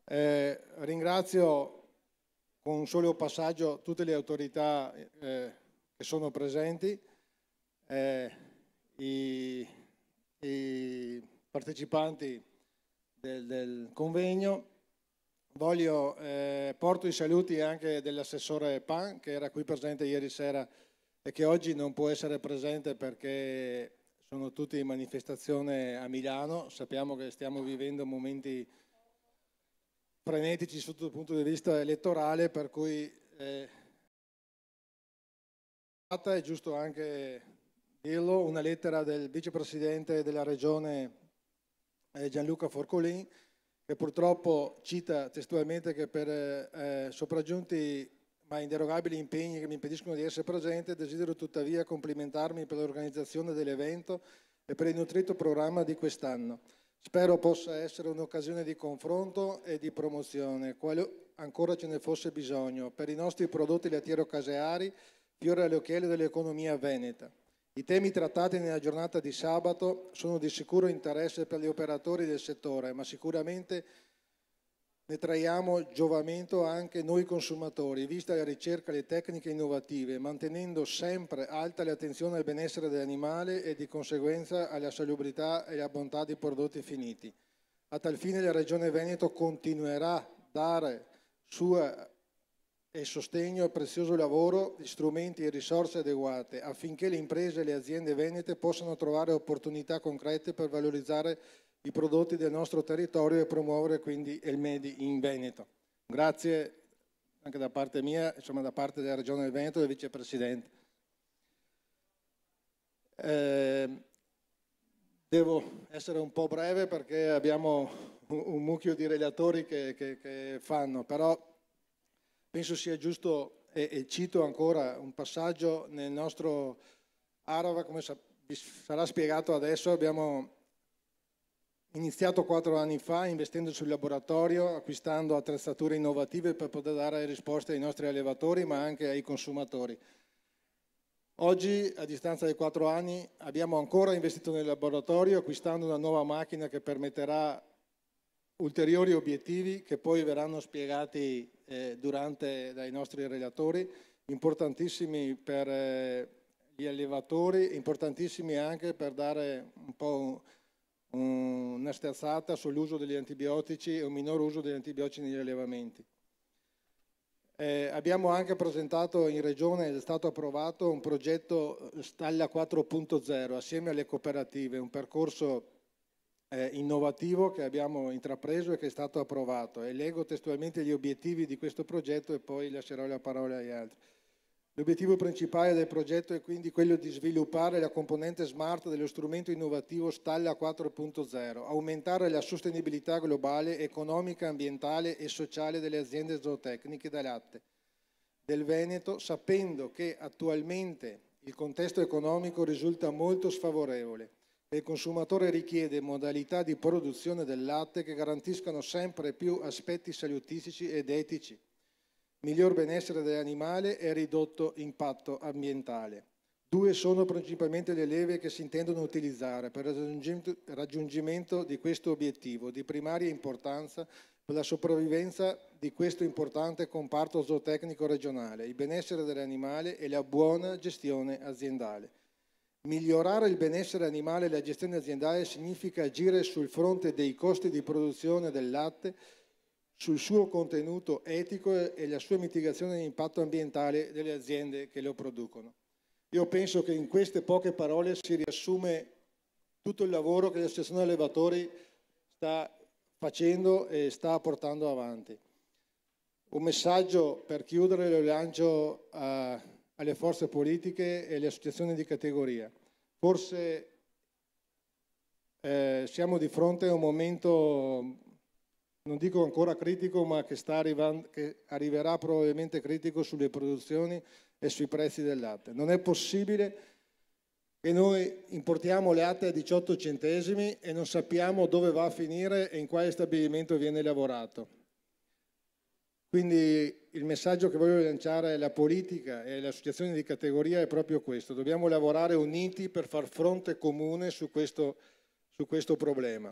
Ringrazio con un solo passaggio tutte le autorità che sono presenti, i partecipanti del convegno. Porto i saluti anche dell'assessore Pan, che era qui presente ieri sera e che oggi non può essere presente perché sono tutti in manifestazione a Milano. Sappiamo che stiamo vivendo momenti frenetici sotto il punto di vista elettorale, per cui è giusto anche dirlo, una lettera del vicepresidente della regione Gianluca Forcolin, che purtroppo cita testualmente che per sopraggiunti ma inderogabili impegni che mi impediscono di essere presente, desidero tuttavia complimentarmi per l'organizzazione dell'evento e per il nutrito programma di quest'anno. Spero possa essere un'occasione di confronto e di promozione, quale ancora ce ne fosse bisogno, per i nostri prodotti lattiero-caseari, fiore all'occhiello dell'economia veneta. I temi trattati nella giornata di sabato sono di sicuro interesse per gli operatori del settore, ma sicuramente ne traiamo giovamento anche noi consumatori, vista la ricerca e le tecniche innovative, mantenendo sempre alta l'attenzione al benessere dell'animale e di conseguenza alla salubrità e alla bontà dei prodotti finiti. A tal fine la Regione Veneto continuerà a dare sua e sostegno al prezioso lavoro di strumenti e risorse adeguate affinché le imprese e le aziende venete possano trovare opportunità concrete per valorizzare i prodotti del nostro territorio e promuovere quindi il Made in Veneto. Grazie anche da parte mia, insomma da parte della Regione del Veneto e del Vicepresidente. Devo essere un po' breve perché abbiamo un mucchio di relatori che fanno, però penso sia giusto, e cito ancora un passaggio nel nostro Arava, come vi sarà spiegato adesso, abbiamo iniziato 4 anni fa investendo sul laboratorio, acquistando attrezzature innovative per poter dare risposte ai nostri allevatori ma anche ai consumatori. Oggi, a distanza di 4 anni, abbiamo ancora investito nel laboratorio acquistando una nuova macchina che permetterà ulteriori obiettivi che poi verranno spiegati dai nostri relatori, importantissimi per gli allevatori, importantissimi anche per dare un po' una sterzata sull'uso degli antibiotici e un minor uso degli antibiotici negli allevamenti. Abbiamo anche presentato in Regione ed è stato approvato un progetto Stalla 4.0 assieme alle cooperative, un percorso innovativo che abbiamo intrapreso e che è stato approvato, e leggo testualmente gli obiettivi di questo progetto e poi lascerò la parola agli altri. L'obiettivo principale del progetto è quindi quello di sviluppare la componente smart dello strumento innovativo Stalla 4.0, aumentare la sostenibilità globale, economica, ambientale e sociale delle aziende zootecniche da latte del Veneto, sapendo che attualmente il contesto economico risulta molto sfavorevole. Il consumatore richiede modalità di produzione del latte che garantiscano sempre più aspetti salutistici ed etici, miglior benessere dell'animale e ridotto impatto ambientale. 2 sono principalmente le leve che si intendono utilizzare per il raggiungimento di questo obiettivo di primaria importanza per la sopravvivenza di questo importante comparto zootecnico regionale, il benessere dell'animale e la buona gestione aziendale. Migliorare il benessere animale e la gestione aziendale significa agire sul fronte dei costi di produzione del latte, sul suo contenuto etico e la sua mitigazione dell'impatto ambientale delle aziende che lo producono. Io penso che in queste poche parole si riassume tutto il lavoro che l'Associazione Allevatori sta facendo e sta portando avanti. Un messaggio per chiudere lo lancio alle forze politiche e alle associazioni di categoria. Forse siamo di fronte a un momento, non dico ancora critico, ma che arriverà probabilmente critico sulle produzioni e sui prezzi del latte. Non è possibile che noi importiamo latte a 18 centesimi e non sappiamo dove va a finire e in quale stabilimento viene lavorato. Quindi il messaggio che voglio lanciare alla politica e alle associazioni di categoria è proprio questo. Dobbiamo lavorare uniti per far fronte comune su questo problema.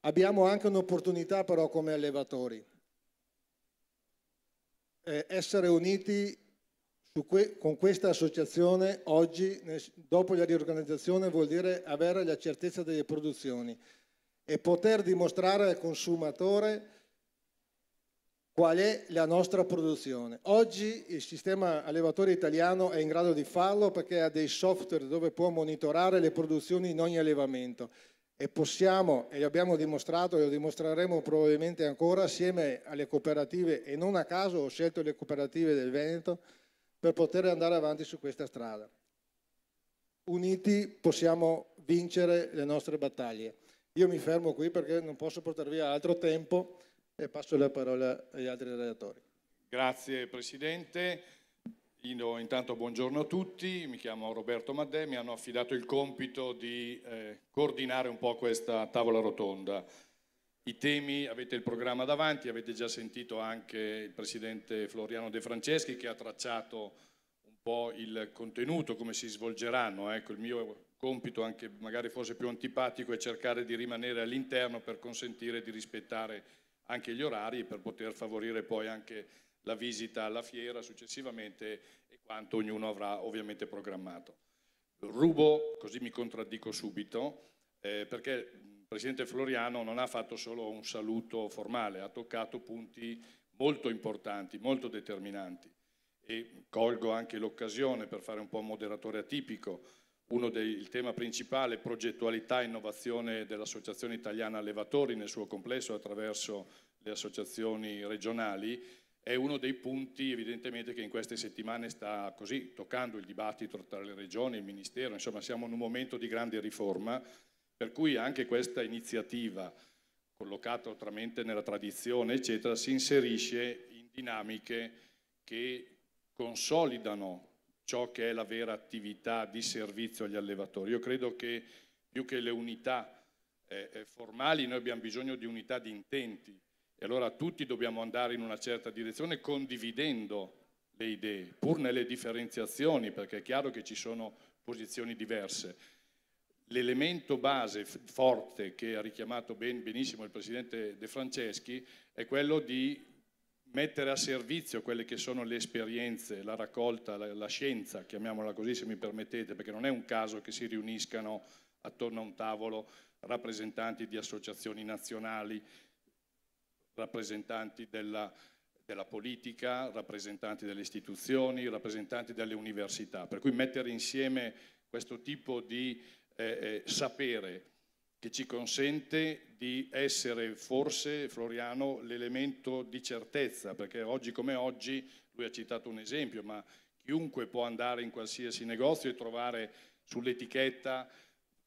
Abbiamo anche un'opportunità però come allevatori, essere uniti con questa associazione oggi, dopo la riorganizzazione, vuol dire avere la certezza delle produzioni e poter dimostrare al consumatore qual è la nostra produzione. Oggi il sistema allevatore italiano è in grado di farlo perché ha dei software dove può monitorare le produzioni in ogni allevamento e possiamo, e l'abbiamo dimostrato e lo dimostreremo probabilmente ancora, assieme alle cooperative, e non a caso ho scelto le cooperative del Veneto, per poter andare avanti su questa strada. Uniti possiamo vincere le nostre battaglie. Io mi fermo qui perché non posso portare via altro tempo e passo la parola agli altri relatori. Grazie Presidente. Intanto buongiorno a tutti, mi chiamo Roberto Maddè, mi hanno affidato il compito di coordinare un po' questa tavola rotonda. I temi, avete il programma davanti, avete già sentito anche il Presidente Floriano De Franceschi che ha tracciato un po' il contenuto, come si svolgeranno. Ecco, il mio compito, anche magari forse più antipatico, è cercare di rimanere all'interno per consentire di rispettare anche gli orari, per poter favorire poi anche la visita alla fiera successivamente e quanto ognuno avrà ovviamente programmato. Rubo, così mi contraddico subito, perché il Presidente Floriano non ha fatto solo un saluto formale, ha toccato punti molto importanti, molto determinanti, e colgo anche l'occasione per fare un po' un moderatore atipico. Il tema principale, progettualità e innovazione dell'Associazione Italiana Allevatori nel suo complesso attraverso le associazioni regionali, è uno dei punti evidentemente che in queste settimane sta così toccando il dibattito tra le regioni e il Ministero. Insomma, siamo in un momento di grande riforma, per cui anche questa iniziativa, collocata oltremente nella tradizione, eccetera, si inserisce in dinamiche che consolidano ciò che è la vera attività di servizio agli allevatori. Io credo che più che le unità formali noi abbiamo bisogno di unità di intenti, e allora tutti dobbiamo andare in una certa direzione condividendo le idee, pur nelle differenziazioni, perché è chiaro che ci sono posizioni diverse. L'elemento base forte che ha richiamato benissimo il Presidente De Franceschi è quello di mettere a servizio quelle che sono le esperienze, la raccolta, la scienza, chiamiamola così se mi permettete, perché non è un caso che si riuniscano attorno a un tavolo rappresentanti di associazioni nazionali, rappresentanti della politica, rappresentanti delle istituzioni, rappresentanti delle università, per cui mettere insieme questo tipo di sapere che ci consente di essere forse, Floriano, l'elemento di certezza, perché oggi come oggi, lui ha citato un esempio, ma chiunque può andare in qualsiasi negozio e trovare sull'etichetta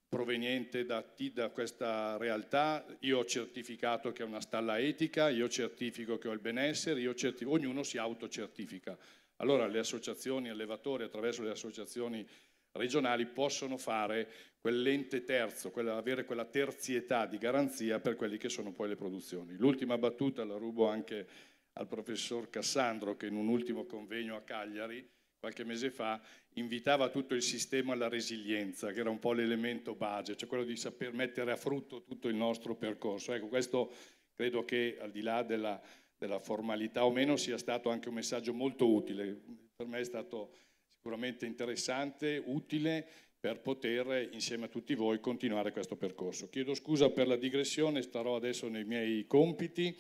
proveniente da questa realtà, io ho certificato che è una stalla etica, io certifico che ho il benessere, ognuno si autocertifica. Allora le associazioni allevatori attraverso le associazioni regionali possono fare quell'ente terzo, avere quella terzietà di garanzia per quelli che sono poi le produzioni. L'ultima battuta la rubo anche al professor Cassandro, che in un ultimo convegno a Cagliari qualche mese fa invitava tutto il sistema alla resilienza, che era un po' l'elemento base, cioè quello di saper mettere a frutto tutto il nostro percorso. Ecco, questo credo che al di là della formalità o meno sia stato anche un messaggio molto utile. Per me è stato sicuramente interessante, utile, per poter insieme a tutti voi continuare questo percorso. Chiedo scusa per la digressione, starò adesso nei miei compiti.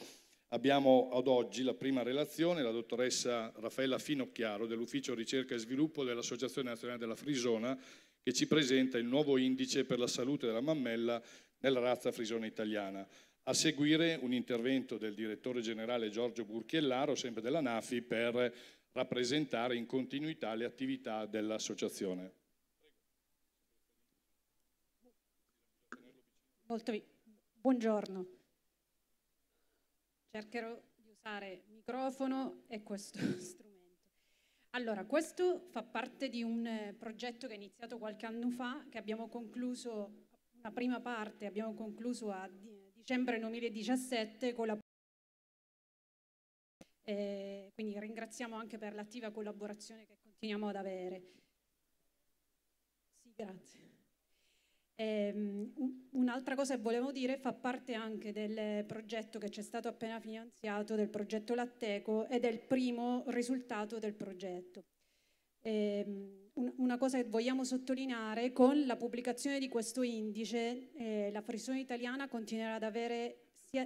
Abbiamo ad oggi la prima relazione, la dottoressa Raffaella Finocchiaro dell'Ufficio Ricerca e Sviluppo dell'Associazione Nazionale della Frisona, che ci presenta il nuovo indice per la salute della mammella nella razza frisona italiana. A seguire un intervento del direttore generale Giorgio Burchiellaro, sempre della NAFI, per rappresentare in continuità le attività dell'associazione. Buongiorno. Cercherò di usare il microfono e questo strumento. Allora, questo fa parte di un progetto che è iniziato qualche anno fa, che abbiamo concluso, una prima parte abbiamo concluso a dicembre 2017 con la quindi ringraziamo anche per l'attiva collaborazione che continuiamo ad avere. Sì, grazie. un'altra cosa che volevo dire, fa parte anche del progetto che c'è stato appena finanziato, del progetto Latteco, ed è il primo risultato del progetto. Una cosa che vogliamo sottolineare: con la pubblicazione di questo indice, la Frisone Italiana continuerà ad avere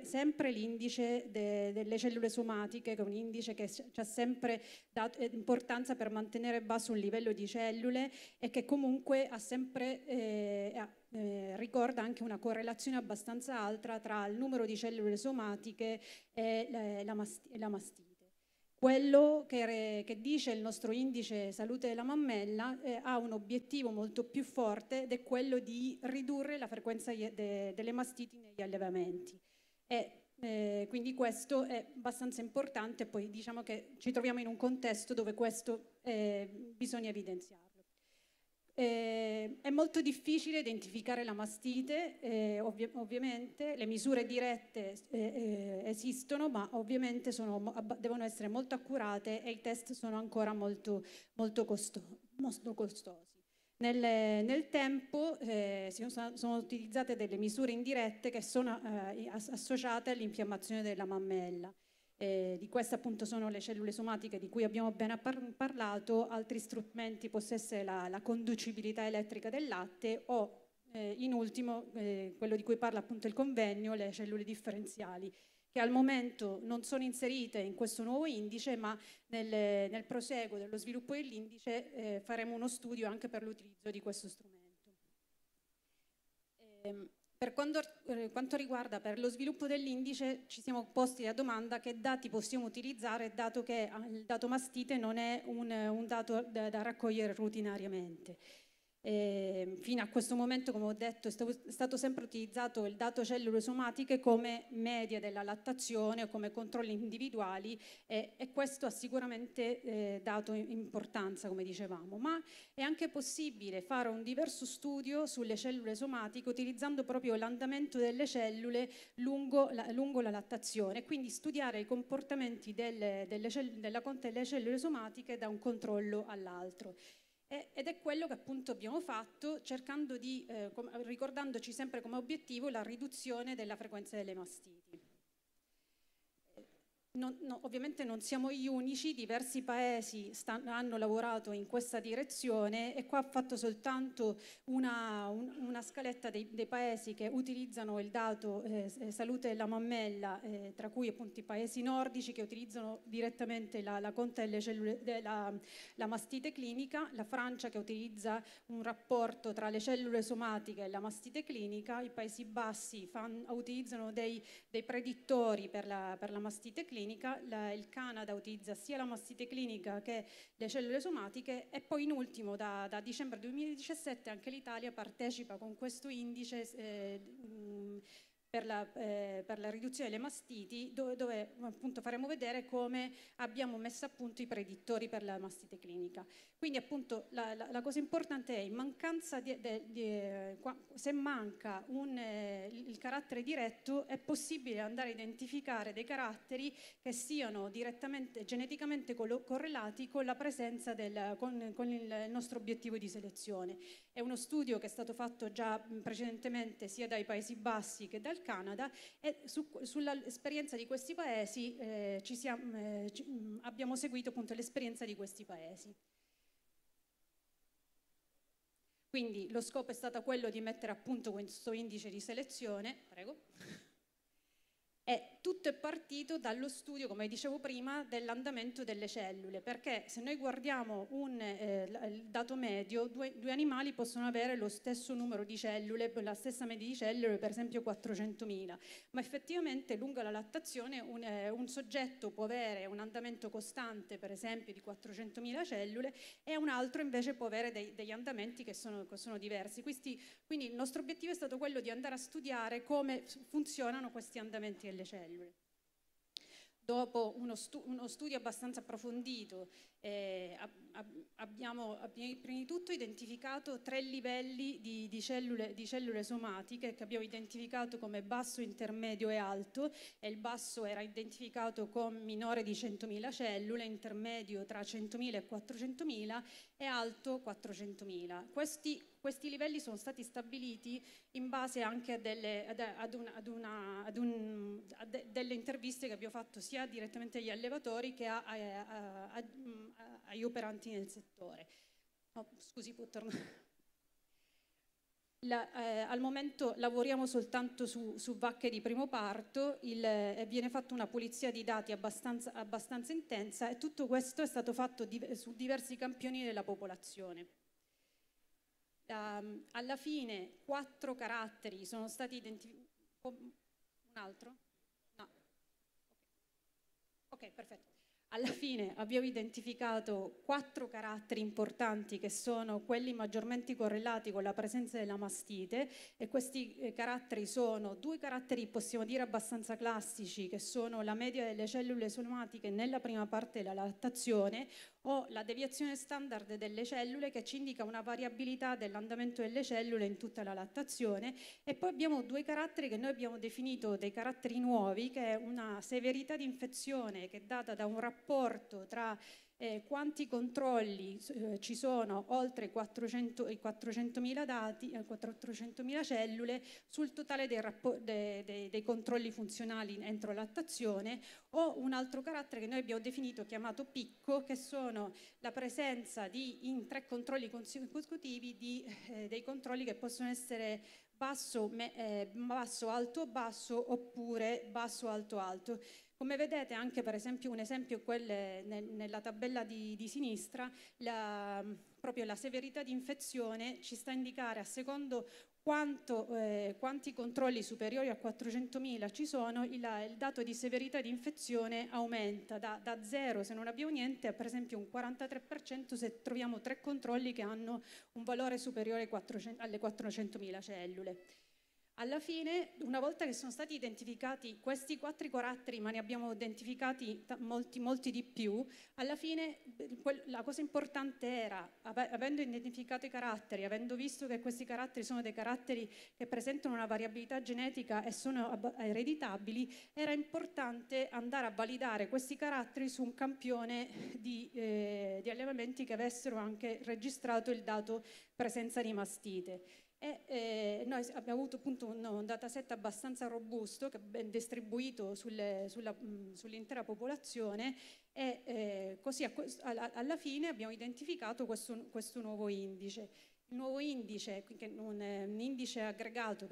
sempre l'indice delle cellule somatiche, che è un indice che ci ha sempre dato importanza per mantenere basso un livello di cellule e che comunque ha sempre, ricorda anche una correlazione abbastanza alta tra il numero di cellule somatiche e la mastite. Quello che dice il nostro indice salute della mammella ha un obiettivo molto più forte, ed è quello di ridurre la frequenza delle mastiti negli allevamenti. Quindi questo è abbastanza importante, poi diciamo che ci troviamo in un contesto dove questo bisogna evidenziarlo. È molto difficile identificare la mastite, ovviamente le misure dirette esistono, ma ovviamente devono essere molto accurate e i test sono ancora molto costosi. Nel tempo sono utilizzate delle misure indirette che sono associate all'infiammazione della mammella. Di queste appunto sono le cellule somatiche di cui abbiamo appena parlato. Altri strumenti possono essere la conducibilità elettrica del latte o in ultimo quello di cui parla appunto il convegno, le cellule differenziali, che al momento non sono inserite in questo nuovo indice, ma nel proseguo dello sviluppo dell'indice faremo uno studio anche per l'utilizzo di questo strumento. Per quanto riguarda per lo sviluppo dell'indice, ci siamo posti la domanda: che dati possiamo utilizzare, dato che il dato mastite non è un dato da raccogliere rutinariamente. Fino a questo momento, come ho detto, è stato sempre utilizzato il dato cellule somatiche come media della lattazione o come controlli individuali, e questo ha sicuramente dato importanza, come dicevamo, ma è anche possibile fare un diverso studio sulle cellule somatiche utilizzando proprio l'andamento delle cellule lungo la lattazione, quindi studiare i comportamenti delle cellule somatiche da un controllo all'altro. Ed è quello che appunto abbiamo fatto, cercando di, ricordandoci sempre come obiettivo la riduzione della frequenza delle mastiti. Ovviamente non siamo gli unici, diversi paesi hanno lavorato in questa direzione, e qua ho fatto soltanto una scaletta dei paesi che utilizzano il dato salute della mammella, tra cui appunto i paesi nordici che utilizzano direttamente la conta delle cellule della mastite clinica, la Francia che utilizza un rapporto tra le cellule somatiche e la mastite clinica, i Paesi Bassi utilizzano dei predittori per la mastite clinica, il Canada utilizza sia la mastite clinica che le cellule somatiche, e poi in ultimo da dicembre 2017 anche l'Italia partecipa con questo indice per la riduzione delle mastiti, dove appunto faremo vedere come abbiamo messo a punto i predittori per la mastite clinica. Quindi appunto la cosa importante è, in mancanza se manca il carattere diretto, è possibile andare a identificare dei caratteri che siano direttamente geneticamente correlati con la presenza con il nostro obiettivo di selezione. È uno studio che è stato fatto già precedentemente sia dai Paesi Bassi che dal Canada, e sull'esperienza di questi paesi abbiamo seguito appunto l'esperienza di questi paesi. Quindi lo scopo è stato quello di mettere a punto questo indice di selezione, prego. E tutto è partito dallo studio, come dicevo prima, dell'andamento delle cellule, perché se noi guardiamo il dato medio, due animali possono avere lo stesso numero di cellule, la stessa media di cellule, per esempio 400.000, ma effettivamente lungo la lattazione un soggetto può avere un andamento costante, per esempio di 400.000 cellule, e un altro invece può avere degli andamenti che sono diversi. Quindi il nostro obiettivo è stato quello di andare a studiare come funzionano questi andamenti delle cellule. Dopo uno studio abbastanza approfondito Abbiamo prima di tutto identificato 3 livelli di cellule somatiche che abbiamo identificato come basso, intermedio e alto, e il basso era identificato con minore di 100.000 cellule, intermedio tra 100.000 e 400.000 e alto 400.000. Questi livelli sono stati stabiliti in base anche a delle interviste che abbiamo fatto sia direttamente agli allevatori che agli operanti nel settore. Oh, scusi, può tornare. Al momento lavoriamo soltanto su vacche di primo parto, viene fatta una pulizia di dati abbastanza intensa, e tutto questo è stato fatto su diversi campioni della popolazione. Alla fine 4 caratteri sono stati identificati. Un altro? No. Ok, perfetto. Alla fine abbiamo identificato 4 caratteri importanti che sono quelli maggiormente correlati con la presenza della mastite, e questi caratteri sono 2 caratteri, possiamo dire, abbastanza classici, che sono la media delle cellule somatiche nella prima parte della lattazione, o la deviazione standard delle cellule, che ci indica una variabilità dell'andamento delle cellule in tutta la lattazione. E poi abbiamo 2 caratteri che noi abbiamo definito dei caratteri nuovi, che è una severità di infezione che è data da un rapporto tra quanti controlli ci sono oltre i 400.000 dati, 400.000 cellule sul totale dei controlli funzionali entro lattazione, o un altro carattere che noi abbiamo definito, chiamato picco, che sono la presenza in 3 controlli consecutivi dei controlli che possono essere basso, alto, basso, oppure basso, alto, alto. Come vedete, anche per esempio un esempio nella tabella di sinistra, proprio la severità di infezione ci sta a indicare, a secondo quanti controlli superiori a 400.000 ci sono, il dato di severità di infezione aumenta da 0 se non abbiamo niente a, per esempio, un 43% se troviamo 3 controlli che hanno un valore superiore alle 400.000 cellule. Alla fine, una volta che sono stati identificati questi 4 caratteri, ma ne abbiamo identificati molti di più, alla fine la cosa importante era, avendo identificato i caratteri, avendo visto che questi caratteri sono dei caratteri che presentano una variabilità genetica e sono ereditabili, era importante andare a validare questi caratteri su un campione di allevamenti che avessero anche registrato il dato presenza di mastite. Noi abbiamo avuto appunto un dataset abbastanza robusto, che è ben distribuito sull'intera popolazione, e così alla fine abbiamo identificato questo nuovo indice. Il nuovo indice, che è un indice aggregato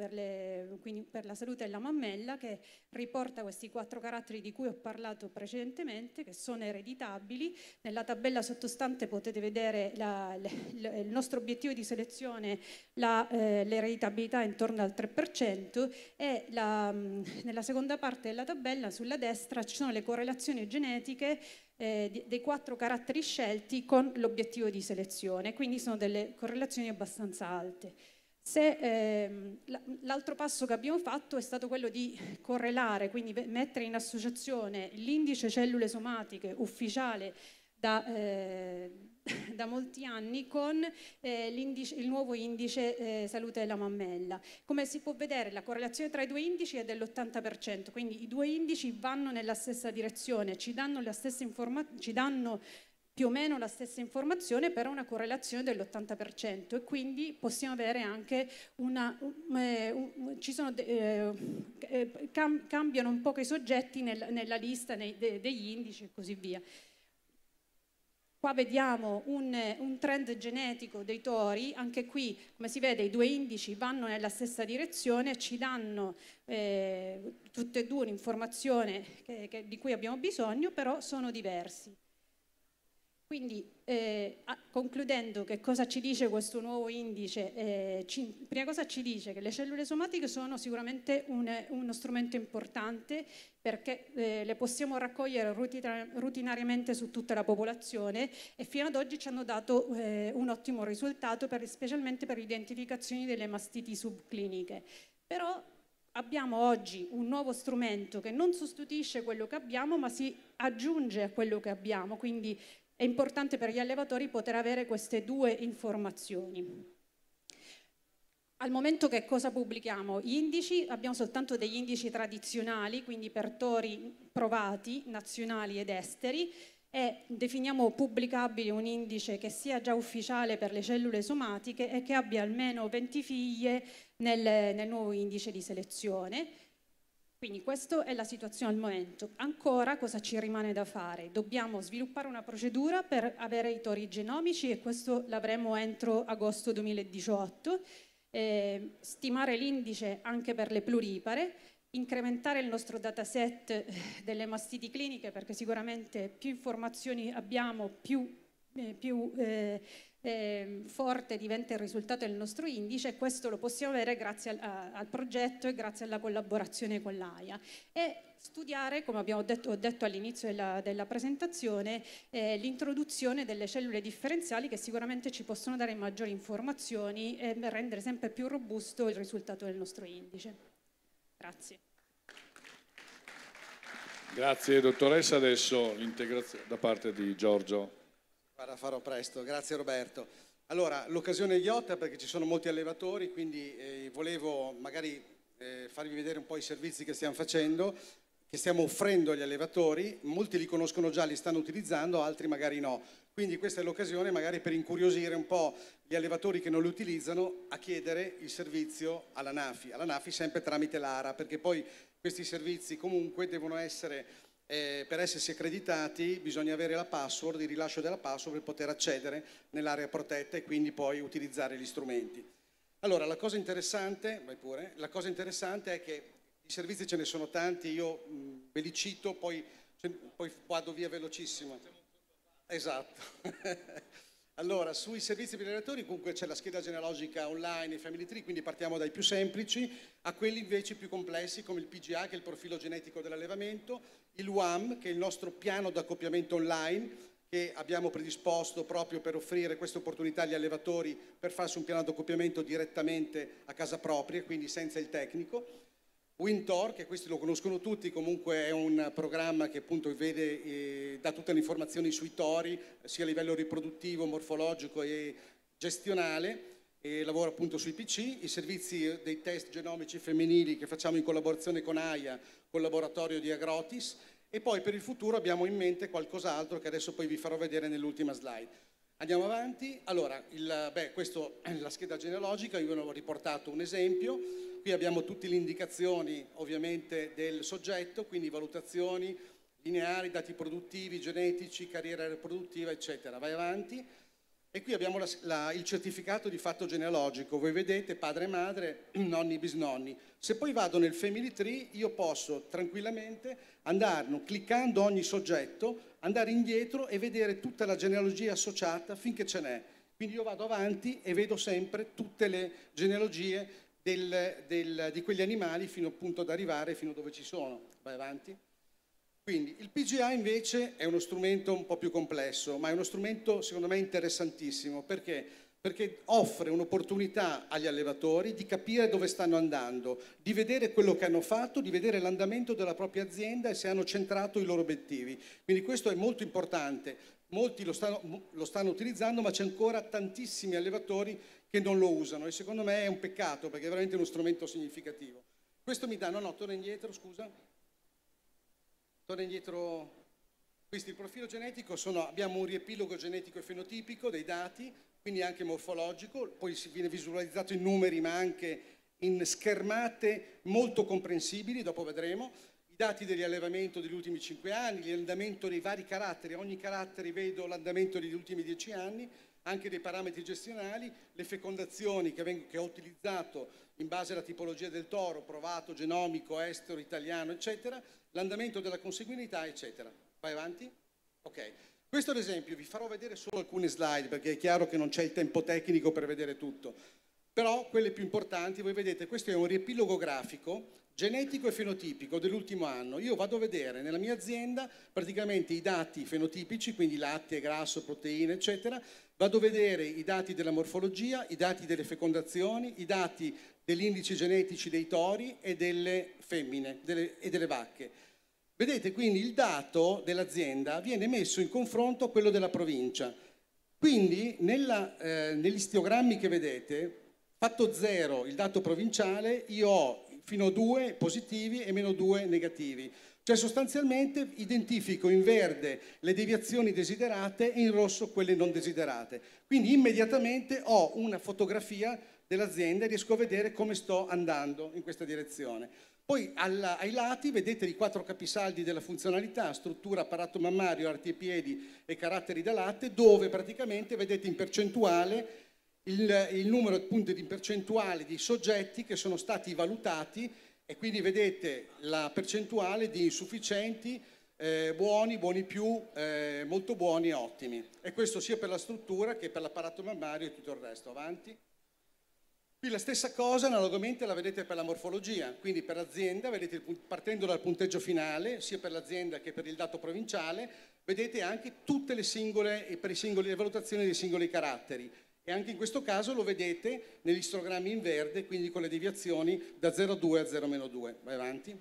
quindi per la salute della mammella, che riporta questi 4 caratteri di cui ho parlato precedentemente, che sono ereditabili. Nella tabella sottostante potete vedere il nostro obiettivo di selezione, l'ereditabilità è intorno al 3%, e nella seconda parte della tabella, sulla destra, ci sono le correlazioni genetiche dei 4 caratteri scelti con l'obiettivo di selezione, quindi sono delle correlazioni abbastanza alte. L'altro passo che abbiamo fatto è stato quello di correlare, quindi mettere in associazione l'indice cellule somatiche ufficiale da molti anni con il nuovo indice salute della mammella. Come si può vedere, la correlazione tra i 2 indici è dell'80%, quindi i 2 indici vanno nella stessa direzione, ci danno più o meno la stessa informazione, però una correlazione dell'80%, e quindi possiamo avere anche cambiano un po' i soggetti nella lista degli indici e così via. Qua vediamo un trend genetico dei tori, anche qui come si vede i 2 indici vanno nella stessa direzione, ci danno tutte e 2 un'informazione di cui abbiamo bisogno, però sono diversi. Quindi, concludendo, che cosa ci dice questo nuovo indice? Prima cosa ci dice che le cellule somatiche sono sicuramente uno strumento importante, perché le possiamo raccogliere rutinariamente su tutta la popolazione, e fino ad oggi ci hanno dato un ottimo risultato, specialmente per l'identificazione delle mastiti subcliniche. Però abbiamo oggi un nuovo strumento che non sostituisce quello che abbiamo, ma si aggiunge a quello che abbiamo, quindi È importante per gli allevatori poter avere queste due informazioni. Al momento che cosa pubblichiamo? Gli indici, abbiamo soltanto degli indici tradizionali, quindi per tori provati, nazionali ed esteri, e definiamo pubblicabile un indice che sia già ufficiale per le cellule somatiche e che abbia almeno 20 figlie nel nuovo indice di selezione. Quindi questa è la situazione al momento. Ancora cosa ci rimane da fare? Dobbiamo sviluppare una procedura per avere i tori genomici e questo l'avremo entro agosto 2018. Stimare l'indice anche per le pluripare, incrementare il nostro dataset delle mastiti cliniche, perché sicuramente più informazioni abbiamo, più forte diventa il risultato del nostro indice, e questo lo possiamo avere grazie al progetto e grazie alla collaborazione con l'AIA. E studiare, come ho detto all'inizio della presentazione, l'introduzione delle cellule differenziali che sicuramente ci possono dare maggiori informazioni e rendere sempre più robusto il risultato del nostro indice. Grazie. Grazie dottoressa, adesso l'integrazione da parte di Giorgio. Guarda, farò presto, grazie Roberto. Allora, l'occasione è ghiotta perché ci sono molti allevatori, quindi volevo magari farvi vedere un po' i servizi che stiamo facendo, che stiamo offrendo agli allevatori. Molti li conoscono già, li stanno utilizzando, altri magari no. Quindi questa è l'occasione magari per incuriosire un po' gli allevatori che non li utilizzano a chiedere il servizio alla NAFI sempre tramite l'ARA, perché poi questi servizi comunque devono essere... per essersi accreditati bisogna avere la password, il rilascio della password per poter accedere nell'area protetta e quindi poi utilizzare gli strumenti. Allora, la cosa interessante è che i servizi ce ne sono tanti, io ve li cito, poi vado via velocissimo. Esatto. Allora, sui servizi per gli allevatori comunque c'è la scheda genealogica online e Family Tree, quindi partiamo dai più semplici a quelli invece più complessi come il PGA, che è il profilo genetico dell'allevamento, il WAM, che è il nostro piano d'accoppiamento online, che abbiamo predisposto proprio per offrire questa opportunità agli allevatori per farsi un piano d'accoppiamento direttamente a casa propria, quindi senza il tecnico. Wintor, che questi lo conoscono tutti, comunque è un programma che appunto vede, dà tutte le informazioni sui tori, sia a livello riproduttivo, morfologico e gestionale, e lavora appunto sui PC, i servizi dei test genomici femminili che facciamo in collaborazione con AIA, col laboratorio di Agrotis, e poi per il futuro abbiamo in mente qualcos'altro che adesso poi vi farò vedere nell'ultima slide. Andiamo avanti. Allora, questa è la scheda genealogica, io ve ne ho riportato un esempio. Qui abbiamo tutte le indicazioni ovviamente del soggetto, quindi valutazioni lineari, dati produttivi, genetici, carriera riproduttiva, eccetera. Vai avanti. E qui abbiamo il certificato di fatto genealogico. Voi vedete padre e madre, nonni e bisnonni. Se poi vado nel Family Tree, io posso tranquillamente andare, cliccando ogni soggetto, andare indietro e vedere tutta la genealogia associata finché ce n'è. Quindi io vado avanti e vedo sempre tutte le genealogie di quegli animali fino appunto ad arrivare fino dove ci sono. Vai avanti. Quindi il PGA invece è uno strumento un po' più complesso, ma è uno strumento secondo me interessantissimo. Perché? Perché offre un'opportunità agli allevatori di capire dove stanno andando, di vedere quello che hanno fatto, di vedere l'andamento della propria azienda e se hanno centrato i loro obiettivi. Quindi questo è molto importante. Molti lo stanno utilizzando, ma c'è ancora tantissimi allevatori che non lo usano e secondo me è un peccato perché è veramente uno strumento significativo. Questo mi dà, torna indietro, scusa. Torna indietro. Questo il profilo genetico, abbiamo un riepilogo genetico e fenotipico dei dati, quindi anche morfologico, poi viene visualizzato in numeri ma anche in schermate molto comprensibili, dopo vedremo. I dati degli allevamenti degli ultimi 5 anni, l'andamento dei vari caratteri, ogni carattere vedo l'andamento degli ultimi 10 anni, anche dei parametri gestionali, le fecondazioni che ho utilizzato in base alla tipologia del toro, provato, genomico, estero, italiano, eccetera, l'andamento della consanguinità, eccetera. Vai avanti? Ok. Questo ad esempio vi farò vedere solo alcune slide perché è chiaro che non c'è il tempo tecnico per vedere tutto, però quelle più importanti, voi vedete, questo è un riepilogo grafico genetico e fenotipico dell'ultimo anno. Io vado a vedere nella mia azienda praticamente i dati fenotipici, quindi latte, grasso, proteine, eccetera, vado a vedere i dati della morfologia, i dati delle fecondazioni, i dati degli indici genetici dei tori e delle femmine e delle vacche. Vedete quindi il dato dell'azienda viene messo in confronto a quello della provincia. Quindi negli istogrammi che vedete, fatto 0 il dato provinciale, io ho fino a 2 positivi e meno 2 negativi. Cioè sostanzialmente identifico in verde le deviazioni desiderate e in rosso quelle non desiderate. Quindi immediatamente ho una fotografia dell'azienda e riesco a vedere come sto andando in questa direzione. Poi ai lati vedete i 4 capisaldi della funzionalità: struttura, apparato mammario, arti e piedi e caratteri da latte, dove praticamente vedete in percentuale il numero appunto di percentuale di soggetti che sono stati valutati, e quindi vedete la percentuale di insufficienti, buoni, buoni più, molto buoni e ottimi. E questo sia per la struttura che per l'apparato mammario e tutto il resto. Avanti. Qui la stessa cosa analogamente la vedete per la morfologia, quindi per l'azienda, vedete partendo dal punteggio finale, sia per l'azienda che per il dato provinciale, vedete anche tutte le le valutazioni dei singoli caratteri. E anche in questo caso lo vedete negli istogrammi in verde, quindi con le deviazioni da 0,2 a 0,2. Vai avanti.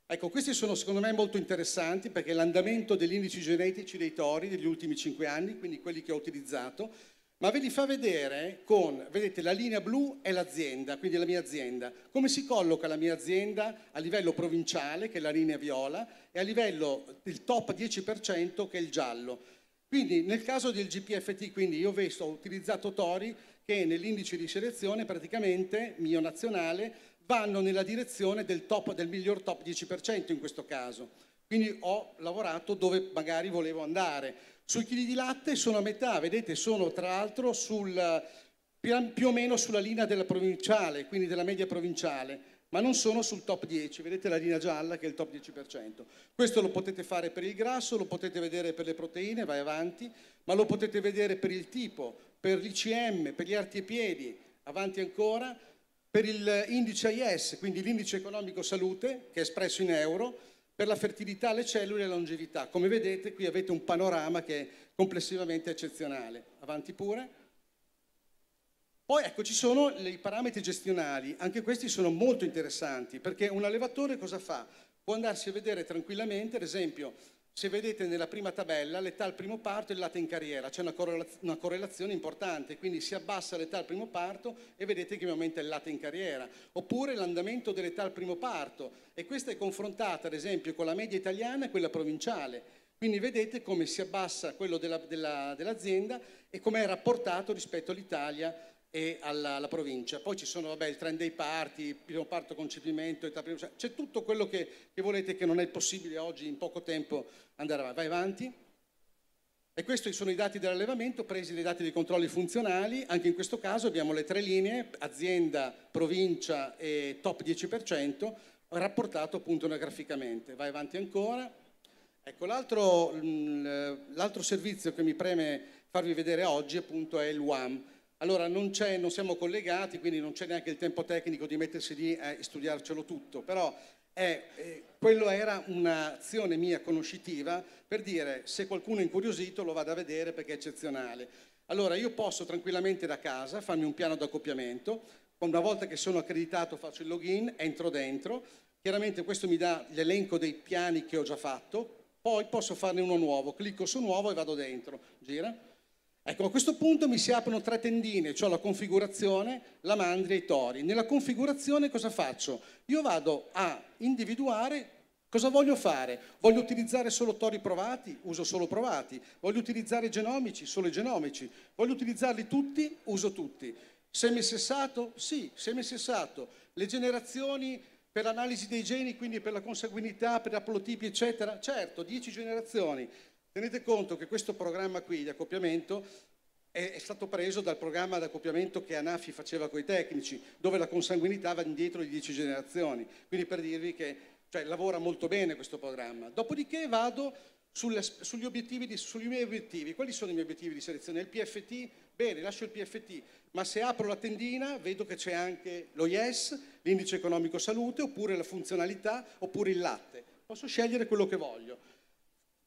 Ecco, questi sono secondo me molto interessanti perché l'andamento degli indici genetici dei tori degli ultimi 5 anni, quindi quelli che ho utilizzato, ma ve li fa vedere con, vedete, la linea blu è l'azienda, quindi la mia azienda. Come si colloca la mia azienda a livello provinciale, che è la linea viola, e a livello del top 10%, che è il giallo. Quindi nel caso del GPFT, quindi io ho utilizzato tori che nell'indice di selezione praticamente mio nazionale vanno nella direzione del miglior top 10% in questo caso. Quindi ho lavorato dove magari volevo andare. Sui chili di latte sono a metà, vedete, sono tra l'altro più o meno sulla linea della provinciale, quindi della media provinciale, ma non sono sul top 10, vedete la linea gialla che è il top 10%. Questo lo potete fare per il grasso, lo potete vedere per le proteine, vai avanti, ma lo potete vedere per il tipo, per l'ICM, per gli arti e piedi, avanti ancora, per l'indice AIS, quindi l'indice economico salute, che è espresso in euro, per la fertilità alle cellule e la longevità. Come vedete qui avete un panorama che è complessivamente eccezionale. Avanti pure. Poi ecco, ci sono i parametri gestionali, anche questi sono molto interessanti, perché un allevatore cosa fa? Può andarsi a vedere tranquillamente, ad esempio, se vedete nella prima tabella l'età al primo parto e il latte in carriera, c'è una correlazione importante, quindi si abbassa l'età al primo parto e vedete che mi aumenta il latte in carriera, oppure l'andamento dell'età al primo parto, e questa è confrontata ad esempio con la media italiana e quella provinciale, quindi vedete come si abbassa quello dell'azienda e come è rapportato rispetto all'Italia e alla provincia. Poi ci sono il trend dei parti, primo parto, concepimento, età prima, c'è tutto quello che volete, che non è possibile oggi in poco tempo andare avanti. Vai avanti. E questi sono i dati dell'allevamento presi dai dati dei controlli funzionali. Anche in questo caso abbiamo le 3 linee, azienda, provincia e top 10%, rapportato appunto graficamente. Vai avanti ancora. Ecco, l'altro servizio che mi preme farvi vedere oggi appunto è il WAM. Allora non siamo collegati, quindi non c'è neanche il tempo tecnico di mettersi lì e studiarcelo tutto, però quello era un'azione mia conoscitiva per dire, se qualcuno è incuriosito lo vada a vedere perché è eccezionale. Allora io posso tranquillamente da casa farmi un piano d'accoppiamento, una volta che sono accreditato faccio il login, entro dentro, chiaramente questo mi dà l'elenco dei piani che ho già fatto, poi posso farne uno nuovo, clicco su nuovo e vado dentro, gira. Ecco, a questo punto mi si aprono 3 tendine, cioè la configurazione, la mandria e i tori. Nella configurazione cosa faccio? Io vado a individuare cosa voglio fare. Voglio utilizzare solo tori provati? Uso solo provati. Voglio utilizzare i genomici? Solo i genomici. Voglio utilizzarli tutti? Uso tutti. Semisessato? Sì, semisessato. Le generazioni per l'analisi dei geni, quindi per la consanguinità, per aplotipi, eccetera? Certo, 10 generazioni. Tenete conto che questo programma qui di accoppiamento è stato preso dal programma di accoppiamento che Anafi faceva con i tecnici, dove la consanguinità va indietro di 10 generazioni. Quindi per dirvi che lavora molto bene questo programma. Dopodiché vado sugli miei obiettivi. Quali sono i miei obiettivi di selezione? Il PFT? Bene, lascio il PFT, ma se apro la tendina vedo che c'è anche lo IES, l'indice economico salute, oppure la funzionalità, oppure il latte. Posso scegliere quello che voglio.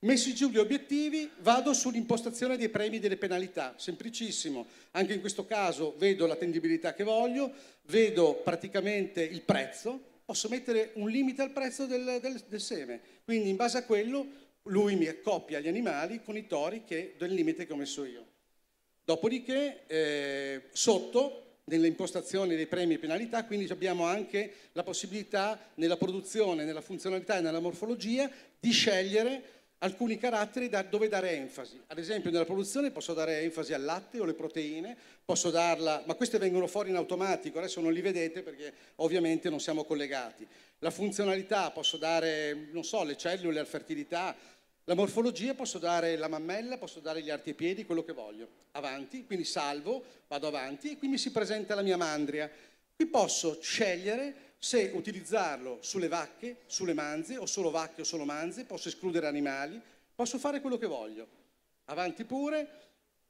Messi giù gli obiettivi, vado sull'impostazione dei premi e delle penalità, semplicissimo. Anche in questo caso vedo l'attendibilità che voglio, vedo praticamente il prezzo, posso mettere un limite al prezzo del seme. Quindi in base a quello lui mi accoppia gli animali con i tori del limite che ho messo io. Dopodiché sotto, nelle impostazioni dei premi e penalità, quindi abbiamo anche la possibilità nella produzione, nella funzionalità e nella morfologia di scegliere alcuni caratteri dove dare enfasi. Ad esempio nella produzione posso dare enfasi al latte o alle proteine, posso darla, ma queste vengono fuori in automatico, adesso non li vedete perché ovviamente non siamo collegati. La funzionalità posso dare, non so, le cellule, la fertilità. La morfologia posso dare la mammella, posso dare gli arti e piedi, quello che voglio. Avanti, quindi salvo, vado avanti e qui mi si presenta la mia mandria. Qui posso scegliere se utilizzarlo sulle vacche, sulle manze, o solo vacche o solo manze, posso escludere animali, posso fare quello che voglio. Avanti pure.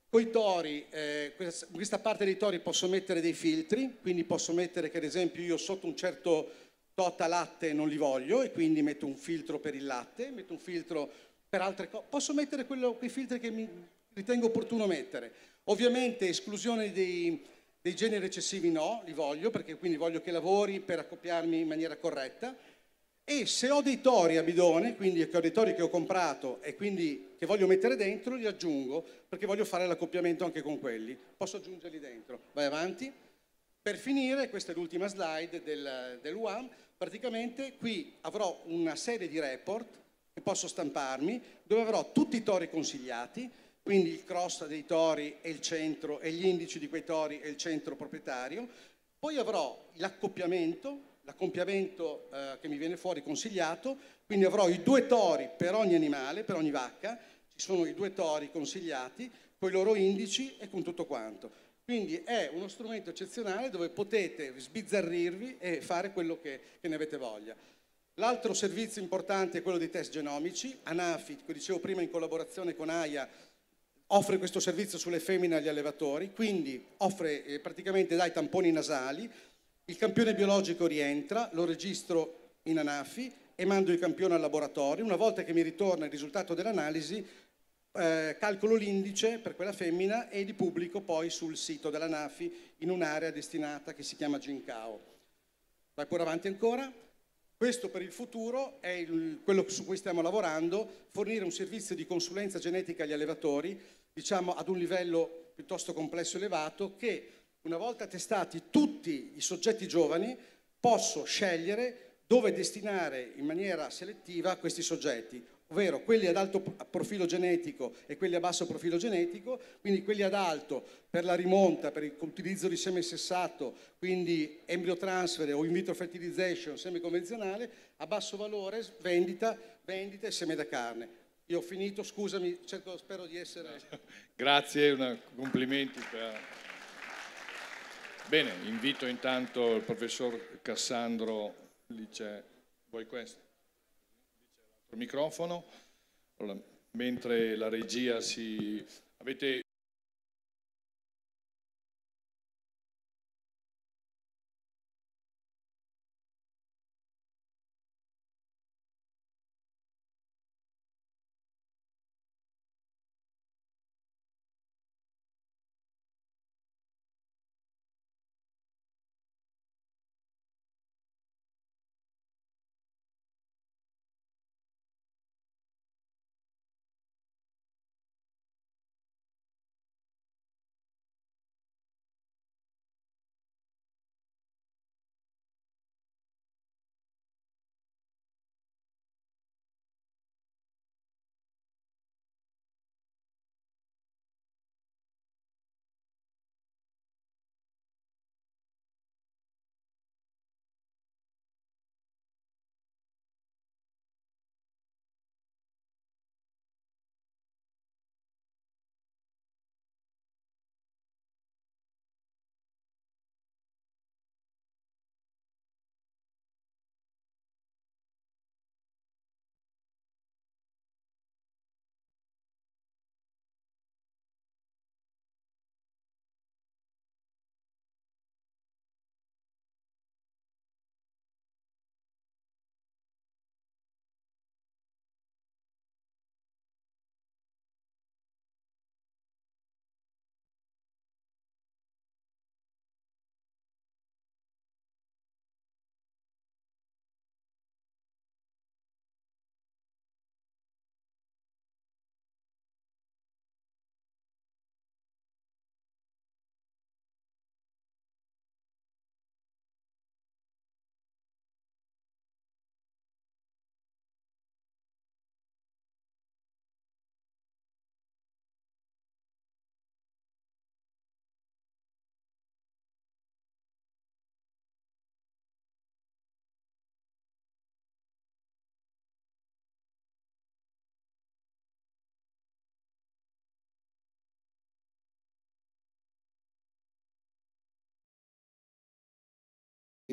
Con i tori, in questa parte dei tori posso mettere dei filtri, quindi posso mettere che ad esempio io sotto un certo tot a latte non li voglio e quindi metto un filtro per il latte, metto un filtro per altre cose, posso mettere quei filtri che mi ritengo opportuno mettere. Ovviamente esclusione dei geni recessivi no, li voglio, perché quindi voglio che lavori per accoppiarmi in maniera corretta. E se ho dei tori a bidone, quindi che ho dei tori che ho comprato e quindi che voglio mettere dentro, li aggiungo, perché voglio fare l'accoppiamento anche con quelli. Posso aggiungerli dentro. Vai avanti. Per finire, questa è l'ultima slide del WAM, praticamente qui avrò una serie di report che posso stamparmi, dove avrò tutti i tori consigliati, quindi il cross dei tori e il centro e gli indici di quei tori e il centro proprietario. Poi avrò l'accoppiamento che mi viene fuori consigliato, quindi avrò i 2 tori per ogni animale, per ogni vacca, ci sono i 2 tori consigliati, con i loro indici e con tutto quanto. Quindi è uno strumento eccezionale dove potete sbizzarrirvi e fare quello che ne avete voglia. L'altro servizio importante è quello dei test genomici. Anafi, come dicevo prima, in collaborazione con AIA, offre questo servizio sulle femmine agli allevatori, quindi offre praticamente dai tamponi nasali, il campione biologico rientra, lo registro in Anafi e mando il campione al laboratorio. Una volta che mi ritorna il risultato dell'analisi, calcolo l'indice per quella femmina e li pubblico poi sul sito dell'Anafi in un'area destinata che si chiama Gincao. Vai pure avanti ancora. Questo per il futuro è quello su cui stiamo lavorando, fornire un servizio di consulenza genetica agli allevatori, diciamo ad un livello piuttosto complesso e elevato, che una volta testati tutti i soggetti giovani posso scegliere dove destinare in maniera selettiva questi soggetti, ovvero quelli ad alto profilo genetico e quelli a basso profilo genetico, quindi quelli ad alto per la rimonta, per l'utilizzo di seme sessato, quindi embryo transfer o in vitro fertilization, seme convenzionale, a basso valore, vendita e seme da carne. Io ho finito, scusami, spero di essere... Grazie, complimenti. Bene, invito intanto il professor Cassandro, lì c'è, vuoi questo? Il microfono, allora, mentre la regia avete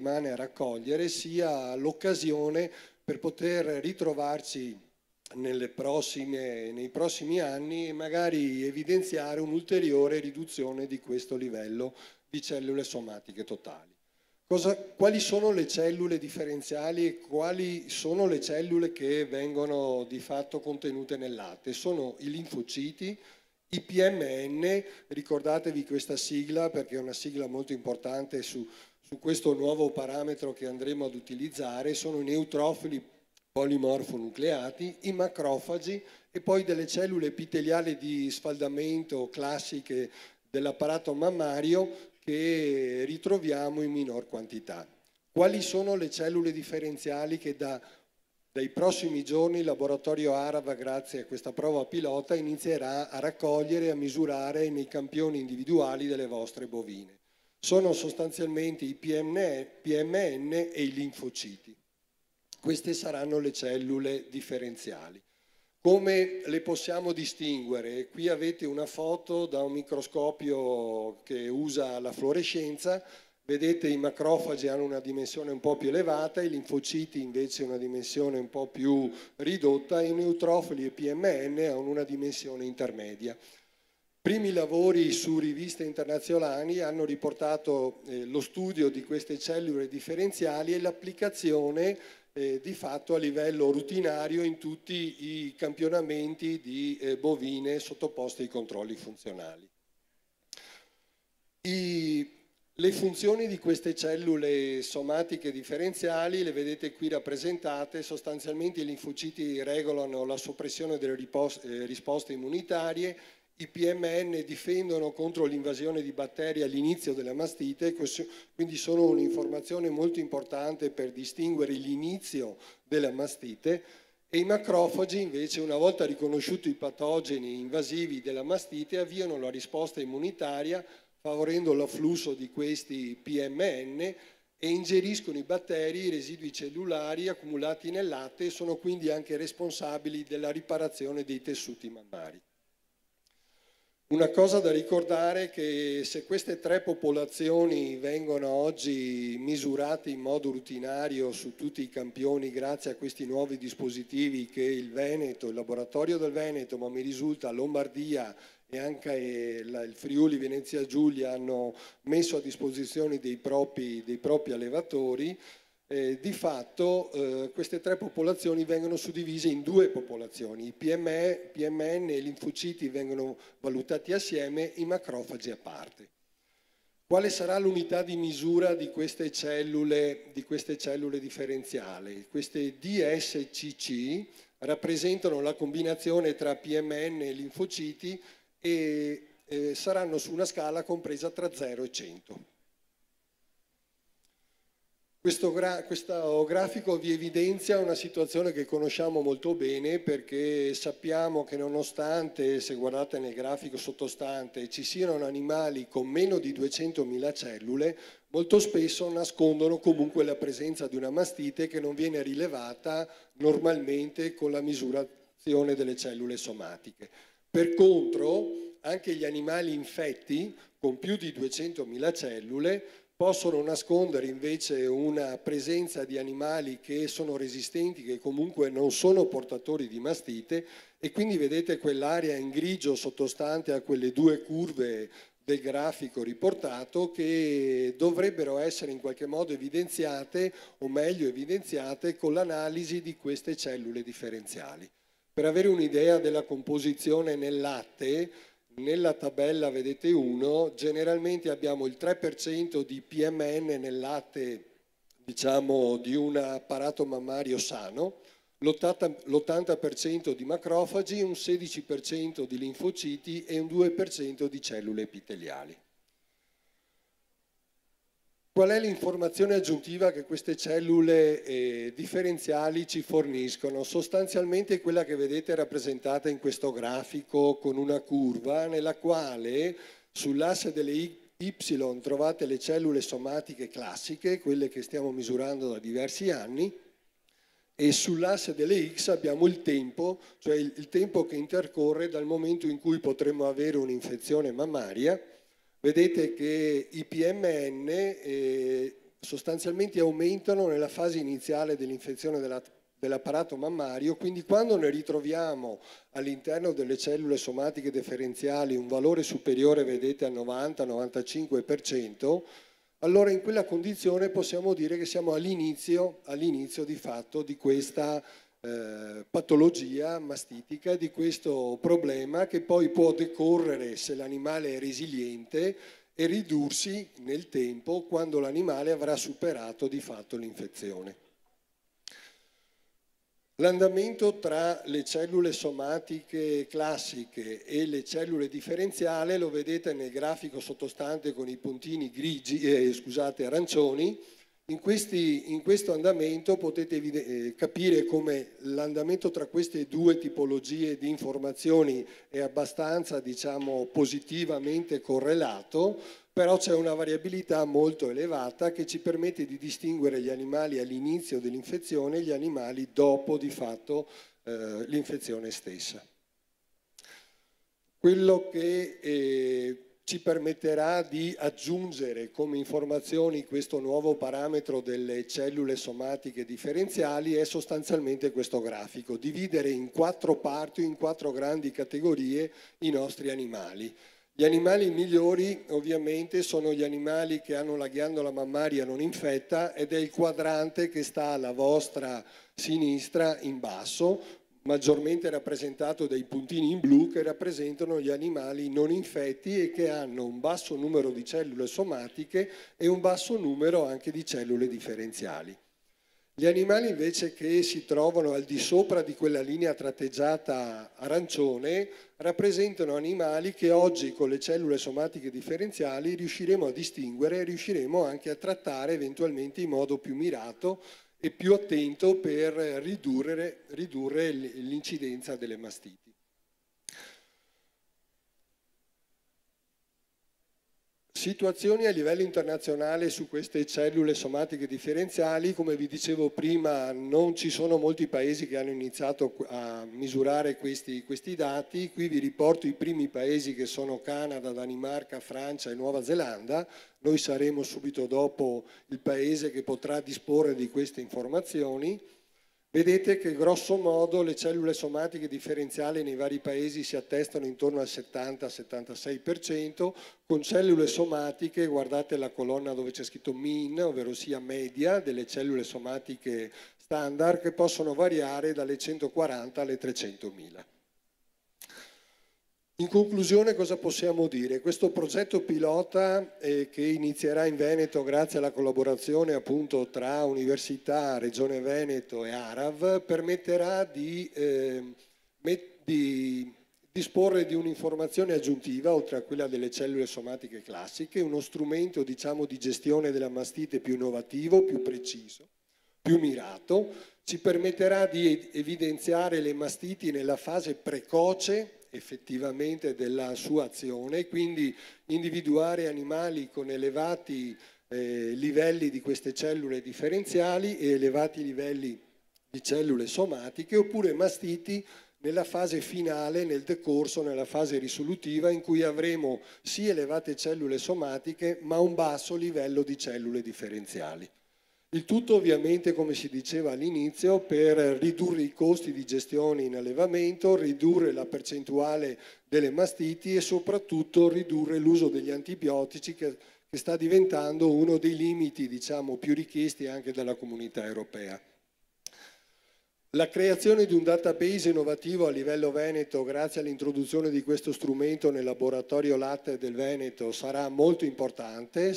settimane a raccogliere sia l'occasione per poter ritrovarci nei prossimi anni e magari evidenziare un'ulteriore riduzione di questo livello di cellule somatiche totali. Quali sono le cellule differenziali e quali sono le cellule che vengono di fatto contenute nel latte? Sono i linfociti, i PMN, ricordatevi questa sigla perché è una sigla molto importante su questo nuovo parametro che andremo ad utilizzare, sono i neutrofili polimorfonucleati, i macrofagi e poi delle cellule epiteliali di sfaldamento classiche dell'apparato mammario che ritroviamo in minor quantità. Quali sono le cellule differenziali che dai prossimi giorni il laboratorio ARAV, grazie a questa prova pilota, inizierà a raccogliere e a misurare nei campioni individuali delle vostre bovine? Sono sostanzialmente i PMN e i linfociti. Queste saranno le cellule differenziali. Come le possiamo distinguere? Qui avete una foto da un microscopio che usa la fluorescenza. Vedete i macrofagi hanno una dimensione un po' più elevata, i linfociti invece una dimensione un po' più ridotta, i neutrofili e PMN hanno una dimensione intermedia. Primi lavori su riviste internazionali hanno riportato lo studio di queste cellule differenziali e l'applicazione di fatto a livello rutinario in tutti i campionamenti di bovine sottoposte ai controlli funzionali. Le funzioni di queste cellule somatiche differenziali le vedete qui rappresentate. Sostanzialmente i linfociti regolano la soppressione delle risposte immunitarie, i PMN difendono contro l'invasione di batteri all'inizio della mastite, quindi sono un'informazione molto importante per distinguere l'inizio della mastite, e i macrofagi invece, una volta riconosciuti i patogeni invasivi della mastite, avviano la risposta immunitaria favorendo l'afflusso di questi PMN e ingeriscono i batteri, i residui cellulari accumulati nel latte e sono quindi anche responsabili della riparazione dei tessuti mammari. Una cosa da ricordare è che se queste tre popolazioni vengono oggi misurate in modo rutinario su tutti i campioni grazie a questi nuovi dispositivi che il Veneto, il laboratorio del Veneto, ma mi risulta Lombardia e anche il Friuli Venezia Giulia hanno messo a disposizione dei propri allevatori, di fatto queste tre popolazioni vengono suddivise in due popolazioni, i PMN e i linfociti vengono valutati assieme, i macrofagi a parte. Quale sarà l'unità di misura di queste cellule differenziali? Queste DSCC rappresentano la combinazione tra PMN e linfociti e saranno su una scala compresa tra 0 e 100. Questo grafico vi evidenzia una situazione che conosciamo molto bene perché sappiamo che nonostante, se guardate nel grafico sottostante, ci siano animali con meno di 200.000 cellule, molto spesso nascondono comunque la presenza di una mastite che non viene rilevata normalmente con la misurazione delle cellule somatiche. Per contro, anche gli animali infetti con più di 200.000 cellule possono nascondere invece una presenza di animali che sono resistenti, che comunque non sono portatori di mastite, e quindi vedete quell'area in grigio sottostante a quelle due curve del grafico riportato che dovrebbero essere in qualche modo evidenziate, o meglio evidenziate, con l'analisi di queste cellule differenziali. Per avere un'idea della composizione nel latte, nella tabella vedete 1, generalmente abbiamo il 3% di PMN nel latte, diciamo, di un apparato mammario sano, l'80% di macrofagi, un 16% di linfociti e un 2% di cellule epiteliali. Qual è l'informazione aggiuntiva che queste cellule differenziali ci forniscono? Sostanzialmente quella che vedete rappresentata in questo grafico con una curva nella quale sull'asse delle Y trovate le cellule somatiche classiche, quelle che stiamo misurando da diversi anni, e sull'asse delle X abbiamo il tempo, cioè il tempo che intercorre dal momento in cui potremmo avere un'infezione mammaria. Vedete che i PMN sostanzialmente aumentano nella fase iniziale dell'infezione dell'apparato mammario, quindi quando ne ritroviamo all'interno delle cellule somatiche differenziali un valore superiore, vedete, al 90-95%, allora in quella condizione possiamo dire che siamo all'inizio di fatto di questa patologia mastitica, di questo problema che poi può decorrere se l'animale è resiliente e ridursi nel tempo quando l'animale avrà superato di fatto l'infezione. L'andamento tra le cellule somatiche classiche e le cellule differenziali lo vedete nel grafico sottostante con i puntini arancioni. In questo andamento potete capire come l'andamento tra queste due tipologie di informazioni è abbastanza, diciamo, positivamente correlato, però c'è una variabilità molto elevata che ci permette di distinguere gli animali all'inizio dell'infezione e gli animali dopo di fatto l'infezione stessa. Quello che ci permetterà di aggiungere come informazioni questo nuovo parametro delle cellule somatiche differenziali è sostanzialmente questo grafico, dividere in 4 parti, in 4 grandi categorie i nostri animali. Gli animali migliori ovviamente sono gli animali che hanno la ghiandola mammaria non infetta ed è il quadrante che sta alla vostra sinistra in basso, maggiormente rappresentato dai puntini in blu che rappresentano gli animali non infetti e che hanno un basso numero di cellule somatiche e un basso numero anche di cellule differenziali. Gli animali invece che si trovano al di sopra di quella linea tratteggiata arancione rappresentano animali che oggi con le cellule somatiche differenziali riusciremo a distinguere e riusciremo anche a trattare eventualmente in modo più mirato e più attento per ridurre l'incidenza delle mastiti. Situazioni a livello internazionale su queste cellule somatiche differenziali, come vi dicevo prima, non ci sono molti paesi che hanno iniziato a misurare questi dati. Qui vi riporto i primi paesi che sono Canada, Danimarca, Francia e Nuova Zelanda. Noi saremo subito dopo il paese che potrà disporre di queste informazioni. Vedete che grosso modo le cellule somatiche differenziali nei vari paesi si attestano intorno al 70-76%, con cellule somatiche, guardate la colonna dove c'è scritto mean, ovvero sia media delle cellule somatiche standard, che possono variare dalle 140 alle 300.000. In conclusione cosa possiamo dire? Questo progetto pilota che inizierà in Veneto grazie alla collaborazione appunto tra Università, Regione Veneto e ARAV permetterà di disporre di un'informazione aggiuntiva oltre a quella delle cellule somatiche classiche, uno strumento diciamo di gestione della mastite più innovativo, più preciso, più mirato, ci permetterà di evidenziare le mastiti nella fase precoce effettivamente della sua azione, quindi individuare animali con elevati livelli di queste cellule differenziali e elevati livelli di cellule somatiche, oppure mastiti nella fase finale, nel decorso, nella fase risolutiva, in cui avremo sì elevate cellule somatiche ma un basso livello di cellule differenziali. Il tutto ovviamente, come si diceva all'inizio, per ridurre i costi di gestione in allevamento, ridurre la percentuale delle mastiti e soprattutto ridurre l'uso degli antibiotici che sta diventando uno dei limiti, diciamo, più richiesti anche dalla comunità europea. La creazione di un database innovativo a livello veneto grazie all'introduzione di questo strumento nel laboratorio latte del Veneto sarà molto importante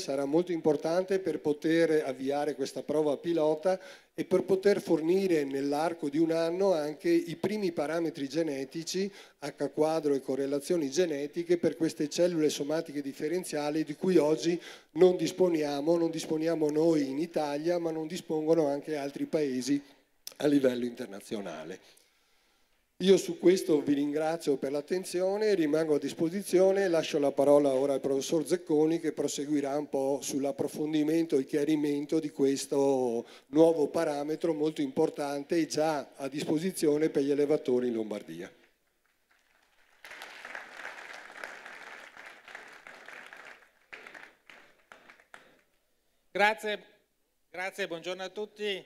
per poter avviare questa prova pilota e per poter fornire nell'arco di un anno anche i primi parametri genetici, H quadro e correlazioni genetiche per queste cellule somatiche differenziali di cui oggi non disponiamo noi in Italia, ma non dispongono anche altri paesi a livello internazionale. Io su questo vi ringrazio per l'attenzione, rimango a disposizione, lascio la parola ora al professor Zecconi che proseguirà un po' sull'approfondimento e chiarimento di questo nuovo parametro molto importante e già a disposizione per gli allevatori in Lombardia. Grazie Grazie, buongiorno a tutti.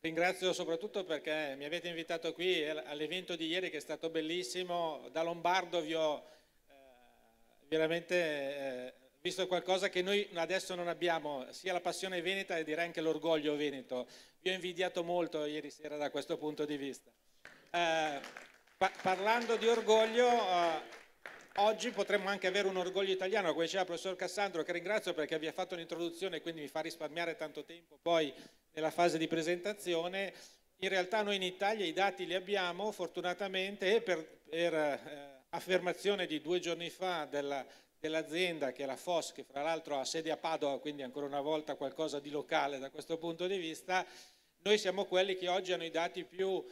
Ringrazio soprattutto perché mi avete invitato qui all'evento di ieri che è stato bellissimo. Da lombardo vi ho veramente visto qualcosa che noi adesso non abbiamo, sia la passione veneta e direi anche l'orgoglio veneto. Vi ho invidiato molto ieri sera da questo punto di vista. Parlando di orgoglio, oggi potremmo anche avere un orgoglio italiano, come diceva il professor Cassandro, che ringrazio perché vi ha fatto un'introduzione e quindi mi fa risparmiare tanto tempo poi nella fase di presentazione. In realtà noi in Italia i dati li abbiamo fortunatamente e per affermazione di 2 giorni fa dell'azienda che è la FOS, che fra l'altro ha sede a Padova, quindi ancora una volta qualcosa di locale da questo punto di vista, noi siamo quelli che oggi hanno i dati più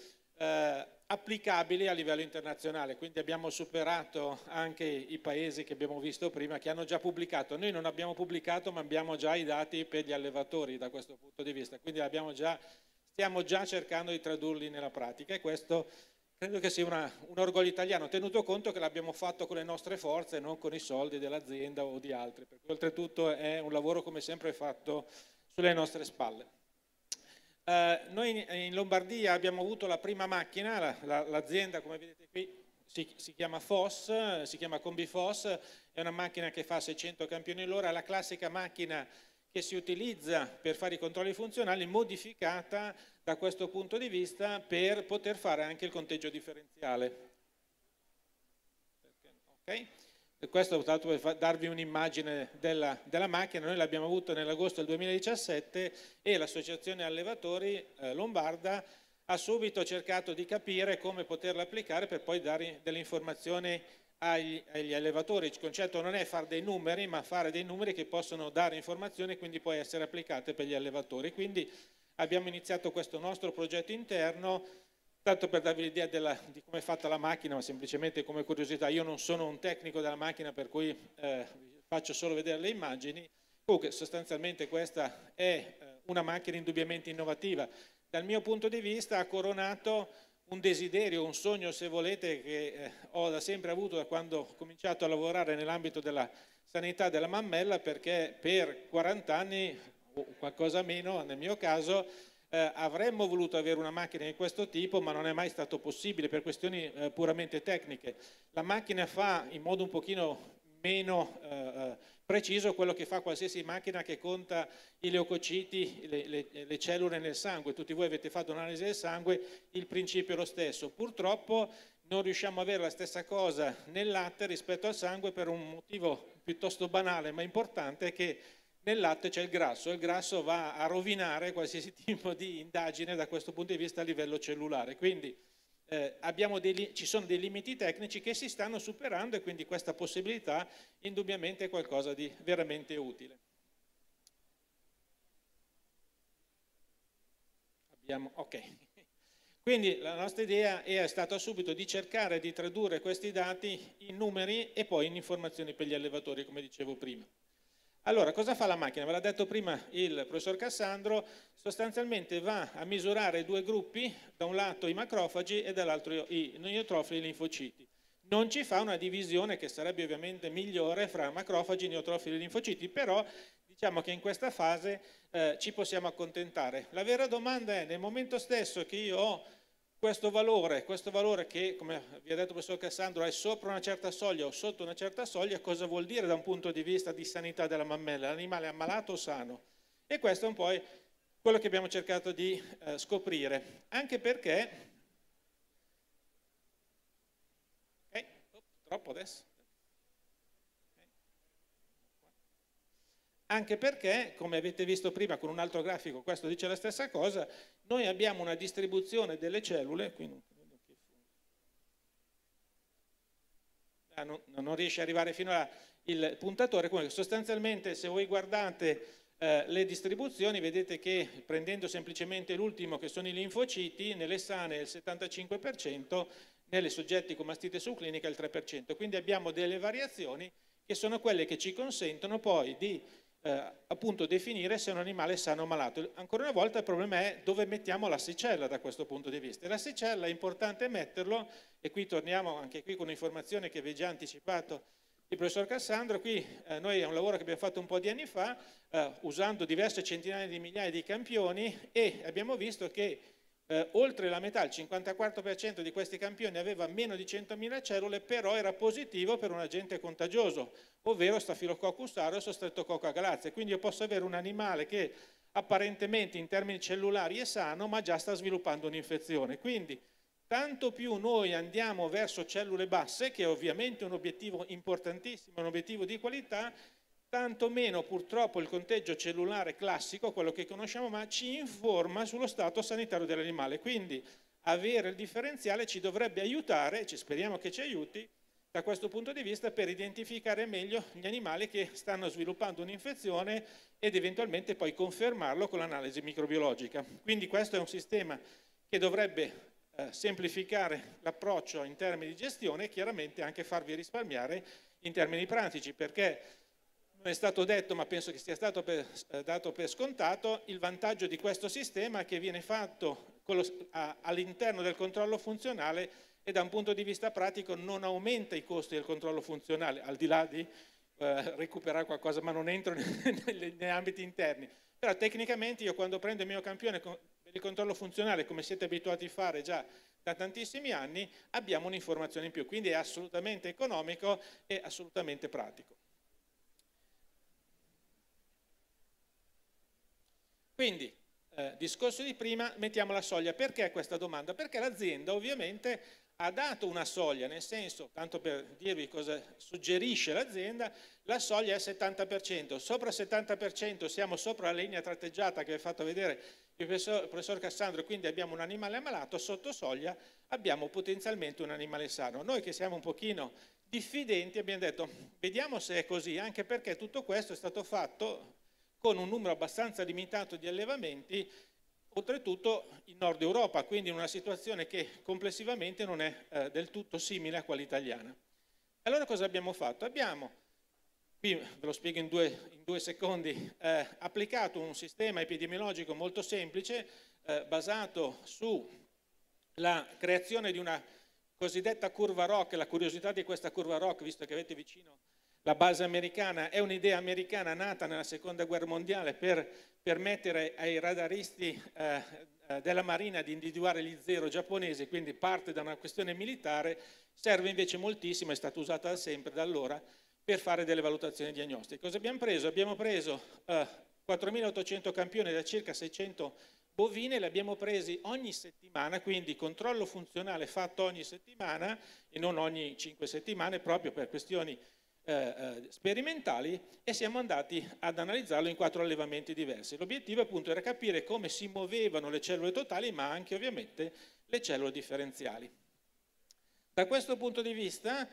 applicabili a livello internazionale, quindi abbiamo superato anche i paesi che abbiamo visto prima che hanno già pubblicato. Noi non abbiamo pubblicato ma abbiamo già i dati per gli allevatori da questo punto di vista, quindi stiamo già cercando di tradurli nella pratica e questo credo che sia un orgoglio italiano, tenuto conto che l'abbiamo fatto con le nostre forze e non con i soldi dell'azienda o di altri, perché oltretutto è un lavoro come sempre fatto sulle nostre spalle. Noi in Lombardia abbiamo avuto la prima macchina, l'azienda come vedete qui si chiama FOS, si chiama CombiFOS, è una macchina che fa 600 campioni l'ora, la classica macchina che si utilizza per fare i controlli funzionali, modificata da questo punto di vista per poter fare anche il conteggio differenziale. Okay. Questo tra l'altro per darvi un'immagine della macchina, noi l'abbiamo avuta nell'agosto del 2017 e l'associazione allevatori lombarda ha subito cercato di capire come poterla applicare per poi dare delle informazioni agli allevatori. Il concetto non è fare dei numeri, ma fare dei numeri che possono dare informazioni e quindi poi essere applicate per gli allevatori. Quindi abbiamo iniziato questo nostro progetto interno. Tanto per darvi l'idea di come è fatta la macchina, ma semplicemente come curiosità, io non sono un tecnico della macchina per cui faccio solo vedere le immagini. Comunque sostanzialmente questa è una macchina indubbiamente innovativa. Dal mio punto di vista ha coronato un desiderio, un sogno se volete, che ho da sempre avuto da quando ho cominciato a lavorare nell'ambito della sanità della mammella, perché per 40 anni o qualcosa meno nel mio caso avremmo voluto avere una macchina di questo tipo, ma non è mai stato possibile per questioni puramente tecniche. La macchina fa in modo un pochino meno preciso quello che fa qualsiasi macchina che conta i leucociti, le cellule nel sangue. Tutti voi avete fatto un'analisi del sangue, il principio è lo stesso. Purtroppo non riusciamo ad avere la stessa cosa nel latte rispetto al sangue per un motivo piuttosto banale ma importante, che nel latte c'è il grasso va a rovinare qualsiasi tipo di indagine da questo punto di vista a livello cellulare. Quindi ci sono dei limiti tecnici che si stanno superando e quindi questa possibilità indubbiamente è qualcosa di veramente utile. Quindi la nostra idea è stata subito di cercare di tradurre questi dati in numeri e poi in informazioni per gli allevatori, come dicevo prima. Allora, cosa fa la macchina? Ve l'ha detto prima il professor Cassandro, sostanzialmente va a misurare 2 gruppi, da un lato i macrofagi e dall'altro i neutrofili e i linfociti. Non ci fa una divisione che sarebbe ovviamente migliore fra macrofagi, neutrofili e linfociti, però diciamo che in questa fase ci possiamo accontentare. La vera domanda è, nel momento stesso che io ho questo valore che, come vi ha detto il professor Cassandro, è sopra una certa soglia o sotto una certa soglia, cosa vuol dire da un punto di vista di sanità della mammella? L'animale è ammalato o sano? E questo è un po' quello che abbiamo cercato di scoprire, anche perché... troppo adesso? Anche perché, come avete visto prima con un altro grafico, questo dice la stessa cosa, noi abbiamo una distribuzione delle cellule, qui non riesce ad arrivare fino al puntatore, comunque sostanzialmente se voi guardate le distribuzioni vedete che prendendo semplicemente l'ultimo che sono i linfociti, nelle sane è il 75%, nelle soggetti con mastite subclinica il 3%, quindi abbiamo delle variazioni che sono quelle che ci consentono poi di appunto definire se un animale è sano o malato. Ancora una volta il problema è dove mettiamo l'assicella da questo punto di vista. L'assicella è importante metterlo, e qui torniamo anche qui con un'informazione che vi ho già anticipato il professor Cassandro. Qui noi è un lavoro che abbiamo fatto un po' di anni fa, usando diverse centinaia di migliaia di campioni, e abbiamo visto che oltre la metà, il 54% di questi campioni aveva meno di 100.000 cellule, però era positivo per un agente contagioso, ovvero Staphylococcus aureus o Streptococcus agalazia. Quindi io posso avere un animale che apparentemente in termini cellulari è sano, ma già sta sviluppando un'infezione. Quindi tanto più noi andiamo verso cellule basse, che è ovviamente un obiettivo importantissimo, un obiettivo di qualità, tanto meno purtroppo il conteggio cellulare classico, quello che conosciamo, ma ci informa sullo stato sanitario dell'animale. Quindi avere il differenziale ci dovrebbe aiutare, speriamo che ci aiuti, da questo punto di vista, per identificare meglio gli animali che stanno sviluppando un'infezione ed eventualmente poi confermarlo con l'analisi microbiologica. Quindi questo è un sistema che dovrebbe semplificare l'approccio in termini di gestione e chiaramente anche farvi risparmiare in termini pratici, perché non è stato detto, ma penso che sia stato dato per scontato, il vantaggio di questo sistema che viene fatto all'interno del controllo funzionale e da un punto di vista pratico non aumenta i costi del controllo funzionale, al di là di recuperare qualcosa, ma non entro negli ambiti interni. Però tecnicamente io quando prendo il mio campione per il controllo funzionale, come siete abituati a fare già da tantissimi anni, abbiamo un'informazione in più, quindi è assolutamente economico e assolutamente pratico. Quindi, discorso di prima, mettiamo la soglia. Perché questa domanda? Perché l'azienda ovviamente ha dato una soglia, nel senso, tanto per dirvi cosa suggerisce l'azienda, la soglia è 70%, sopra il 70% siamo sopra la linea tratteggiata che vi ho fatto vedere il professor Cassandro, quindi abbiamo un animale ammalato, sotto soglia abbiamo potenzialmente un animale sano. Noi che siamo un pochino diffidenti abbiamo detto, vediamo se è così, anche perché tutto questo è stato fatto con un numero abbastanza limitato di allevamenti, oltretutto in Nord Europa, quindi in una situazione che complessivamente non è del tutto simile a quella italiana. Allora cosa abbiamo fatto? Abbiamo, qui ve lo spiego in due secondi, applicato un sistema epidemiologico molto semplice, basato sulla creazione di una cosiddetta curva ROC. La curiosità di questa curva ROC, visto che avete vicino la base americana, è un'idea americana nata nella seconda guerra mondiale per permettere ai radaristi della Marina di individuare gli zero giapponesi, quindi parte da una questione militare, serve invece moltissimo, è stata usata da sempre, da allora, per fare delle valutazioni diagnostiche. Cosa abbiamo preso? Abbiamo preso 4.800 campioni da circa 600 bovine, li abbiamo presi ogni settimana, quindi controllo funzionale fatto ogni settimana e non ogni 5 settimane, proprio per questioni sperimentali, e siamo andati ad analizzarlo in 4 allevamenti diversi. L'obiettivo appunto era capire come si muovevano le cellule totali, ma anche ovviamente le cellule differenziali. Da questo punto di vista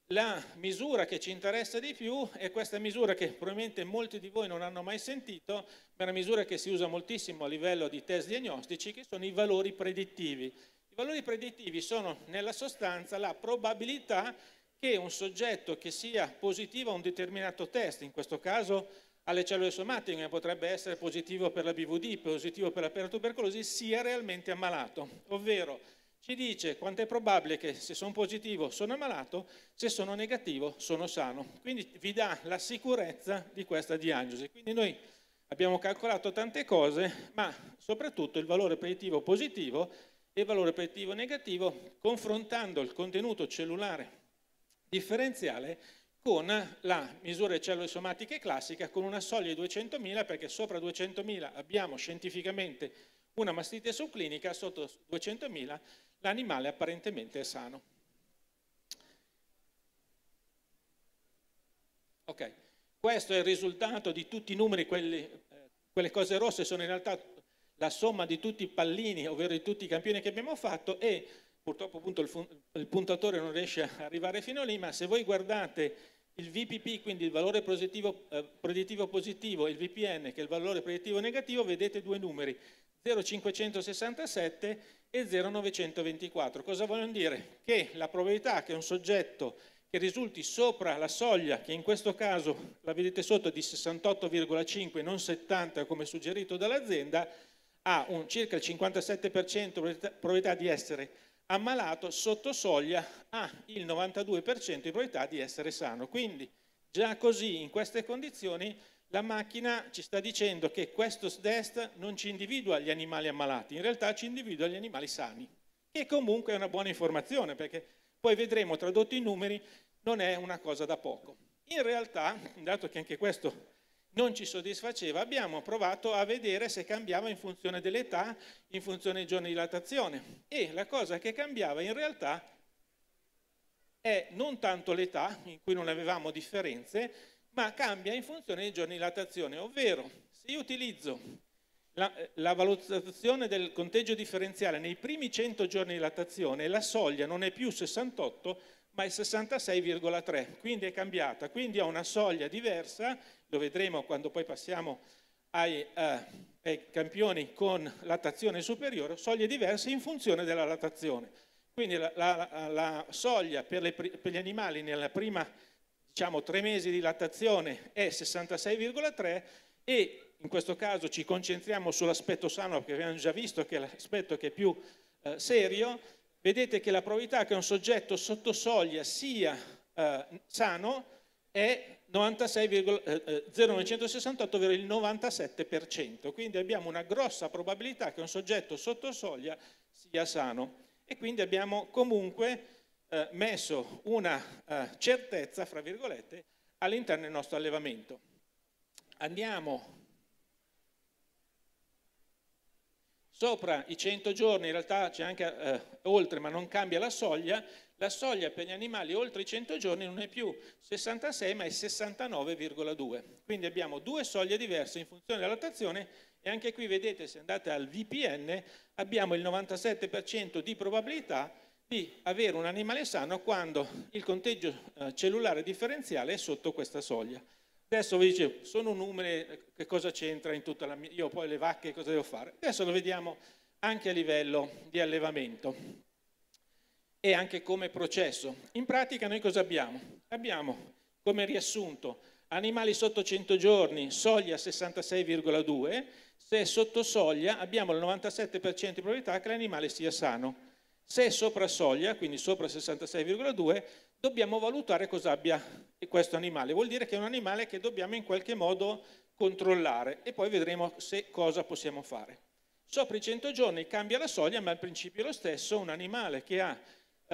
la misura che ci interessa di più è questa misura che probabilmente molti di voi non hanno mai sentito, ma è una misura che si usa moltissimo a livello di test diagnostici, che sono i valori predittivi. I valori predittivi sono nella sostanza la probabilità che un soggetto che sia positivo a un determinato test, in questo caso alle cellule somatiche, ma potrebbe essere positivo per la BVD, positivo per la pertubercolosi, sia realmente ammalato. Ovvero ci dice quanto è probabile che se sono positivo sono ammalato, se sono negativo sono sano. Quindi vi dà la sicurezza di questa diagnosi. Quindi noi abbiamo calcolato tante cose, ma soprattutto il valore predittivo positivo e il valore predittivo negativo, confrontando il contenuto cellulare differenziale con la misura di cellule somatiche classica, con una soglia di 200.000, perché sopra 200.000 abbiamo scientificamente una mastite subclinica, sotto 200.000 l'animale apparentemente è sano. Ok, questo è il risultato di tutti i numeri, quelle cose rosse sono in realtà la somma di tutti i pallini, ovvero di tutti i campioni che abbiamo fatto, e purtroppo appunto il puntatore non riesce a arrivare fino lì, ma se voi guardate il VPP, quindi il valore predittivo positivo, e il VPN, che è il valore predittivo negativo, vedete due numeri, 0,567 e 0,924. Cosa vogliono dire? Che la probabilità che un soggetto che risulti sopra la soglia, che in questo caso la vedete sotto, di 68,5 non 70 come suggerito dall'azienda, ha circa il 57% probabilità di essere ammalato sotto soglia ha il 92% di probabilità di essere sano. Quindi già così, in queste condizioni, la macchina ci sta dicendo che questo test non ci individua gli animali ammalati, in realtà ci individua gli animali sani, che comunque è una buona informazione, perché poi vedremo tradotto in numeri, non è una cosa da poco. In realtà, dato che anche questo non ci soddisfaceva, abbiamo provato a vedere se cambiava in funzione dell'età, in funzione dei giorni di lattazione, e la cosa che cambiava in realtà è non tanto l'età, in cui non avevamo differenze, ma cambia in funzione dei giorni di lattazione, ovvero se io utilizzo la valutazione del conteggio differenziale nei primi 100 giorni di lattazione, la soglia non è più 68, ma è 66,3, quindi è cambiata, quindi ho una soglia diversa, lo vedremo quando poi passiamo ai campioni con lattazione superiore, soglie diverse in funzione della lattazione. Quindi la soglia per gli animali nella prima, diciamo, 3 mesi di lattazione è 66,3 e in questo caso ci concentriamo sull'aspetto sano perché abbiamo già visto che è l'aspetto che è più serio. Vedete che la probabilità che un soggetto sotto soglia sia sano è 0,968, ovvero il 97%. Quindi abbiamo una grossa probabilità che un soggetto sotto soglia sia sano. E quindi abbiamo comunque messo una certezza, fra virgolette, all'interno del nostro allevamento. Andiamo sopra i 100 giorni, in realtà c'è anche oltre, ma non cambia la soglia per gli animali oltre i 100 giorni non è più 66 ma è 69,2. Quindi abbiamo 2 soglie diverse in funzione della lattazione e anche qui vedete, se andate al VPN, abbiamo il 97% di probabilità di avere un animale sano quando il conteggio cellulare differenziale è sotto questa soglia. Adesso vi dicevo, sono numeri, che cosa c'entra in tutta la mia... Io poi le vacche cosa devo fare? Adesso lo vediamo anche a livello di allevamento e anche come processo. In pratica noi cosa abbiamo? Abbiamo come riassunto animali sotto 100 giorni, soglia 66,2, se è sotto soglia abbiamo il 97% di probabilità che l'animale sia sano. Se è sopra soglia, quindi sopra 66,2, dobbiamo valutare cosa abbia questo animale. Vuol dire che è un animale che dobbiamo in qualche modo controllare e poi vedremo cosa possiamo fare. Sopra i 100 giorni cambia la soglia, ma il principio è lo stesso. Un animale che ha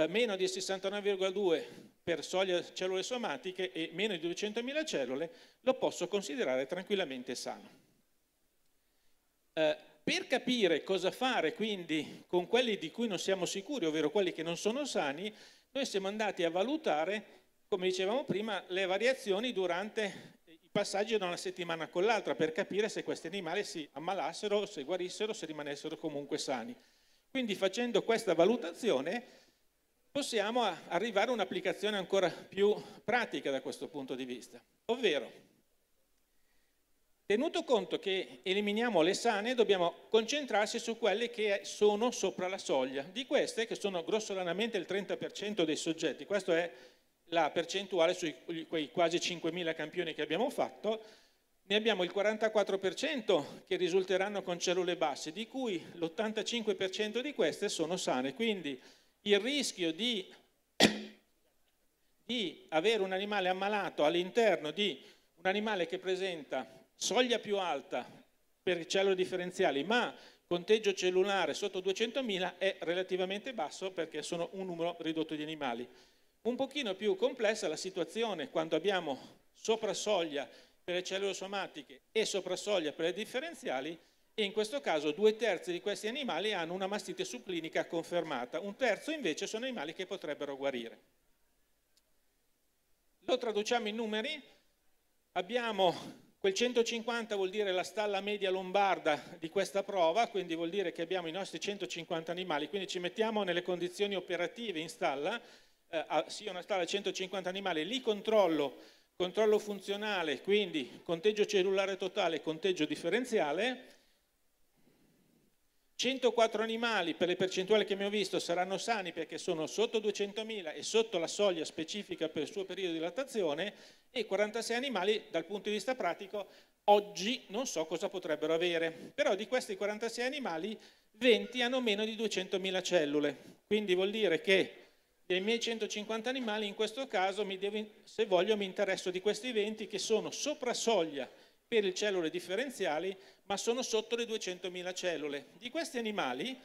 meno di 69,2 per soglia cellule somatiche e meno di 200.000 cellule, lo posso considerare tranquillamente sano. Per capire cosa fare quindi con quelli di cui non siamo sicuri, ovvero quelli che non sono sani, noi siamo andati a valutare, come dicevamo prima, le variazioni durante i passaggi da una settimana con l'altra per capire se questi animali si ammalassero, se guarissero, se rimanessero comunque sani. Quindi facendo questa valutazione possiamo arrivare a un'applicazione ancora più pratica da questo punto di vista, ovvero tenuto conto che eliminiamo le sane, dobbiamo concentrarsi su quelle che sono sopra la soglia. Di queste, che sono grossolanamente il 30% dei soggetti, questa è la percentuale su quei quasi 5.000 campioni che abbiamo fatto, ne abbiamo il 44% che risulteranno con cellule basse, di cui l'85% di queste sono sane. Quindi il rischio di avere un animale ammalato all'interno di un animale che presenta soglia più alta per cellule differenziali, ma conteggio cellulare sotto 200.000 è relativamente basso perché sono un numero ridotto di animali. Un pochino più complessa la situazione quando abbiamo sopra soglia per le cellule somatiche e sopra soglia per le differenziali e in questo caso 2/3 di questi animali hanno una mastite subclinica confermata, 1/3 invece sono animali che potrebbero guarire. Lo traduciamo in numeri, abbiamo quel 150 vuol dire la stalla media lombarda di questa prova, quindi vuol dire che abbiamo i nostri 150 animali, quindi ci mettiamo nelle condizioni operative in stalla, sì una stalla di 150 animali, lì controllo funzionale, quindi conteggio cellulare totale, conteggio differenziale, 104 animali per le percentuali che abbiamo visto saranno sani perché sono sotto 200.000 e sotto la soglia specifica per il suo periodo di lattazione e 46 animali dal punto di vista pratico oggi non so cosa potrebbero avere, però di questi 46 animali 20 hanno meno di 200.000 cellule, Quindi vuol dire che dei miei 150 animali, in questo caso, se voglio, mi interesso di questi 20 che sono sopra soglia per le cellule differenziali, ma sono sotto le 200.000 cellule. Di questi animali,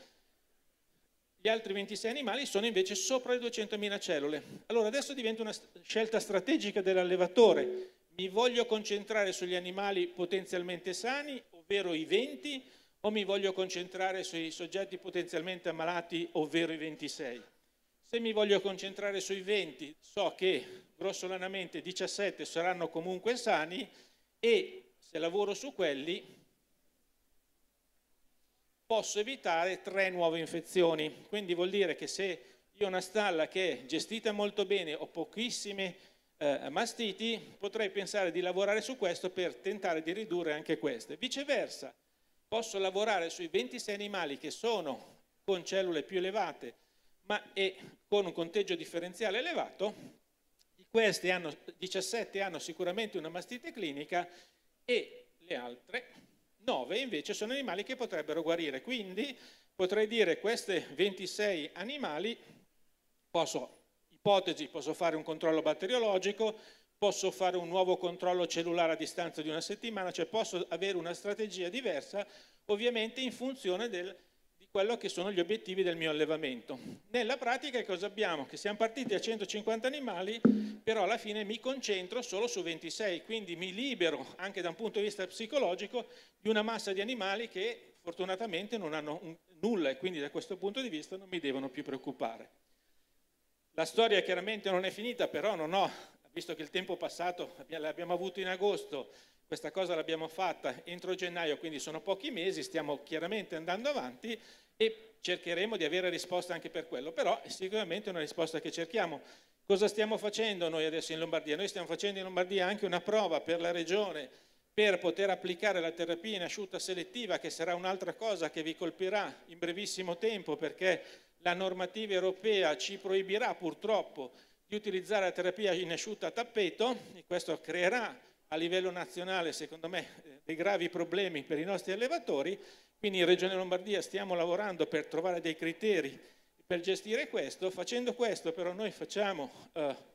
gli altri 26 animali sono invece sopra le 200.000 cellule. Allora adesso diventa una scelta strategica dell'allevatore. Mi voglio concentrare sugli animali potenzialmente sani, ovvero i 20, o mi voglio concentrare sui soggetti potenzialmente ammalati, ovvero i 26? Se mi voglio concentrare sui 20, so che grossolanamente 17 saranno comunque sani e se lavoro su quelli posso evitare 3 nuove infezioni. Quindi vuol dire che se io ho una stalla che è gestita molto bene, ho pochissime mastiti, potrei pensare di lavorare su questo per tentare di ridurre anche queste. Viceversa, posso lavorare sui 26 animali che sono con cellule più elevate ma con un conteggio differenziale elevato. Di questi 17 hanno sicuramente una mastite clinica e le altre 9 invece sono animali che potrebbero guarire. Quindi potrei dire questi 26 animali, ipotesi, posso fare un controllo batteriologico, posso fare un nuovo controllo cellulare a distanza di una settimana, cioè posso avere una strategia diversa, ovviamente in funzione di quello che sono gli obiettivi del mio allevamento. Nella pratica cosa abbiamo? Che siamo partiti a 150 animali, però alla fine mi concentro solo su 26, quindi mi libero anche da un punto di vista psicologico di una massa di animali che fortunatamente non hanno nulla e quindi da questo punto di vista non mi devono più preoccupare. La storia chiaramente non è finita, però visto che il tempo passato l'abbiamo avuto in agosto, questa cosa l'abbiamo fatta entro gennaio, quindi sono pochi mesi, stiamo chiaramente andando avanti e cercheremo di avere risposta anche per quello, però è sicuramente una risposta che cerchiamo. Cosa stiamo facendo noi adesso in Lombardia? Noi stiamo facendo in Lombardia anche una prova per la regione per poter applicare la terapia in asciutta selettiva, che sarà un'altra cosa che vi colpirà in brevissimo tempo, perché la normativa europea ci proibirà purtroppo di utilizzare la terapia in asciutta a tappeto e questo creerà a livello nazionale, secondo me, dei gravi problemi per i nostri allevatori. Quindi in Regione Lombardia stiamo lavorando per trovare dei criteri per gestire questo. Facendo questo però noi facciamo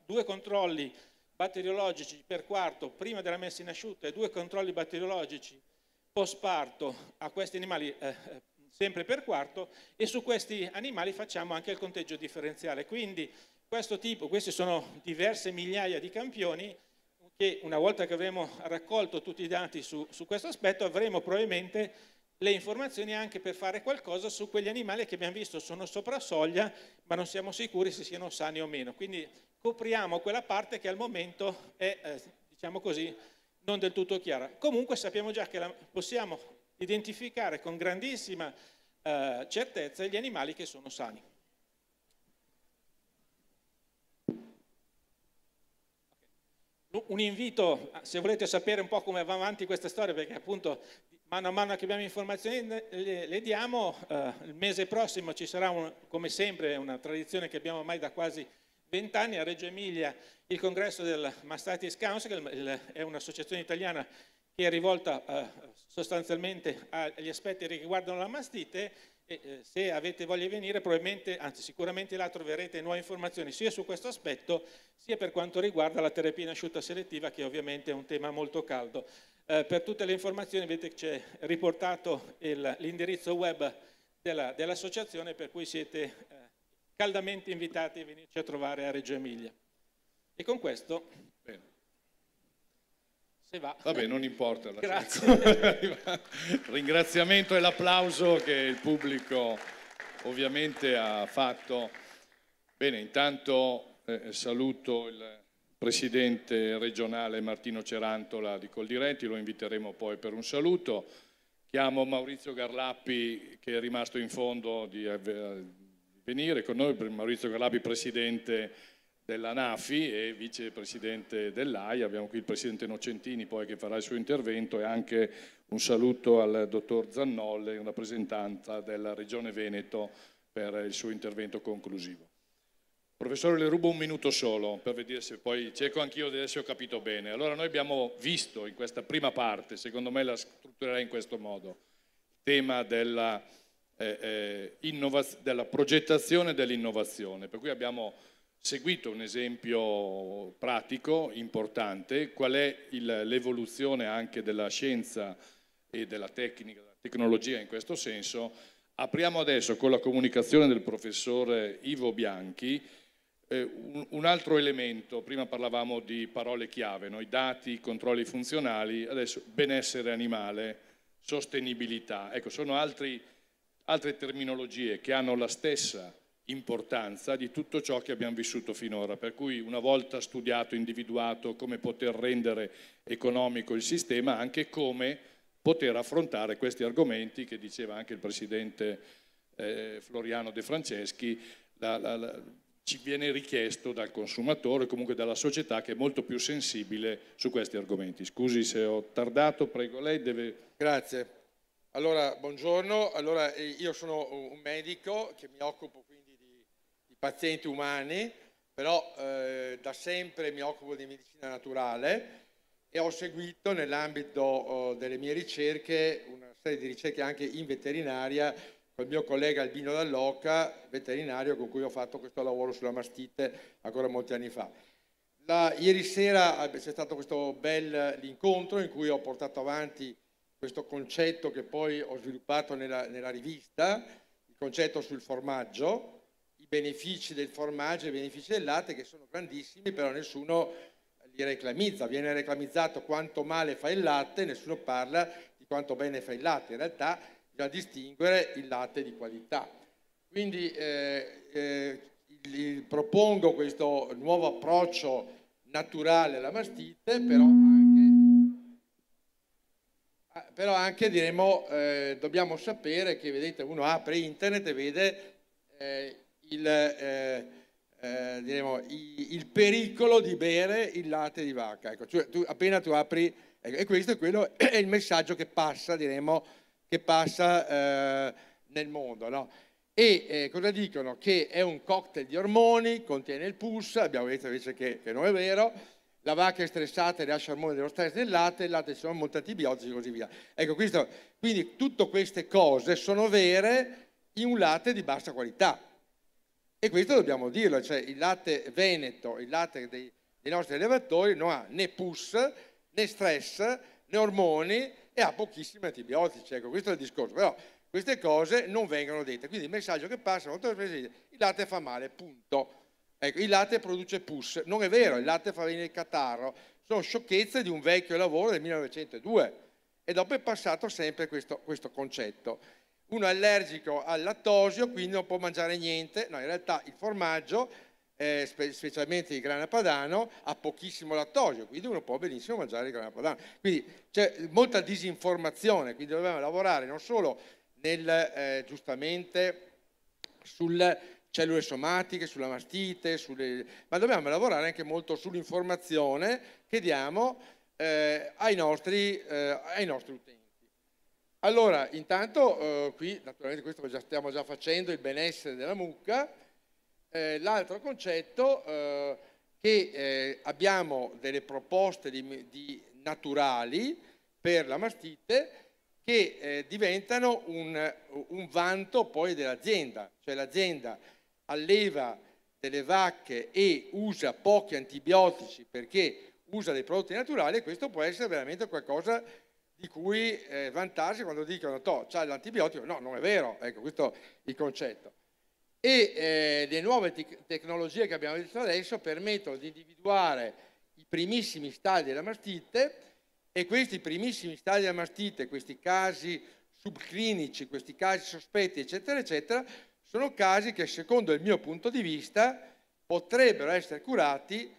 2 controlli batteriologici per quarto prima della messa in asciutta e 2 controlli batteriologici post parto a questi animali sempre per quarto, e su questi animali facciamo anche il conteggio differenziale. Quindi questi sono diverse migliaia di campioni che una volta che avremo raccolto tutti i dati su questo aspetto avremo probabilmente le informazioni anche per fare qualcosa su quegli animali che abbiamo visto sono sopra soglia ma non siamo sicuri se siano sani o meno. Quindi copriamo quella parte che al momento è, diciamo così, non del tutto chiara. Comunque sappiamo già che possiamo identificare con grandissima certezza gli animali che sono sani. Un invito, se volete sapere un po' come va avanti questa storia, perché appunto mano a mano che abbiamo informazioni le diamo, il mese prossimo ci sarà, come sempre, una tradizione che abbiamo ormai da quasi 20 anni a Reggio Emilia, il congresso del Mastitis Council, è un'associazione italiana che è rivolta sostanzialmente agli aspetti che riguardano la mastite. E se avete voglia di venire, probabilmente, anzi sicuramente là troverete nuove informazioni sia su questo aspetto sia per quanto riguarda la terapia in asciutta selettiva, che ovviamente è un tema molto caldo. Per tutte le informazioni vedete che c'è riportato l'indirizzo web dell'associazione, per cui siete caldamente invitati a venirci a trovare a Reggio Emilia. E con questo... Bene. Se va. Vabbè, non importa. Grazie. Ringraziamento e l'applauso che il pubblico ovviamente ha fatto. Bene, intanto saluto il presidente regionale Martino Cerantola di Coldiretti, lo inviteremo poi per un saluto. Chiamo Maurizio Garlappi, che è rimasto in fondo di venire con noi, Maurizio Garlappi, presidente della NAFI e vicepresidente dell'AIA. Abbiamo qui il presidente Nocentini poi che farà il suo intervento, e anche un saluto al dottor Zannolle in rappresentanza della Regione Veneto per il suo intervento conclusivo. Professore, le rubo un minuto solo per vedere se poi cerco anch'io di adesso ho capito bene. Allora, noi abbiamo visto in questa prima parte, secondo me la strutturerei in questo modo, il tema della della progettazione e dell'innovazione, per cui abbiamo seguito un esempio pratico, importante, qual è l'evoluzione anche della scienza e della tecnica, della tecnologia in questo senso. Apriamo adesso con la comunicazione del professore Ivo Bianchi un altro elemento. Prima parlavamo di parole chiave, no? I dati, i controlli funzionali, adesso benessere animale, sostenibilità. Ecco, sono altre terminologie che hanno la stessa importanza di tutto ciò che abbiamo vissuto finora, per cui una volta studiato, individuato come poter rendere economico il sistema, anche come poter affrontare questi argomenti che diceva anche il presidente Floriano De Franceschi, ci viene richiesto dal consumatore, comunque dalla società, che è molto più sensibile su questi argomenti. Scusi se ho tardato, prego, lei deve... Grazie. Allora, buongiorno. Allora, io sono un medico che mi occupo quindi di pazienti umani, però da sempre mi occupo di medicina naturale e ho seguito nell'ambito delle mie ricerche una serie di ricerche anche in veterinaria con il mio collega Albino Dall'Oca, veterinario con cui ho fatto questo lavoro sulla mastite ancora molti anni fa. Ieri sera c'è stato questo bel incontro in cui ho portato avanti questo concetto che poi ho sviluppato nella rivista, il concetto sul formaggio, i benefici del formaggio e i benefici del latte, che sono grandissimi, però nessuno li reclamizza. Viene reclamizzato quanto male fa il latte, nessuno parla di quanto bene fa il latte. In realtà bisogna distinguere il latte di qualità. Quindi propongo questo nuovo approccio naturale alla mastite, però anche diremo, dobbiamo sapere che, vedete, uno apre internet e vede il pericolo di bere il latte di vacca. Ecco, cioè, appena tu apri, ecco, e questo è il messaggio che passa, diremo, che passa nel mondo, no? E cosa dicono? Che è un cocktail di ormoni, contiene il pus, abbiamo detto invece che non è vero. La vacca è stressata e rilascia ormoni dello stress nel latte ci sono molti antibiotici e così via. Ecco, quindi tutte queste cose sono vere in un latte di bassa qualità. E questo dobbiamo dirlo, cioè il latte veneto, il latte dei nostri allevatori non ha né pus, né stress, né ormoni e ha pochissimi antibiotici. Ecco, questo è il discorso. Però queste cose non vengono dette. Quindi il messaggio che passa molto spesso è: il latte fa male, punto. Ecco, il latte produce pus. Non è vero, il latte fa venire il catarro. Sono sciocchezze di un vecchio lavoro del 1902 e dopo è passato sempre questo concetto. Uno è allergico al lattosio, quindi non può mangiare niente. No, in realtà il formaggio, specialmente il grana padano, ha pochissimo lattosio, quindi uno può benissimo mangiare il grana padano. Quindi c'è molta disinformazione, quindi dobbiamo lavorare non solo giustamente sulle cellule somatiche, sulla mastite, ma dobbiamo lavorare anche molto sull'informazione che diamo ai nostri utenti. Allora, intanto qui naturalmente questo che stiamo già facendo, il benessere della mucca. L'altro concetto che abbiamo delle proposte di naturali per la mastite che diventano un vanto poi dell'azienda, cioè l'azienda alleva delle vacche e usa pochi antibiotici perché usa dei prodotti naturali, e questo può essere veramente qualcosa di cui vantarsi quando dicono c'ha l'antibiotico. No, non è vero, ecco, questo è il concetto. E le nuove tecnologie che abbiamo visto adesso permettono di individuare i primissimi stadi della mastite, e questi primissimi stadi della mastite, questi casi subclinici, questi casi sospetti, eccetera, eccetera, sono casi che secondo il mio punto di vista potrebbero essere curati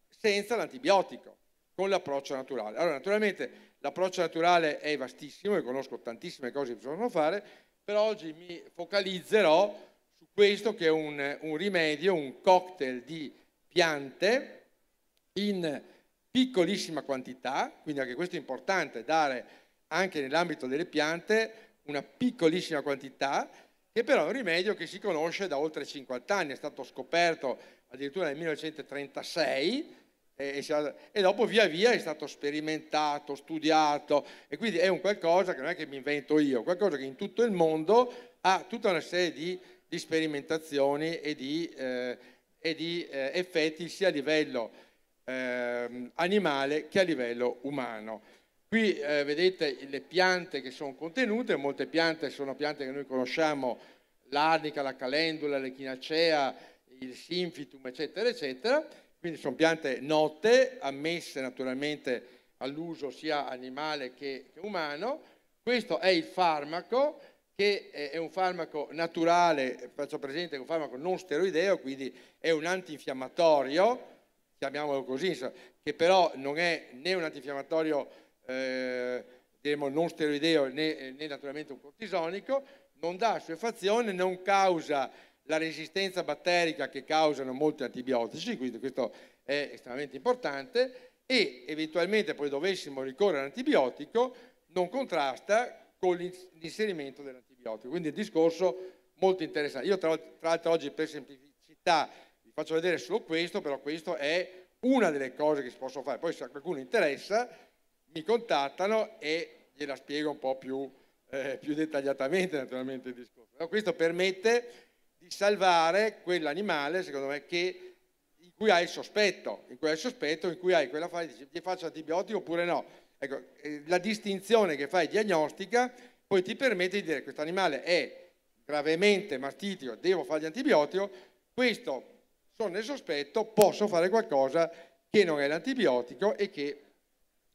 senza l'antibiotico, con l'approccio naturale. Allora, naturalmente l'approccio naturale è vastissimo e conosco tantissime cose che bisogna fare, però oggi mi focalizzerò su questo che è un rimedio, un cocktail di piante in piccolissima quantità, quindi anche questo è importante, dare anche nell'ambito delle piante una piccolissima quantità, che però è un rimedio che si conosce da oltre 50 anni, è stato scoperto addirittura nel 1936 e dopo via via è stato sperimentato, studiato, e quindi è un qualcosa che non è che mi invento io, qualcosa che in tutto il mondo ha tutta una serie di sperimentazioni e di effetti sia a livello animale che a livello umano. Qui vedete le piante che sono contenute, molte piante sono piante che noi conosciamo, l'arnica, la calendula, l'echinacea, il sinfitum, eccetera, eccetera. Quindi sono piante note, ammesse naturalmente all'uso sia animale che umano. Questo è il farmaco, che è un farmaco naturale, faccio presente che è un farmaco non steroideo, quindi è un antinfiammatorio, chiamiamolo così, che però non è né un antinfiammatorio diremo non steroideo né naturalmente un cortisonico, non dà assuefazione, non causa la resistenza batterica che causano molti antibiotici, quindi questo è estremamente importante, e eventualmente poi dovessimo ricorrere all'antibiotico, non contrasta con l'inserimento dell'antibiotico. Quindi il discorso molto interessante. Io tra l'altro oggi per semplicità vi faccio vedere solo questo, però questo è una delle cose che si possono fare. Poi se a qualcuno interessa mi contattano e gliela spiego un po' più dettagliatamente naturalmente il discorso. Però questo permette di salvare quell'animale, secondo me, in cui hai il sospetto, in cui hai quella fase, dici, ti faccio antibiotico oppure no. Ecco, la distinzione che fai diagnostica poi ti permette di dire questo animale è gravemente mastitico, devo fargli antibiotico, questo sono nel sospetto, posso fare qualcosa che non è l'antibiotico e che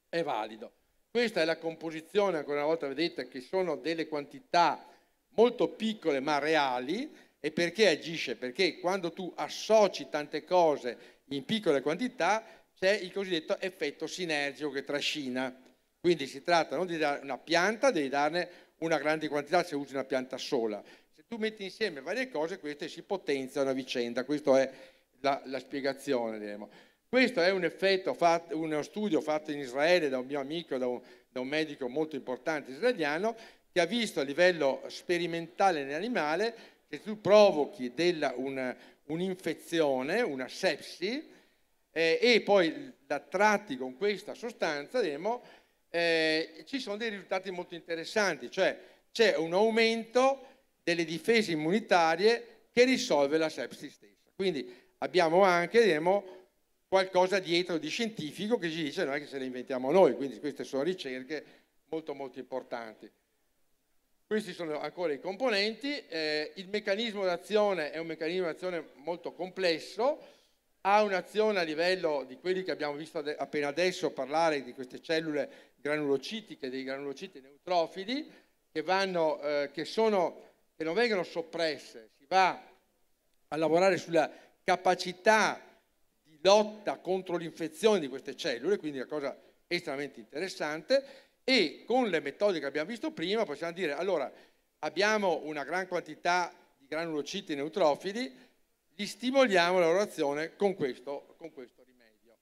è valido. Questa è la composizione, ancora una volta vedete che sono delle quantità molto piccole ma reali. E perché agisce? Perché quando tu associ tante cose in piccole quantità c'è il cosiddetto effetto sinergico che trascina. Quindi si tratta non di dare una pianta, devi darne una grande quantità se usi una pianta sola. Se tu metti insieme varie cose, queste si potenziano a vicenda. Questa è la spiegazione, diremo. Questo è un effetto, uno studio fatto in Israele da un mio amico, da un medico molto importante israeliano, che ha visto a livello sperimentale nell'animale che tu provochi un'infezione, una sepsi, e poi la tratti con questa sostanza, ci sono dei risultati molto interessanti, cioè c'è un aumento delle difese immunitarie che risolve la sepsi stessa. Quindi abbiamo anche qualcosa dietro di scientifico che ci dice non è che se le inventiamo noi, quindi queste sono ricerche molto molto importanti. Questi sono ancora i componenti, il meccanismo d'azione è un meccanismo d'azione molto complesso, ha un'azione a livello di quelli che abbiamo visto appena adesso parlare, di queste cellule granulocitiche, dei granulociti neutrofili, che non vengono soppresse, si va a lavorare sulla capacità di lotta contro l'infezione di queste cellule, quindi è una cosa estremamente interessante. E con le metodiche che abbiamo visto prima possiamo dire, allora, abbiamo una gran quantità di granulociti neutrofili, li stimoliamo la loro azione con questo rimedio.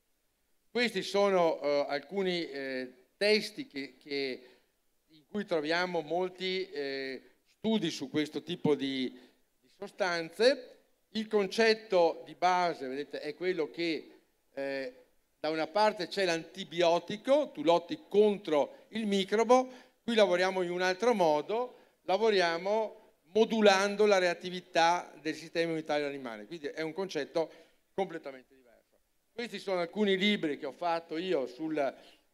Questi sono alcuni testi in cui troviamo molti studi su questo tipo di sostanze. Il concetto di base, vedete, è quello che da una parte c'è l'antibiotico, tu lotti contro il microbo, qui lavoriamo in un altro modo, lavoriamo modulando la reattività del sistema immunitario animale, quindi è un concetto completamente diverso. Questi sono alcuni libri che ho fatto io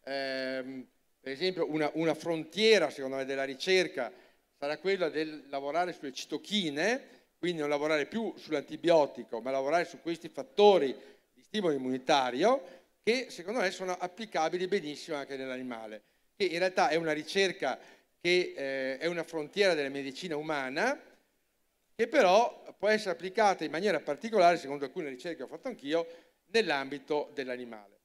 per esempio una frontiera secondo me della ricerca sarà quella del lavorare sulle citochine, quindi non lavorare più sull'antibiotico ma lavorare su questi fattori di stimolo immunitario che secondo me sono applicabili benissimo anche nell'animale, che in realtà è una ricerca che è una frontiera della medicina umana, che però può essere applicata in maniera particolare, secondo alcune ricerche che ho fatto anch'io, nell'ambito dell'animale.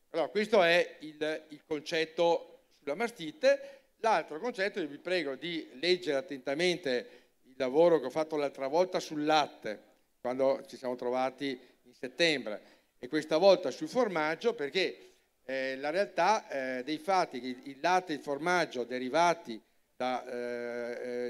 Allora, questo è il concetto sulla mastite. L'altro concetto, io vi prego di leggere attentamente il lavoro che ho fatto l'altra volta sul latte, quando ci siamo trovati in settembre, e questa volta sul formaggio, perché la realtà dei fatti che il latte e il formaggio derivati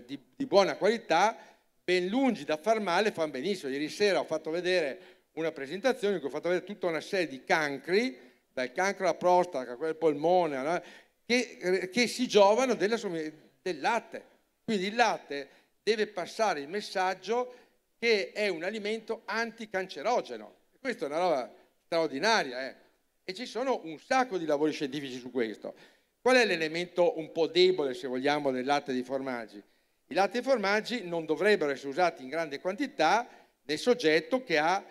di buona qualità, ben lungi da far male, fanno benissimo. Ieri sera ho fatto vedere una presentazione in cui ho fatto vedere tutta una serie di cancri, dal cancro alla prostata, a quello del polmone, no? che si giovano del latte. Quindi il latte deve passare il messaggio che è un alimento anticancerogeno. Questa è una roba straordinaria, e ci sono un sacco di lavori scientifici su questo. Qual è l'elemento un po' debole, se vogliamo, del latte di formaggi? I latte di formaggi non dovrebbero essere usati in grande quantità nel soggetto che ha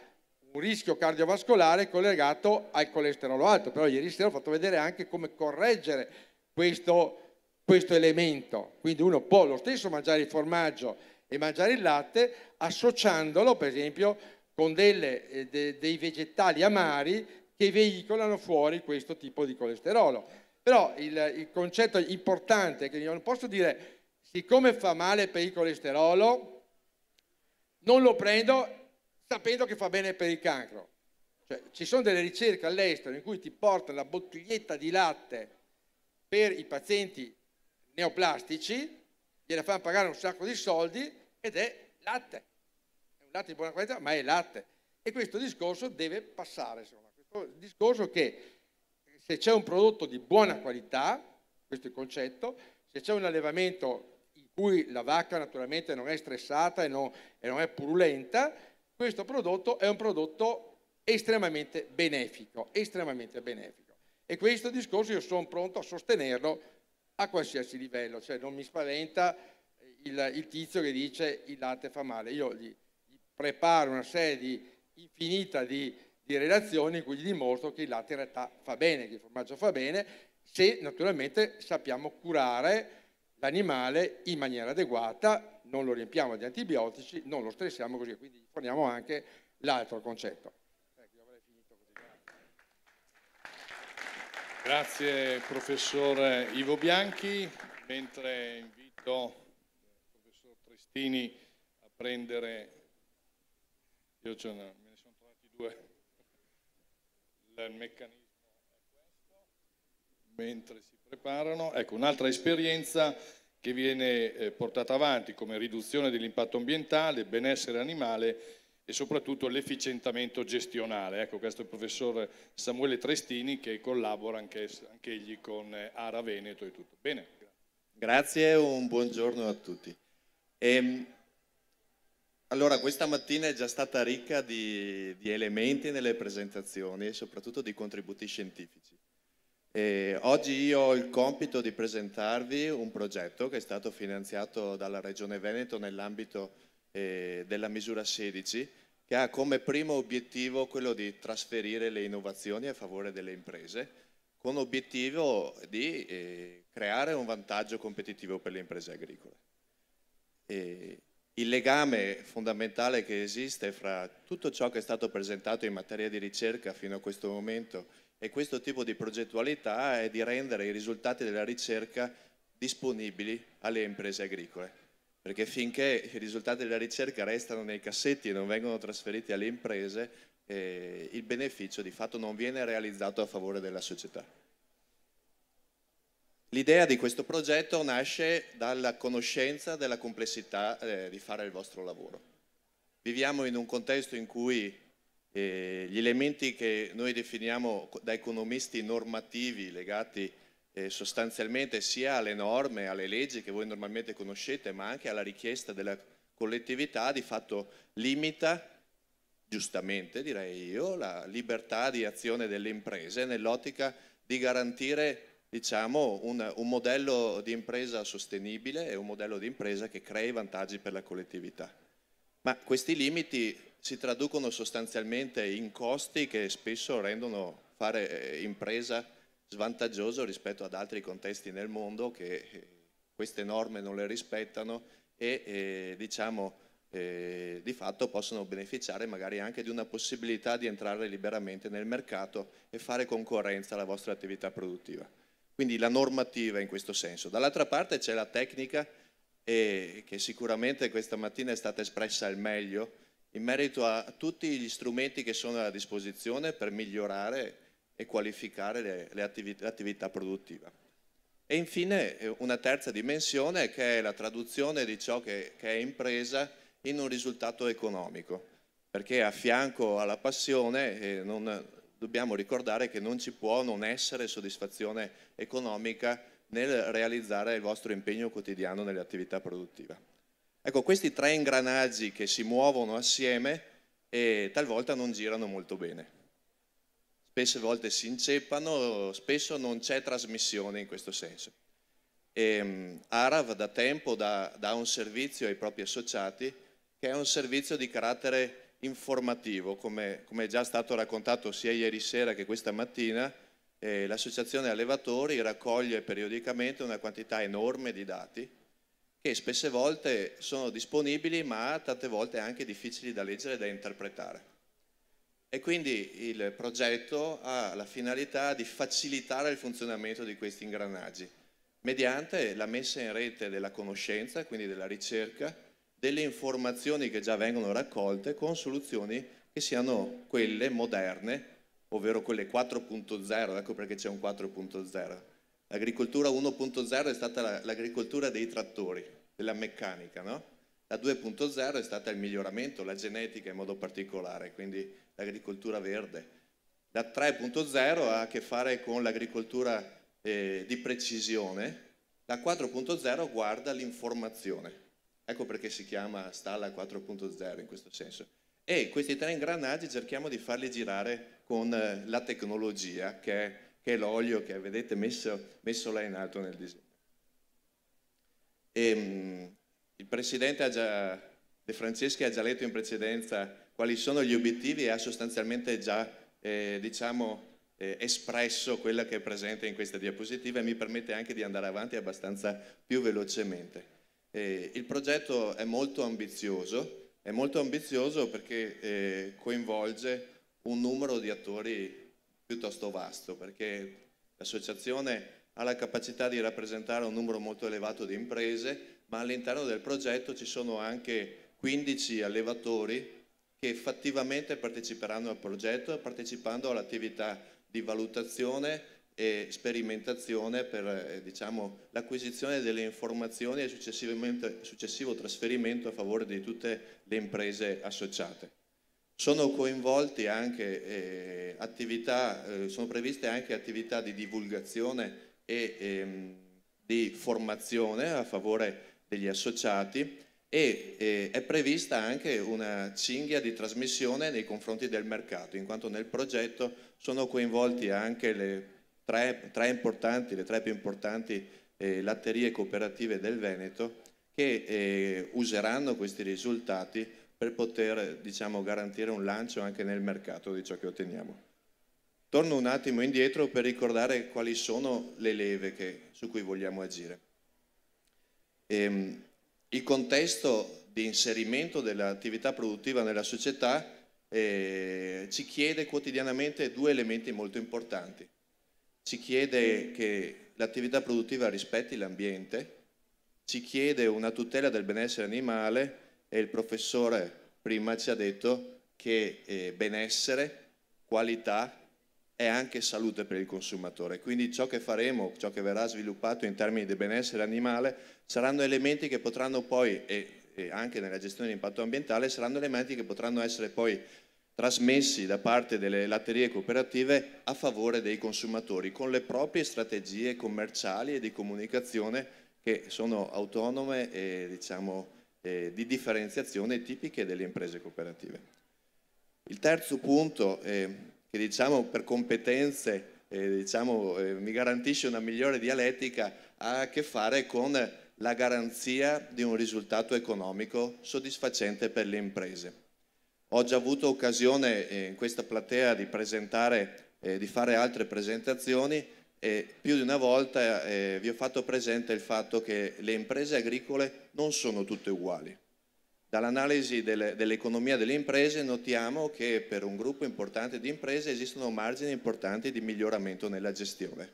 un rischio cardiovascolare collegato al colesterolo alto, però ieri sera ho fatto vedere anche come correggere questo elemento. Quindi uno può lo stesso mangiare il formaggio e mangiare il latte associandolo, per esempio, con dei vegetali amari che veicolano fuori questo tipo di colesterolo. Però il concetto importante è che io non posso dire, siccome fa male per il colesterolo, non lo prendo sapendo che fa bene per il cancro. Cioè, ci sono delle ricerche all'estero in cui ti portano la bottiglietta di latte per i pazienti neoplastici, gliela fanno pagare un sacco di soldi ed è latte. È un latte di buona qualità, ma è latte. E questo discorso deve passare, insomma. Questo discorso che se c'è un prodotto di buona qualità, questo è il concetto, se c'è un allevamento in cui la vacca naturalmente non è stressata e non è purulenta, questo prodotto è un prodotto estremamente benefico, estremamente benefico. E questo discorso io sono pronto a sostenerlo a qualsiasi livello, cioè non mi spaventa il tizio che dice il latte fa male. Io gli preparo una serie infinita di relazioni in cui gli dimostro che il latte in realtà fa bene, che il formaggio fa bene, se naturalmente sappiamo curare l'animale in maniera adeguata, non lo riempiamo di antibiotici, non lo stressiamo così, quindi gli forniamo anche l'altro concetto. Io avrei finito così. Grazie professor Ivo Bianchi, mentre invito il professor Trestini a prendere, me ne sono trovati due, il meccanismo è questo, mentre si preparano. Ecco, un'altra esperienza che viene portata avanti come riduzione dell'impatto ambientale, benessere animale e soprattutto l'efficientamento gestionale. Ecco, questo è il professor Samuele Trestini che collabora anche egli con ARA Veneto e tutto. Bene. Grazie e un buongiorno a tutti. Allora, questa mattina è già stata ricca di elementi nelle presentazioni e soprattutto di contributi scientifici. Oggi io ho il compito di presentarvi un progetto che è stato finanziato dalla Regione Veneto nell'ambito della misura 16, che ha come primo obiettivo quello di trasferire le innovazioni a favore delle imprese, con l'obiettivo di creare un vantaggio competitivo per le imprese agricole. Il legame fondamentale che esiste fra tutto ciò che è stato presentato in materia di ricerca fino a questo momento e questo tipo di progettualità è di rendere i risultati della ricerca disponibili alle imprese agricole, perché finché i risultati della ricerca restano nei cassetti e non vengono trasferiti alle imprese, il beneficio di fatto non viene realizzato a favore della società. L'idea di questo progetto nasce dalla conoscenza della complessità di fare il vostro lavoro. Viviamo in un contesto in cui gli elementi che noi definiamo da economisti normativi legati sostanzialmente sia alle norme, alle leggi che voi normalmente conoscete, ma anche alla richiesta della collettività, di fatto limita, giustamente direi io, la libertà di azione delle imprese nell'ottica di garantire, diciamo, un modello di impresa sostenibile e un modello di impresa che crei vantaggi per la collettività. Ma questi limiti si traducono sostanzialmente in costi che spesso rendono fare impresa svantaggioso rispetto ad altri contesti nel mondo che queste norme non le rispettano e di fatto possono beneficiare magari anche di una possibilità di entrare liberamente nel mercato e fare concorrenza alla vostra attività produttiva. Quindi la normativa in questo senso. Dall'altra parte c'è la tecnica che sicuramente questa mattina è stata espressa al meglio in merito a tutti gli strumenti che sono a disposizione per migliorare e qualificare l'attività produttiva. E infine una terza dimensione che è la traduzione di ciò che è impresa in un risultato economico, perché a fianco alla passione dobbiamo ricordare che non ci può non essere soddisfazione economica nel realizzare il vostro impegno quotidiano nelle attività produttive. Ecco, questi tre ingranaggi che si muovono assieme talvolta non girano molto bene. Spesse volte si inceppano, spesso non c'è trasmissione in questo senso. ARAV da tempo dà un servizio ai propri associati che è un servizio di carattere informativo, come è già stato raccontato sia ieri sera che questa mattina. L'associazione allevatori raccoglie periodicamente una quantità enorme di dati che spesse volte sono disponibili ma tante volte anche difficili da leggere e da interpretare. E quindi il progetto ha la finalità di facilitare il funzionamento di questi ingranaggi mediante la messa in rete della conoscenza, quindi della ricerca, delle informazioni che già vengono raccolte con soluzioni che siano quelle moderne, ovvero quelle 4.0, ecco perché c'è un 4.0. L'agricoltura 1.0 è stata l'agricoltura dei trattori, della meccanica, no? La 2.0 è stata il miglioramento, la genetica in modo particolare, quindi l'agricoltura verde. La 3.0 ha a che fare con l'agricoltura di precisione, la 4.0 guarda l'informazione. Ecco perché si chiama Stalla 4.0 in questo senso. E questi tre ingranaggi cerchiamo di farli girare con la tecnologia, che è l'olio che vedete messo là in alto nel disegno. Il Presidente De Franceschi ha già letto in precedenza quali sono gli obiettivi e ha sostanzialmente già espresso quella che è presente in questa diapositiva e mi permette anche di andare avanti abbastanza più velocemente. Il progetto è molto ambizioso perché coinvolge un numero di attori piuttosto vasto, perché l'associazione ha la capacità di rappresentare un numero molto elevato di imprese, ma all'interno del progetto ci sono anche 15 allevatori che fattivamente parteciperanno al progetto, partecipando all'attività di valutazione e sperimentazione per l'acquisizione delle informazioni e successivo trasferimento a favore di tutte le imprese associate. Sono coinvolti anche sono previste anche attività di divulgazione e di formazione a favore degli associati e è prevista anche una cinghia di trasmissione nei confronti del mercato, in quanto nel progetto sono coinvolti anche le tre più importanti latterie cooperative del Veneto che useranno questi risultati per poter garantire un lancio anche nel mercato di ciò che otteniamo. Torno un attimo indietro per ricordare quali sono le leve su cui vogliamo agire. Il contesto di inserimento dell'attività produttiva nella società ci chiede quotidianamente due elementi molto importanti. Ci chiede che l'attività produttiva rispetti l'ambiente, ci chiede una tutela del benessere animale e il professore prima ci ha detto che benessere, qualità è anche salute per il consumatore. Quindi ciò che faremo, ciò che verrà sviluppato in termini di benessere animale saranno elementi che potranno poi, e anche nella gestione di impatto ambientale, saranno elementi che potranno essere poi trasmessi da parte delle latterie cooperative a favore dei consumatori con le proprie strategie commerciali e di comunicazione che sono autonome e di differenziazione tipiche delle imprese cooperative. Il terzo punto che per competenze mi garantisce una migliore dialettica ha a che fare con la garanzia di un risultato economico soddisfacente per le imprese. Ho già avuto occasione in questa platea di fare altre presentazioni e più di una volta vi ho fatto presente il fatto che le imprese agricole non sono tutte uguali. Dall'analisi dell'economia delle imprese notiamo che per un gruppo importante di imprese esistono margini importanti di miglioramento nella gestione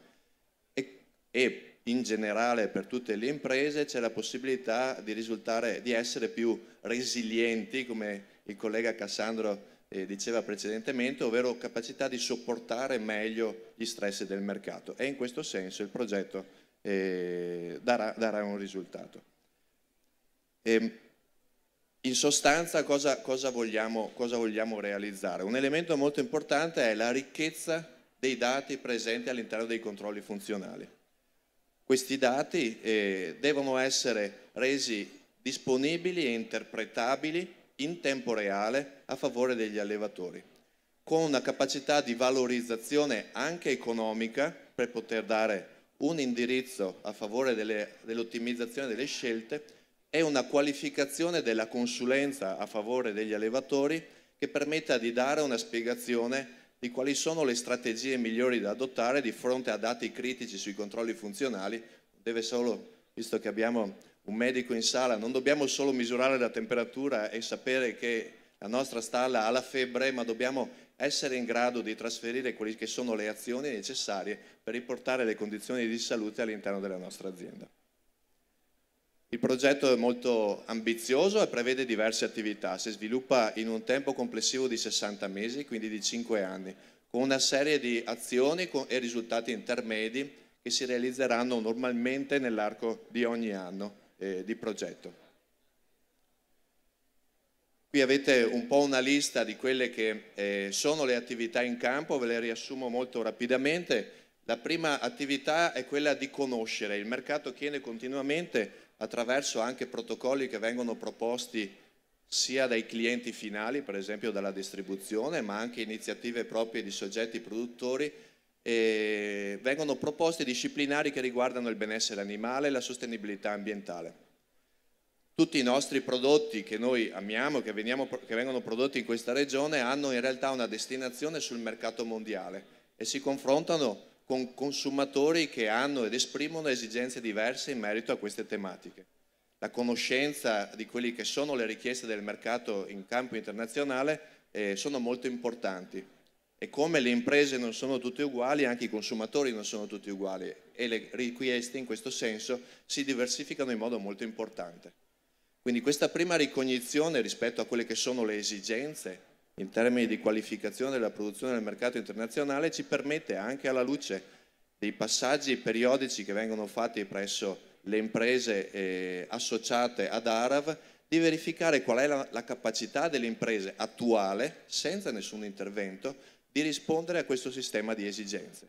e in generale per tutte le imprese c'è la possibilità di essere più resilienti, come il collega Cassandro diceva precedentemente, ovvero capacità di sopportare meglio gli stress del mercato e in questo senso il progetto darà un risultato. In sostanza cosa vogliamo realizzare? Un elemento molto importante è la ricchezza dei dati presenti all'interno dei controlli funzionali. Questi dati devono essere resi disponibili e interpretabili in tempo reale a favore degli allevatori, con una capacità di valorizzazione anche economica per poter dare un indirizzo a favore dell'ottimizzazione delle scelte e una qualificazione della consulenza a favore degli allevatori che permetta di dare una spiegazione di quali sono le strategie migliori da adottare di fronte a dati critici sui controlli funzionali. Deve solo, visto che abbiamo un medico in sala, non dobbiamo solo misurare la temperatura e sapere che la nostra stalla ha la febbre, ma dobbiamo essere in grado di trasferire quelle che sono le azioni necessarie per riportare le condizioni di salute all'interno della nostra azienda. Il progetto è molto ambizioso e prevede diverse attività. Si sviluppa in un tempo complessivo di 60 mesi, quindi di 5 anni, con una serie di azioni e risultati intermedi che si realizzeranno normalmente nell'arco di ogni anno di progetto. Qui avete un po' una lista di quelle che sono le attività in campo, ve le riassumo molto rapidamente. La prima attività è quella di conoscere. Il mercato chiede continuamente, attraverso anche protocolli che vengono proposti sia dai clienti finali, per esempio dalla distribuzione, ma anche iniziative proprie di soggetti produttori, vengono proposti disciplinari che riguardano il benessere animale e la sostenibilità ambientale. Tutti i nostri prodotti che noi amiamo, che vengono prodotti in questa regione, hanno in realtà una destinazione sul mercato mondiale e si confrontano con consumatori che hanno ed esprimono esigenze diverse in merito a queste tematiche. La conoscenza di quelle che sono le richieste del mercato in campo internazionale sono molto importanti e come le imprese non sono tutte uguali, anche i consumatori non sono tutti uguali e le richieste in questo senso si diversificano in modo molto importante. Quindi questa prima ricognizione rispetto a quelle che sono le esigenze in termini di qualificazione della produzione del mercato internazionale ci permette, anche alla luce dei passaggi periodici che vengono fatti presso le imprese associate ad ARAV, di verificare qual è la capacità delle imprese attuale, senza nessun intervento, di rispondere a questo sistema di esigenze.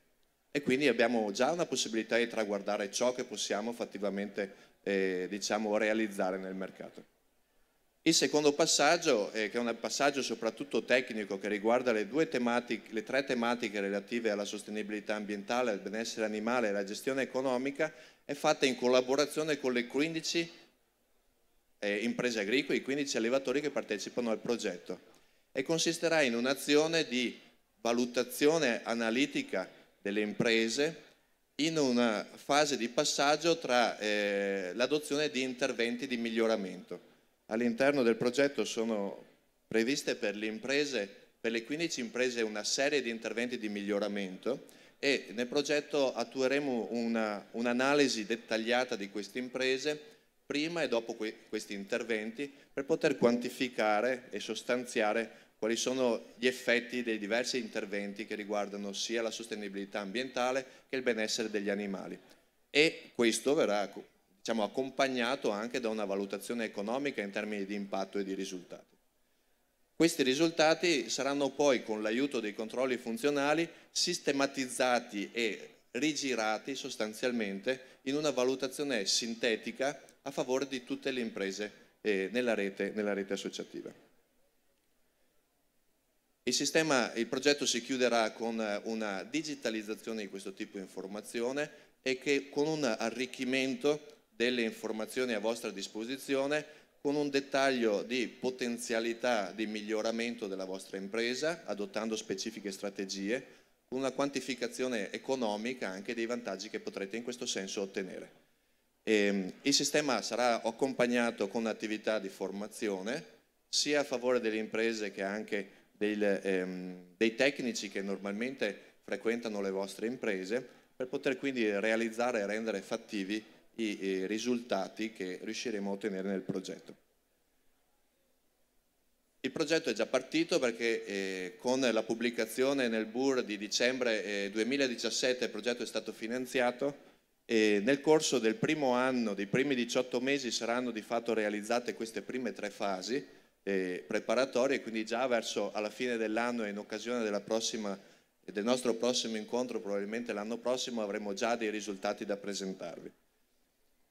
E quindi abbiamo già una possibilità di traguardare ciò che possiamo fattivamente realizzare nel mercato. Il secondo passaggio, che è un passaggio soprattutto tecnico che riguarda le tre tematiche relative alla sostenibilità ambientale, al benessere animale e alla gestione economica, è fatta in collaborazione con le 15 imprese agricole, i 15 allevatori che partecipano al progetto e consisterà in un'azione di valutazione analitica delle imprese in una fase di passaggio tra l'adozione di interventi di miglioramento. All'interno del progetto sono previste per le 15 imprese una serie di interventi di miglioramento e nel progetto attueremo un'analisi dettagliata di queste imprese prima e dopo questi interventi per poter quantificare e sostanziare quali sono gli effetti dei diversi interventi che riguardano sia la sostenibilità ambientale che il benessere degli animali. E questo verrà accompagnato anche da una valutazione economica in termini di impatto e di risultati. Questi risultati saranno poi, con l'aiuto dei controlli funzionali, sistematizzati e rigirati sostanzialmente in una valutazione sintetica a favore di tutte le imprese nella rete associativa. Il progetto si chiuderà con una digitalizzazione di questo tipo di informazione e con un arricchimento delle informazioni a vostra disposizione, con un dettaglio di potenzialità di miglioramento della vostra impresa, adottando specifiche strategie, con una quantificazione economica anche dei vantaggi che potrete in questo senso ottenere. Il sistema sarà accompagnato con attività di formazione, sia a favore delle imprese che anche dei tecnici che normalmente frequentano le vostre imprese, per poter quindi realizzare e rendere fattivi i risultati che riusciremo a ottenere nel progetto. Il progetto è già partito perché con la pubblicazione nel BUR di dicembre 2017 il progetto è stato finanziato e nel corso del primo anno, dei primi 18 mesi, saranno di fatto realizzate queste prime 3 fasi preparatorie, quindi già verso alla fine dell'anno e in occasione del nostro prossimo incontro, probabilmente l'anno prossimo, avremo già dei risultati da presentarvi.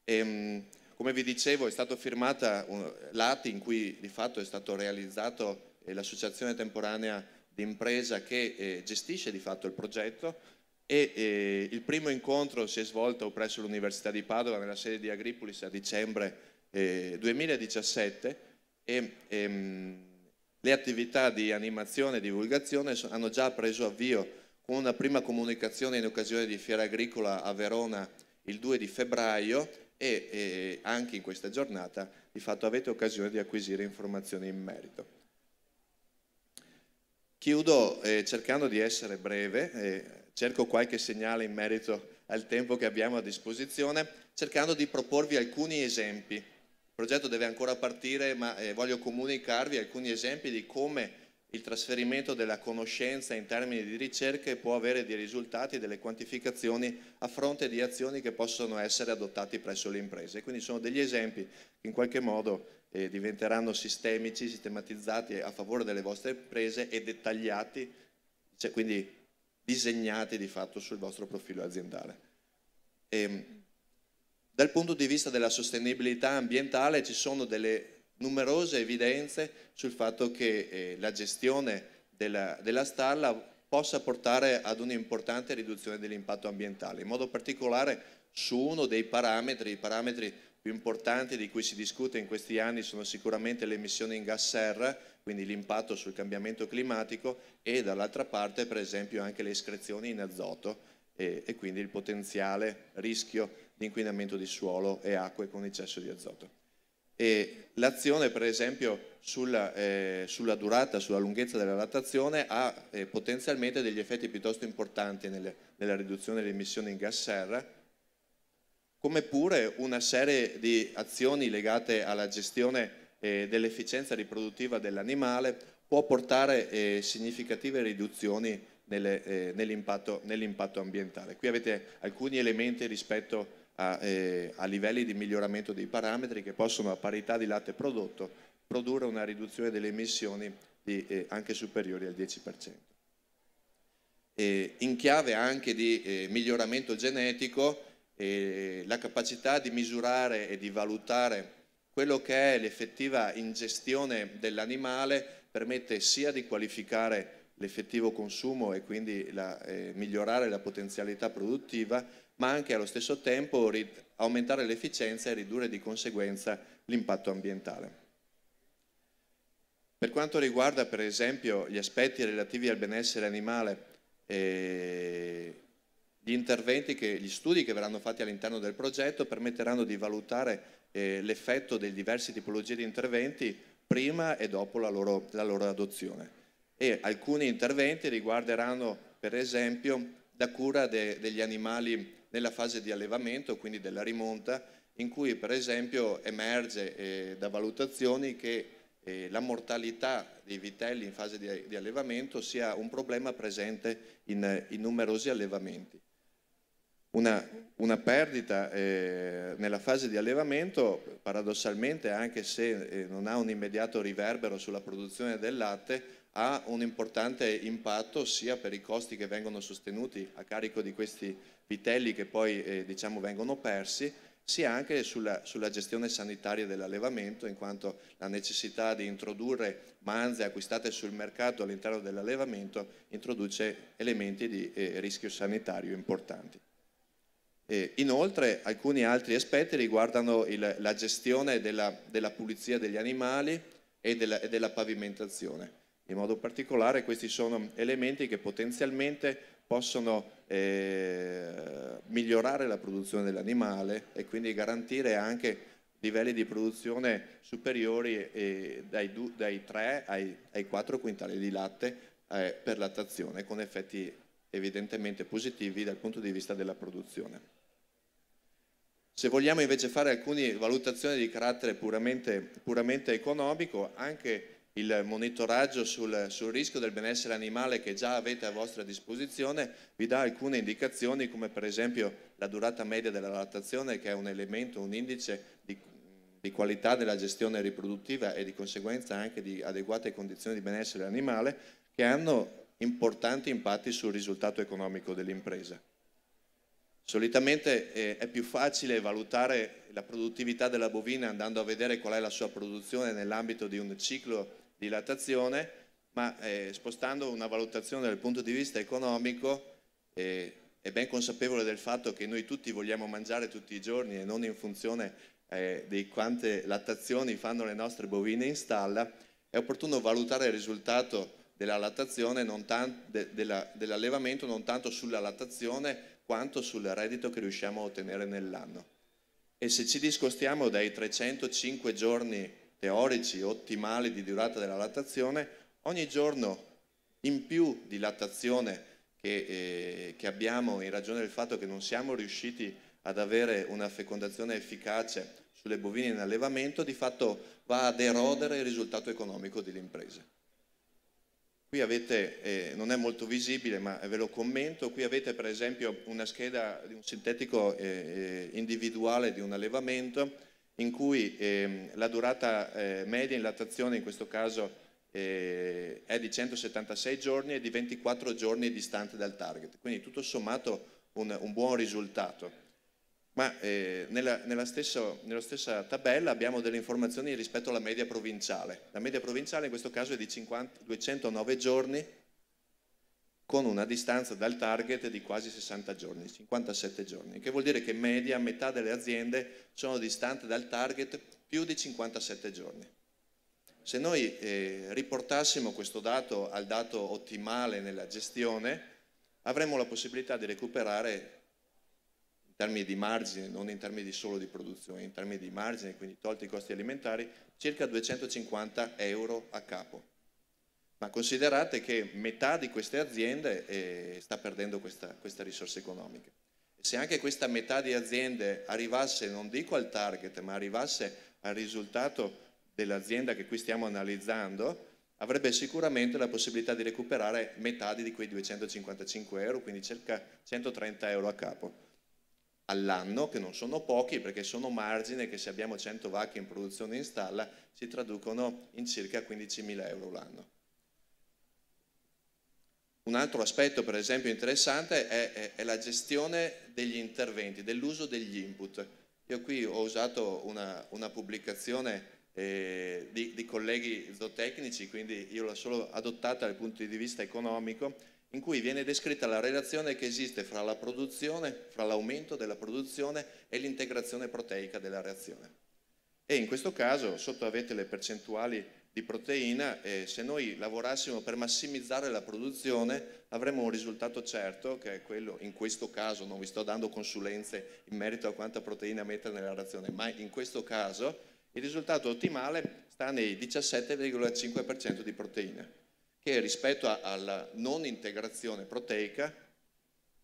Con Come vi dicevo, è stata firmata l'ATI in cui di fatto è stato realizzato l'associazione temporanea di impresa che gestisce di fatto il progetto, e il primo incontro si è svolto presso l'Università di Padova nella sede di Agripolis a dicembre 2017 e le attività di animazione e divulgazione hanno già preso avvio con una prima comunicazione in occasione di Fiera Agricola a Verona il 2 di febbraio e anche in questa giornata di fatto avete occasione di acquisire informazioni in merito. Chiudo cercando di essere breve, cerco qualche segnale in merito al tempo che abbiamo a disposizione, cercando di proporvi alcuni esempi. Il progetto deve ancora partire, ma voglio comunicarvi alcuni esempi di come il trasferimento della conoscenza in termini di ricerche può avere dei risultati, delle quantificazioni a fronte di azioni che possono essere adottate presso le imprese. Quindi sono degli esempi che in qualche modo diventeranno sistemici, sistematizzati a favore delle vostre imprese e dettagliati, cioè quindi disegnati di fatto sul vostro profilo aziendale. Dal punto di vista della sostenibilità ambientale ci sono delle numerose evidenze sul fatto che la gestione della stalla possa portare ad un'importante riduzione dell'impatto ambientale, in modo particolare su uno dei parametri, i parametri più importanti di cui si discute in questi anni sono sicuramente le emissioni in gas serra, quindi l'impatto sul cambiamento climatico, e dall'altra parte per esempio anche le escrezioni in azoto e quindi il potenziale rischio di inquinamento di suolo e acque con eccesso di azoto. L'azione per esempio sulla durata, sulla lunghezza della lattazione ha potenzialmente degli effetti piuttosto importanti nella riduzione delle emissioni in gas serra, come pure una serie di azioni legate alla gestione dell'efficienza riproduttiva dell'animale può portare significative riduzioni nell'impatto ambientale. Qui avete alcuni elementi rispetto a livelli di miglioramento dei parametri che possono, a parità di latte prodotto, produrre una riduzione delle emissioni anche superiori al 10%. In chiave anche di miglioramento genetico, la capacità di misurare e di valutare quello che è l'effettiva ingestione dell'animale permette sia di qualificare l'effettivo consumo e quindi migliorare la potenzialità produttiva, ma anche allo stesso tempo aumentare l'efficienza e ridurre di conseguenza l'impatto ambientale. Per quanto riguarda per esempio gli aspetti relativi al benessere animale, gli studi che verranno fatti all'interno del progetto permetteranno di valutare l'effetto delle diverse tipologie di interventi prima e dopo la loro adozione. E alcuni interventi riguarderanno per esempio la cura degli animali nella fase di allevamento, quindi della rimonta, in cui per esempio emerge da valutazioni che la mortalità dei vitelli in fase di allevamento sia un problema presente in numerosi allevamenti. Una perdita nella fase di allevamento, paradossalmente, anche se non ha un immediato riverbero sulla produzione del latte, ha un importante impatto sia per i costi che vengono sostenuti a carico di questi vitelli che poi vengono persi, sia anche sulla gestione sanitaria dell'allevamento, in quanto la necessità di introdurre manze acquistate sul mercato all'interno dell'allevamento introduce elementi di rischio sanitario importanti. Inoltre alcuni altri aspetti riguardano la gestione della pulizia degli animali e della pavimentazione. In modo particolare questi sono elementi che potenzialmente possono migliorare la produzione dell'animale e quindi garantire anche livelli di produzione superiori dai 3 ai 4 quintali di latte per lattazione, con effetti evidentemente positivi dal punto di vista della produzione. Se vogliamo invece fare alcune valutazioni di carattere puramente economico, anche il monitoraggio sul rischio del benessere animale che già avete a vostra disposizione vi dà alcune indicazioni, come per esempio la durata media della lattazione, che è un elemento, un indice di qualità della gestione riproduttiva e di conseguenza anche di adeguate condizioni di benessere animale, che hanno importanti impatti sul risultato economico dell'impresa. Solitamente è più facile valutare la produttività della bovina andando a vedere qual è la sua produzione nell'ambito di un ciclo di lattazione, ma spostando una valutazione dal punto di vista economico è ben consapevole del fatto che noi tutti vogliamo mangiare tutti i giorni e non in funzione di quante lattazioni fanno le nostre bovine in stalla. È opportuno valutare il risultato della lattazione, dell'allevamento, non tanto sulla lattazione quanto sul reddito che riusciamo a ottenere nell'anno. E se ci discostiamo dai 305 giorni teorici ottimali di durata della lattazione, ogni giorno in più di lattazione che abbiamo in ragione del fatto che non siamo riusciti ad avere una fecondazione efficace sulle bovine in allevamento, di fatto va ad erodere il risultato economico delle imprese. Qui avete, non è molto visibile ma ve lo commento, qui avete per esempio una scheda di un sintetico individuale di un allevamento in cui la durata media in lattazione in questo caso è di 176 giorni e di 24 giorni distante dal target, quindi tutto sommato un buon risultato. Ma nella stessa tabella abbiamo delle informazioni rispetto alla media provinciale. La media provinciale in questo caso è di 209 giorni con una distanza dal target di quasi 60 giorni, 57 giorni, che vuol dire che in media metà delle aziende sono distanti dal target più di 57 giorni. Se noi riportassimo questo dato al dato ottimale nella gestione, avremmo la possibilità di recuperare in termini di margine, non in termini solo di produzione, in termini di margine, quindi tolti i costi alimentari, circa 250 euro a capo. Ma considerate che metà di queste aziende sta perdendo questa risorsa economica. Se anche questa metà di aziende arrivasse, non dico al target, ma arrivasse al risultato dell'azienda che qui stiamo analizzando, avrebbe sicuramente la possibilità di recuperare metà di quei 255 euro, quindi circa 130 euro a capo all'anno, che non sono pochi perché sono margini che se abbiamo 100 vacche in produzione in stalla si traducono in circa 15.000 euro l'anno. Un altro aspetto per esempio interessante è la gestione degli interventi, dell'uso degli input. Io qui ho usato una pubblicazione di colleghi zootecnici, quindi io l'ho solo adottata dal punto di vista economico, in cui viene descritta la relazione che esiste fra la produzione, fra l'aumento della produzione e l'integrazione proteica della reazione. E in questo caso, sotto avete le percentuali di proteina, se noi lavorassimo per massimizzare la produzione avremmo un risultato certo, che è quello, in questo caso non vi sto dando consulenze in merito a quanta proteina mettere nella razione, ma in questo caso il risultato ottimale sta nei 17,5% di proteina, che rispetto alla non integrazione proteica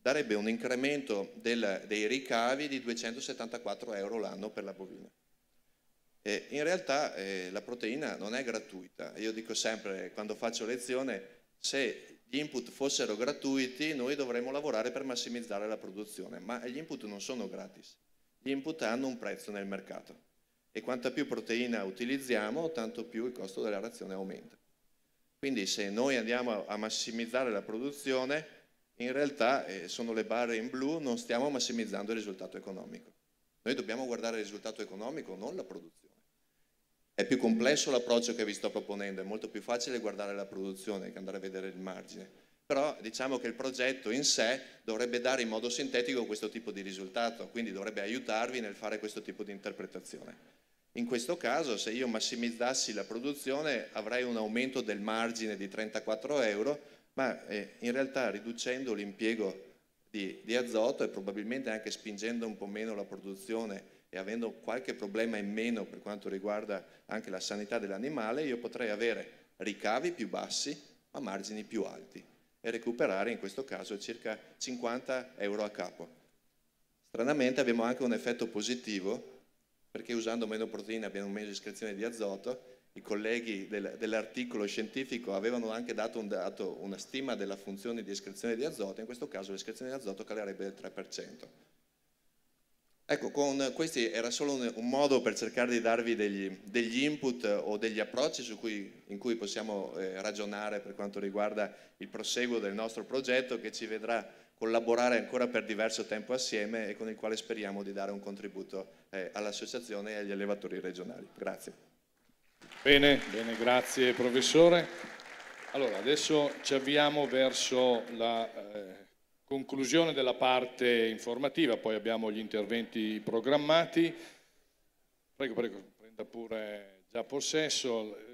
darebbe un incremento dei ricavi di 274 euro l'anno per la bovina. In realtà la proteina non è gratuita. Io dico sempre, quando faccio lezione, se gli input fossero gratuiti noi dovremmo lavorare per massimizzare la produzione, ma gli input non sono gratis. Gli input hanno un prezzo nel mercato e quanta più proteina utilizziamo, tanto più il costo della razione aumenta. Quindi se noi andiamo a massimizzare la produzione, in realtà sono le barre in blu, non stiamo massimizzando il risultato economico. Noi dobbiamo guardare il risultato economico, non la produzione. È più complesso l'approccio che vi sto proponendo, è molto più facile guardare la produzione che andare a vedere il margine. Però diciamo che il progetto in sé dovrebbe dare in modo sintetico questo tipo di risultato, quindi dovrebbe aiutarvi nel fare questo tipo di interpretazione. In questo caso, se io massimizzassi la produzione, avrei un aumento del margine di 34 euro, ma in realtà riducendo l'impiego di azoto e probabilmente anche spingendo un po' meno la produzione e avendo qualche problema in meno per quanto riguarda anche la sanità dell'animale, io potrei avere ricavi più bassi ma margini più alti e recuperare in questo caso circa 50 euro a capo. Stranamente abbiamo anche un effetto positivo, perché usando meno proteine abbiamo meno escrezione di azoto. I colleghi dell'articolo scientifico avevano anche dato una stima della funzione di escrezione di azoto, in questo caso l'escrezione di azoto calerebbe del 3%. Ecco, questi era solo un modo per cercare di darvi degli input o degli approcci in cui possiamo ragionare per quanto riguarda il proseguo del nostro progetto, che ci vedrà collaborare ancora per diverso tempo assieme e con il quale speriamo di dare un contributo all'associazione e agli allevatori regionali. Grazie. Bene, bene, grazie professore. Allora, adesso ci avviamo verso la conclusione della parte informativa, poi abbiamo gli interventi programmati. Prego, prenda pure già possesso.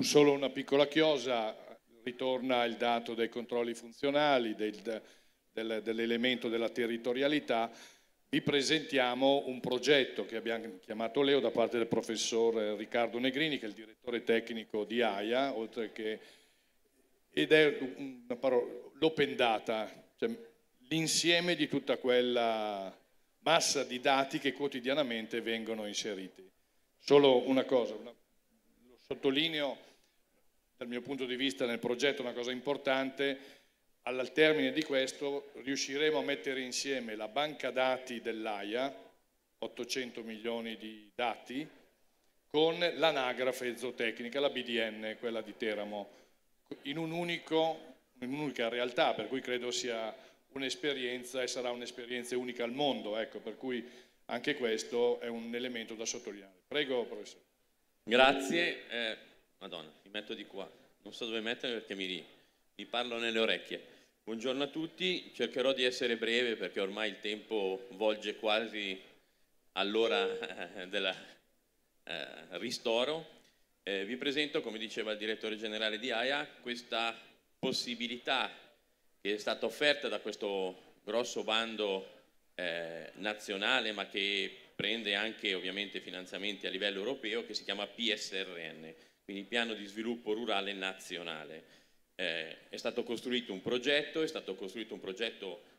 Solo una piccola chiosa, ritorna il dato dei controlli funzionali, dell'elemento della territorialità. Vi presentiamo un progetto che abbiamo chiamato Leo da parte del professor Riccardo Negrini, che è il direttore tecnico di AIA, oltre che, ed è l'open data, cioè l'insieme di tutta quella massa di dati che quotidianamente vengono inseriti. Solo una cosa, lo sottolineo dal mio punto di vista nel progetto, una cosa importante: al termine di questo riusciremo a mettere insieme la banca dati dell'AIA, 800 milioni di dati, con l'anagrafe zootecnica, la BDN, quella di Teramo, in un'unica realtà, per cui credo sia un'esperienza e sarà un'esperienza unica al mondo, ecco, per cui anche questo è un elemento da sottolineare. Prego, professore. Grazie. Madonna, mi metto di qua, non so dove mettermi perché mi parlo nelle orecchie. Buongiorno a tutti, cercherò di essere breve perché ormai il tempo volge quasi all'ora del ristoro. Vi presento, come diceva il direttore generale di AIA, questa possibilità che è stata offerta da questo grosso bando nazionale, ma che prende anche ovviamente finanziamenti a livello europeo, che si chiama PSRN, quindi Piano di Sviluppo Rurale Nazionale. È stato costruito un progetto,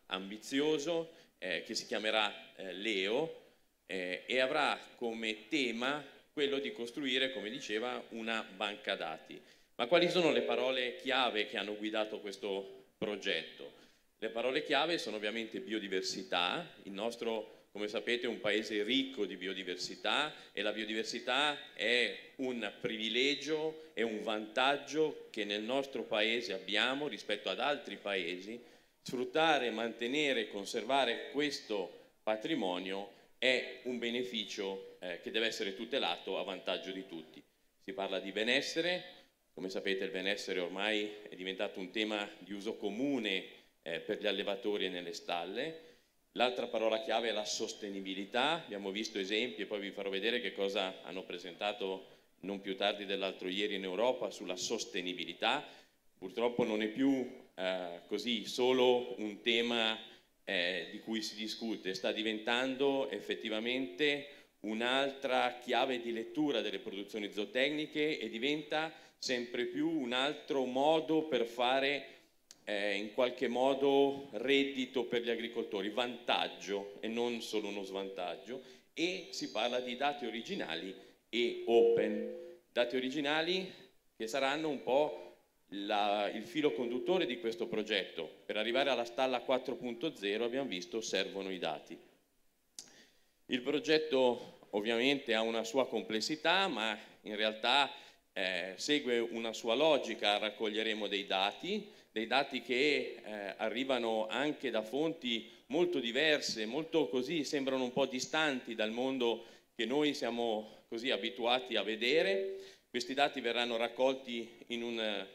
ambizioso che si chiamerà Leo e avrà come tema quello di costruire, come diceva, una banca dati. Ma quali sono le parole chiave che hanno guidato questo progetto? Le parole chiave sono ovviamente biodiversità. Il nostro, come sapete, è un paese ricco di biodiversità e la biodiversità è un privilegio, è un vantaggio che nel nostro paese abbiamo rispetto ad altri paesi. Sfruttare, mantenere e conservare questo patrimonio è un beneficio che deve essere tutelato a vantaggio di tutti. Si parla di benessere, come sapete il benessere ormai è diventato un tema di uso comune per gli allevatori e nelle stalle. L'altra parola chiave è la sostenibilità. Abbiamo visto esempi e poi vi farò vedere che cosa hanno presentato non più tardi dell'altro ieri in Europa sulla sostenibilità. Purtroppo non è più così solo un tema di cui si discute, sta diventando effettivamente un'altra chiave di lettura delle produzioni zootecniche e diventa sempre più un altro modo per fare in qualche modo reddito per gli agricoltori, vantaggio e non solo uno svantaggio. E si parla di dati originali e open, dati originali che saranno un po' il filo conduttore di questo progetto. Per arrivare alla stalla 4.0 abbiamo visto servono i dati. Il progetto ovviamente ha una sua complessità, ma in realtà segue una sua logica. Raccoglieremo dei dati che arrivano anche da fonti molto diverse, molto così, sembrano un po' distanti dal mondo che noi siamo così abituati a vedere. Questi dati verranno raccolti in un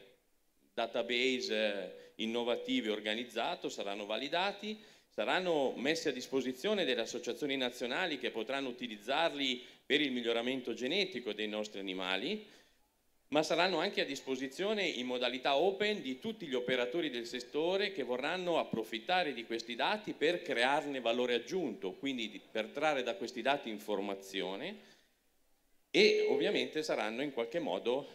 database innovativo e organizzato, saranno validati, saranno messi a disposizione delle associazioni nazionali che potranno utilizzarli per il miglioramento genetico dei nostri animali, ma saranno anche a disposizione in modalità open di tutti gli operatori del settore che vorranno approfittare di questi dati per crearne valore aggiunto, quindi per trarre da questi dati informazione, e ovviamente saranno in qualche modo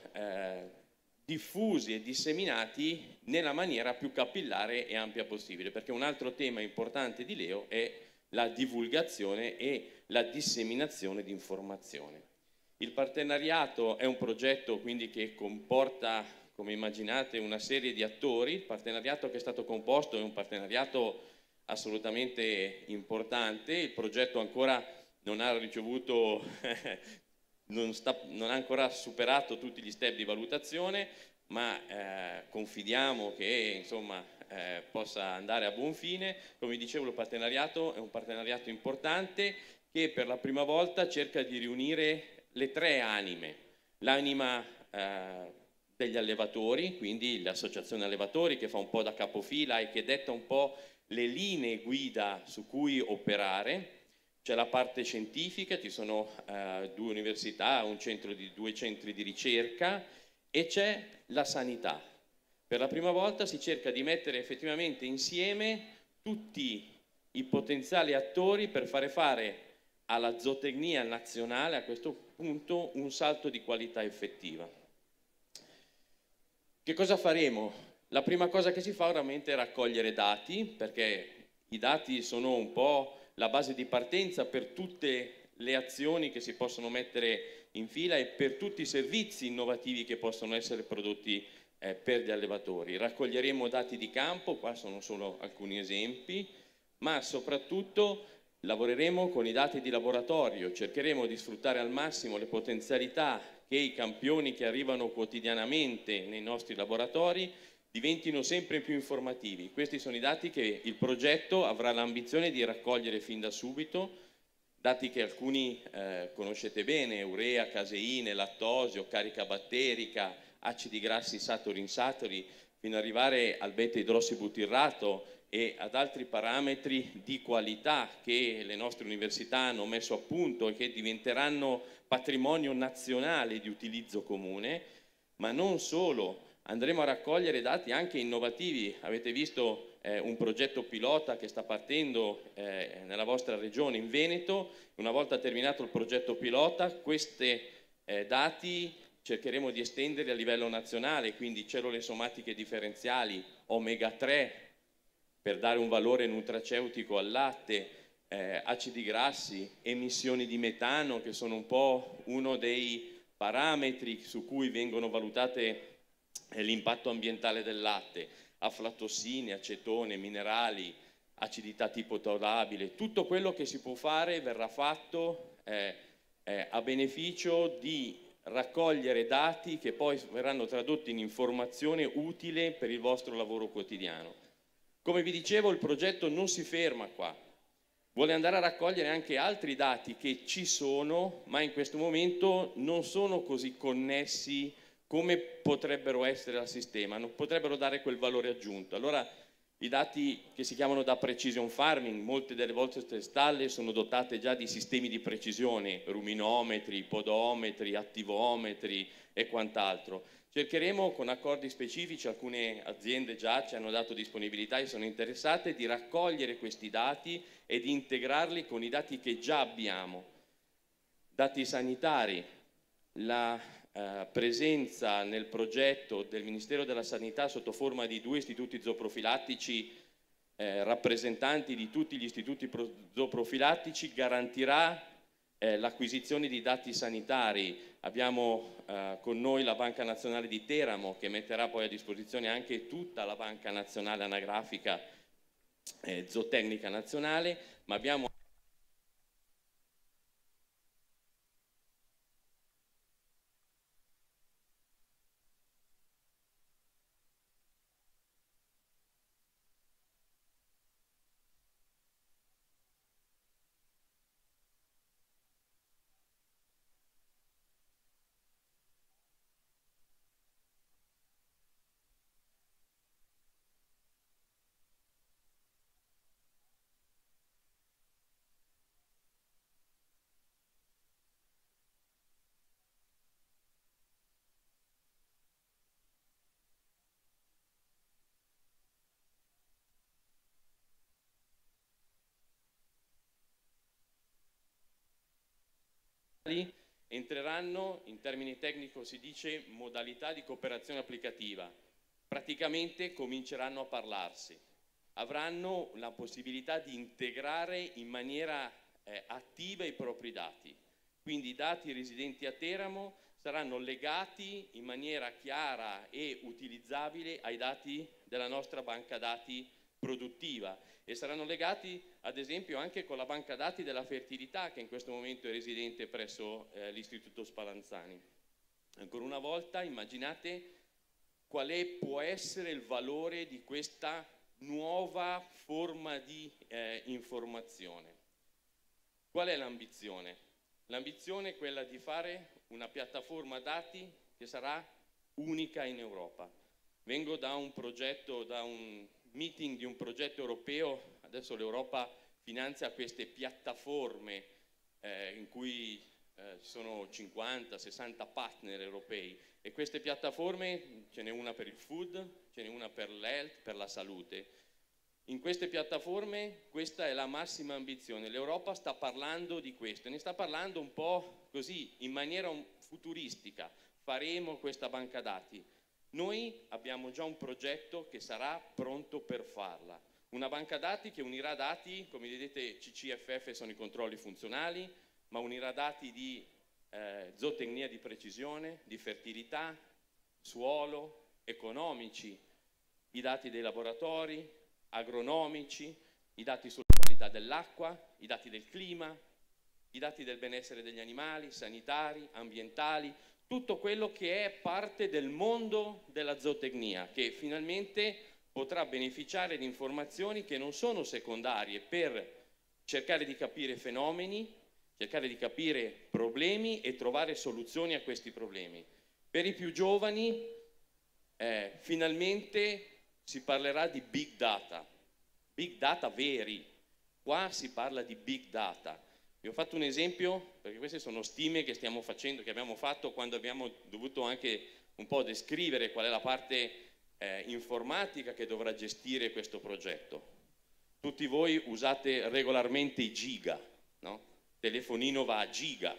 diffusi e disseminati nella maniera più capillare e ampia possibile, perché un altro tema importante di Leo è la divulgazione e la disseminazione di informazione. Il partenariato è un progetto quindi che comporta, come immaginate, una serie di attori. Il partenariato che è stato composto è un partenariato assolutamente importante. Il progetto ancora non ha ricevuto non ha ancora superato tutti gli step di valutazione, ma confidiamo che insomma possa andare a buon fine. Come dicevo, il partenariato è un partenariato importante che per la prima volta cerca di riunire le tre anime: l'anima degli allevatori, quindi l'associazione allevatori che fa un po' da capofila e che detta un po' le linee guida su cui operare. C'è la parte scientifica, ci sono due università, due centri di ricerca, e c'è la sanità. Per la prima volta si cerca di mettere effettivamente insieme tutti i potenziali attori per fare alla zootecnia nazionale a questo punto un salto di qualità effettiva. Che cosa faremo? La prima cosa che si fa ovviamente è raccogliere dati, perché i dati sono un po' la base di partenza per tutte le azioni che si possono mettere in fila e per tutti i servizi innovativi che possono essere prodotti per gli allevatori. Raccoglieremo dati di campo, qua sono solo alcuni esempi, ma soprattutto lavoreremo con i dati di laboratorio, cercheremo di sfruttare al massimo le potenzialità che i campioni che arrivano quotidianamente nei nostri laboratori diventino sempre più informativi. Questi sono i dati che il progetto avrà l'ambizione di raccogliere fin da subito, dati che alcuni conoscete bene: urea, caseine, lattosio, carica batterica, acidi grassi saturi-insaturi, fino ad arrivare al beta-idrossibutirrato e ad altri parametri di qualità che le nostre università hanno messo a punto e che diventeranno patrimonio nazionale di utilizzo comune. Ma non solo, andremo a raccogliere dati anche innovativi. Avete visto un progetto pilota che sta partendo nella vostra regione, in Veneto. Una volta terminato il progetto pilota, questi dati cercheremo di estenderli a livello nazionale, quindi cellule somatiche differenziali, omega 3 per dare un valore nutraceutico al latte, acidi grassi, emissioni di metano, che sono un po' uno dei parametri su cui vengono valutate l'impatto ambientale del latte, aflatossine, acetone, minerali, acidità tipo tolabile. Tutto quello che si può fare verrà fatto a beneficio di raccogliere dati che poi verranno tradotti in informazione utile per il vostro lavoro quotidiano. Come vi dicevo, il progetto non si ferma qua, vuole andare a raccogliere anche altri dati che ci sono, ma in questo momento non sono così connessi come potrebbero essere al sistema, non potrebbero dare quel valore aggiunto. Allora i dati che si chiamano da precision farming, molte delle vostre stalle sono dotate già di sistemi di precisione, ruminometri, podometri, attivometri e quant'altro. Cercheremo con accordi specifici, alcune aziende già ci hanno dato disponibilità e sono interessate, di raccogliere questi dati e di integrarli con i dati che già abbiamo. Dati sanitari, la presenza nel progetto del Ministero della Sanità sotto forma di 2 istituti zooprofilattici, rappresentanti di tutti gli istituti zooprofilattici, garantirà l'acquisizione di dati sanitari. Abbiamo con noi la Banca Nazionale di Teramo, che metterà poi a disposizione anche tutta la Banca Nazionale Anagrafica Zootecnica Nazionale, ma abbiamo entreranno, in termini tecnici si dice, modalità di cooperazione applicativa. Praticamente cominceranno a parlarsi, avranno la possibilità di integrare in maniera attiva i propri dati. Quindi i dati residenti a Teramo saranno legati in maniera chiara e utilizzabile ai dati della nostra banca dati produttiva e saranno legati ad esempio anche con la banca dati della fertilità, che in questo momento è residente presso l'Istituto Spallanzani. Ancora una volta immaginate qual può essere il valore di questa nuova forma di informazione. Qual è l'ambizione? L'ambizione è quella di fare una piattaforma dati che sarà unica in Europa. Vengo da un progetto, da un meeting di un progetto europeo, adesso l'Europa finanzia queste piattaforme in cui ci sono 50-60 partner europei, e queste piattaforme, ce n'è una per il food, ce n'è una per l'health, per la salute. In queste piattaforme questa è la massima ambizione. L'Europa sta parlando di questo, ne sta parlando un po' così, in maniera futuristica. Faremo questa banca dati. Noi abbiamo già un progetto che sarà pronto per farla. Una banca dati che unirà dati, come vedete CCFF sono i controlli funzionali, ma unirà dati di zootecnia di precisione, di fertilità, suolo, economici, i dati dei laboratori, agronomici, i dati sulla qualità dell'acqua, i dati del clima, i dati del benessere degli animali, sanitari, ambientali, tutto quello che è parte del mondo della zootecnia, che finalmente potrà beneficiare di informazioni che non sono secondarie per cercare di capire fenomeni, cercare di capire problemi e trovare soluzioni a questi problemi. Per i più giovani finalmente si parlerà di big data veri. Qua si parla di big data. Vi ho fatto un esempio perché queste sono stime che stiamo facendo, che abbiamo fatto quando abbiamo dovuto anche un po' descrivere qual è la parte informatica che dovrà gestire questo progetto. Tutti voi usate regolarmente i giga, no? Il telefonino va a giga,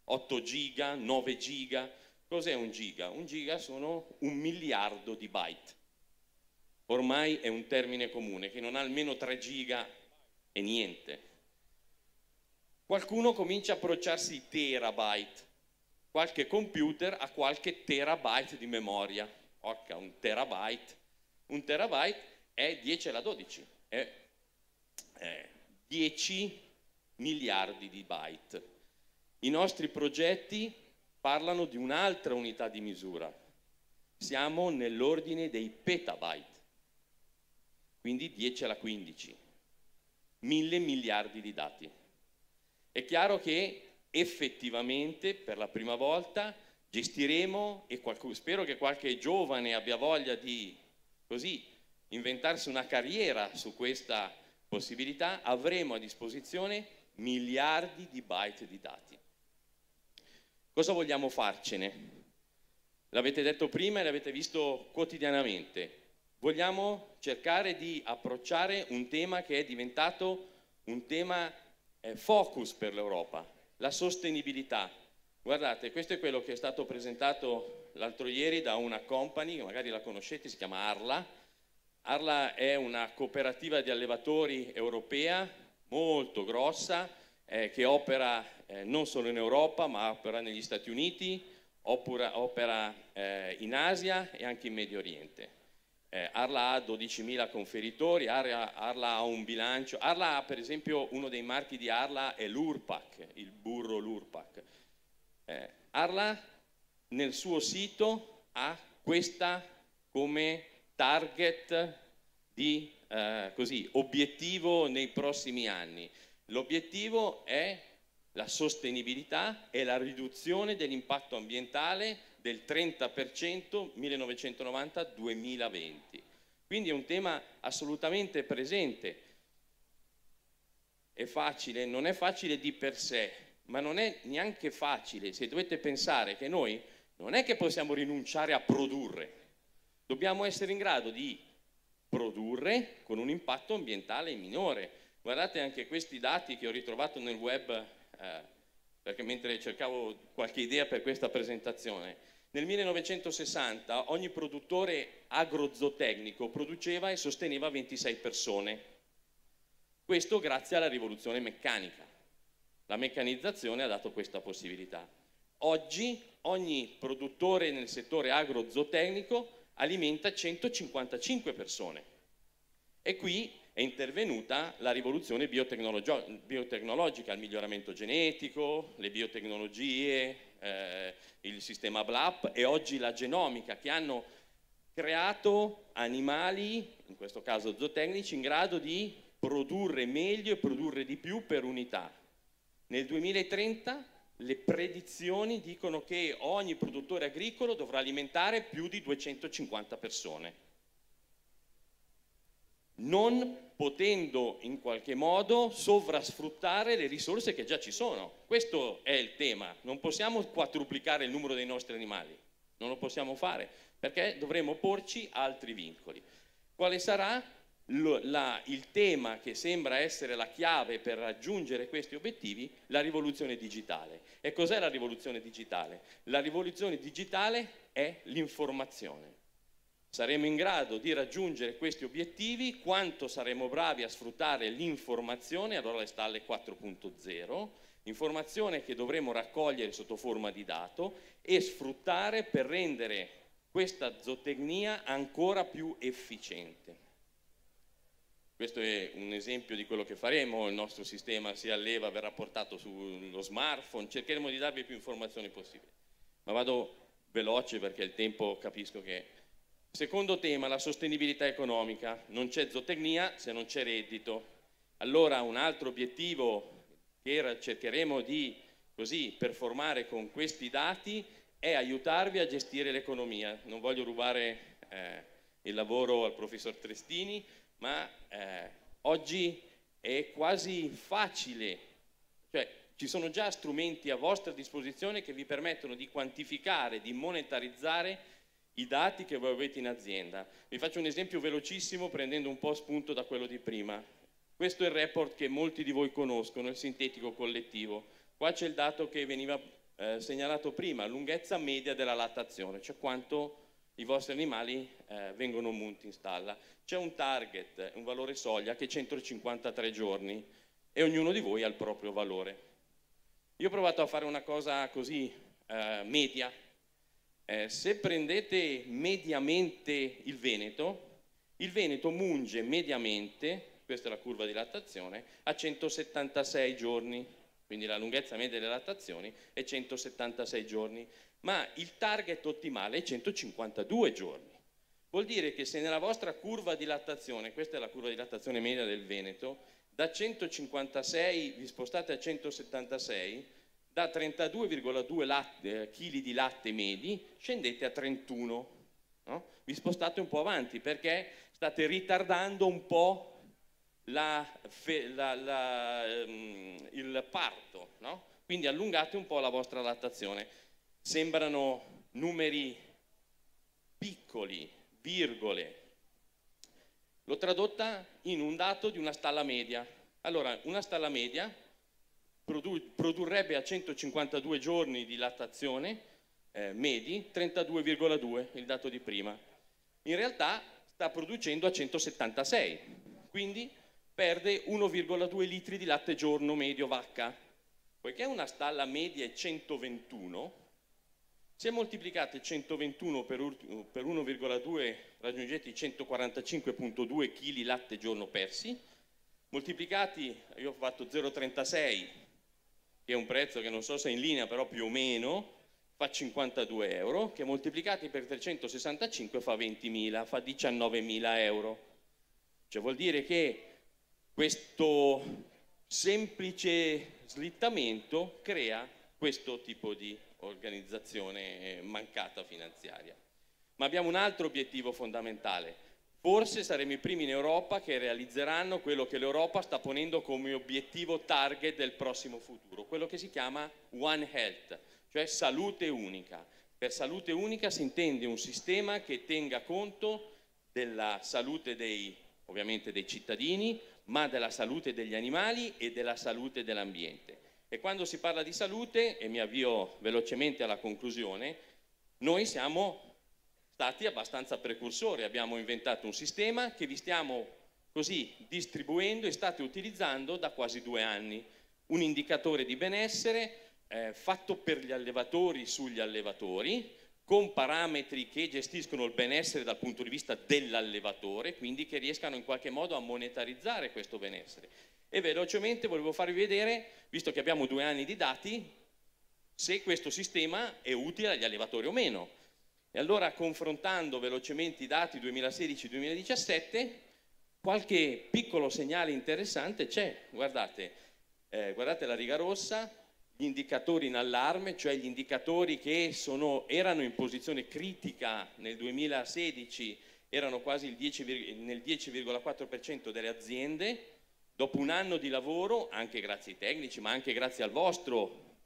8 giga, 9 giga. Cos'è un giga? Un giga sono 1 miliardo di byte. Ormai è un termine comune, che non ha almeno 3 giga e niente. Qualcuno comincia a approcciarsi i terabyte. Qualche computer ha qualche terabyte di memoria. Orca, un terabyte. Un terabyte è 10 alla 12, è 10 miliardi di byte. I nostri progetti parlano di un'altra unità di misura. Siamo nell'ordine dei petabyte, quindi 10 alla 15, 1000 miliardi di dati. È chiaro che effettivamente per la prima volta gestiremo, e spero che qualche giovane abbia voglia di così inventarsi una carriera su questa possibilità, avremo a disposizione miliardi di byte di dati. Cosa vogliamo farcene? L'avete detto prima e l'avete visto quotidianamente. Vogliamo cercare di approcciare un tema che è diventato un tema focus per l'Europa, la sostenibilità. Guardate, questo è quello che è stato presentato l'altro ieri da una company, magari la conoscete, si chiama Arla. Arla è una cooperativa di allevatori europea molto grossa, che opera non solo in Europa, ma opera negli Stati Uniti, opera in Asia e anche in Medio Oriente. Arla ha 12.000 conferitori, Arla ha un bilancio. Arla ha, per esempio, uno dei marchi di Arla è l'Urpak, il burro l'Urpak. Arla nel suo sito ha questa come target di obiettivo nei prossimi anni. L'obiettivo è la sostenibilità e la riduzione dell'impatto ambientale del 30% 1990-2020. Quindi è un tema assolutamente presente. È facile? Non è facile di per sé, ma non è neanche facile se dovete pensare che noi non è che possiamo rinunciare a produrre, dobbiamo essere in grado di produrre con un impatto ambientale minore. Guardate anche questi dati che ho ritrovato nel web, perché mentre cercavo qualche idea per questa presentazione. Nel 1960 ogni produttore agrozootecnico produceva e sosteneva 26 persone. Questo grazie alla rivoluzione meccanica. La meccanizzazione ha dato questa possibilità. Oggi ogni produttore nel settore agrozootecnico alimenta 155 persone. E qui è intervenuta la rivoluzione biotecnologica, il miglioramento genetico, le biotecnologie, il sistema BLAP e oggi la genomica, che hanno creato animali, in questo caso zootecnici, in grado di produrre meglio e produrre di più per unità. Nel 2030 le predizioni dicono che ogni produttore agricolo dovrà alimentare più di 250 persone, non potendo in qualche modo sovrasfruttare le risorse che già ci sono. Questo è il tema. Non possiamo quadruplicare il numero dei nostri animali, non lo possiamo fare, perché dovremo porci altri vincoli. Quale sarà il tema che sembra essere la chiave per raggiungere questi obiettivi? La rivoluzione digitale. E cos'è la rivoluzione digitale? La rivoluzione digitale è l'informazione. Saremo in grado di raggiungere questi obiettivi quanto saremo bravi a sfruttare l'informazione, allora le stalle 4.0, informazione che dovremo raccogliere sotto forma di dato e sfruttare per rendere questa zootecnia ancora più efficiente. Questo è un esempio di quello che faremo, il nostro sistema si alleva, verrà portato sullo smartphone, cercheremo di darvi più informazioni possibili. Ma vado veloce perché il tempo capisco che... Secondo tema, la sostenibilità economica. Non c'è zootecnia se non c'è reddito. Allora un altro obiettivo che cercheremo di performare con questi dati è aiutarvi a gestire l'economia. Non voglio rubare il lavoro al professor Trestini, ma oggi è quasi facile, cioè ci sono già strumenti a vostra disposizione che vi permettono di quantificare, di monetarizzare i dati che voi avete in azienda. Vi faccio un esempio velocissimo prendendo un po' spunto da quello di prima. Questo è il report che molti di voi conoscono, il sintetico collettivo. Qua c'è il dato che veniva segnalato prima, lunghezza media della lattazione, cioè quanto i vostri animali vengono munti in stalla. C'è un target, un valore soglia che è 153 giorni e ognuno di voi ha il proprio valore. Io ho provato a fare una cosa così media. Se prendete mediamente il Veneto munge mediamente, questa è la curva di lattazione, a 176 giorni, quindi la lunghezza media delle lattazioni è 176 giorni, ma il target ottimale è 152 giorni. Vuol dire che se nella vostra curva di lattazione, questa è la curva di lattazione media del Veneto, da 156 vi spostate a 176, da 32,2 kg di latte medi scendete a 31, no? Vi spostate un po' avanti perché state ritardando un po' il parto, no? Quindi allungate un po' la vostra lattazione. Sembrano numeri piccoli, virgole. L'ho tradotta in un dato di una stalla media. Allora, una stalla media produrrebbe a 152 giorni di lattazione medi 32,2, il dato di prima. In realtà sta producendo a 176, quindi perde 1,2 litri di latte giorno medio vacca. Poiché una stalla media è 121, se moltiplicate 121 per 1,2 raggiungete i 145,2 kg latte giorno persi, moltiplicati, io ho fatto 0,36, che è un prezzo che non so se è in linea, però più o meno fa 52 euro, che moltiplicati per 365 fa 20.000, fa 19.000 euro. Cioè vuol dire che questo semplice slittamento crea questo tipo di organizzazione mancata finanziaria. Ma abbiamo un altro obiettivo fondamentale. Forse saremo i primi in Europa che realizzeranno quello che l'Europa sta ponendo come obiettivo target del prossimo futuro, quello che si chiama One Health, cioè salute unica. Per salute unica si intende un sistema che tenga conto della salute ovviamente dei cittadini, ma della salute degli animali e della salute dell'ambiente. E quando si parla di salute, e mi avvio velocemente alla conclusione, noi siamo stati abbastanza precursori, abbiamo inventato un sistema che vi stiamo così distribuendo e state utilizzando da quasi 2 anni, un indicatore di benessere fatto per gli allevatori sugli allevatori, con parametri che gestiscono il benessere dal punto di vista dell'allevatore, quindi che riescano in qualche modo a monetarizzare questo benessere. E velocemente volevo farvi vedere, visto che abbiamo 2 anni di dati, se questo sistema è utile agli allevatori o meno. E allora, confrontando velocemente i dati 2016-2017, qualche piccolo segnale interessante c'è. Guardate la riga rossa, gli indicatori in allarme, cioè gli indicatori che erano in posizione critica nel 2016, erano quasi nel 10,4% delle aziende. Dopo un anno di lavoro, anche grazie ai tecnici, ma anche grazie al vostro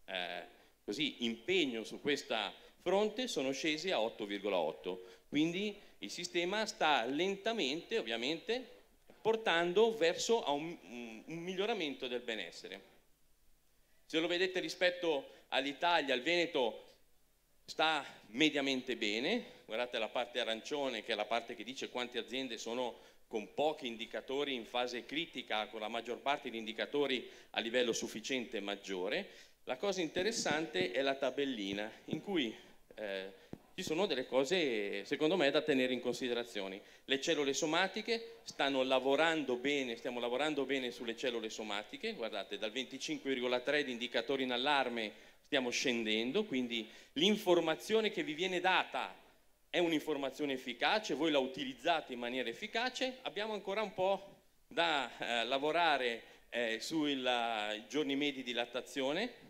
impegno su questa fronte, sono scesi a 8,8. Quindi il sistema sta lentamente, ovviamente, portando verso a un miglioramento del benessere. Se lo vedete rispetto all'Italia, il Veneto sta mediamente bene. Guardate la parte arancione, che è la parte che dice quante aziende sono con pochi indicatori in fase critica, con la maggior parte di indicatori a livello sufficiente e maggiore. La cosa interessante è la tabellina, in cui ci sono delle cose, secondo me, da tenere in considerazione. Le cellule somatiche stiamo lavorando bene sulle cellule somatiche. Guardate, dal 25,3 di indicatori in allarme stiamo scendendo, quindi l'informazione che vi viene data è un'informazione efficace, voi la utilizzate in maniera efficace. Abbiamo ancora un po' da lavorare sui giorni medi di lattazione,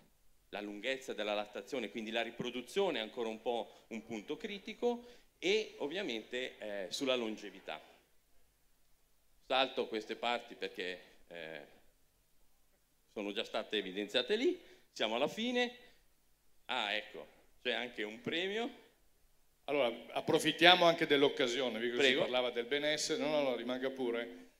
la lunghezza della lattazione, quindi la riproduzione è ancora un po' un punto critico, e ovviamente sulla longevità. Salto queste parti perché sono già state evidenziate lì. Siamo alla fine. Ah, ecco, c'è anche un premio. Allora, approfittiamo anche dell'occasione, visto che si parlava del benessere. No, rimanga pure.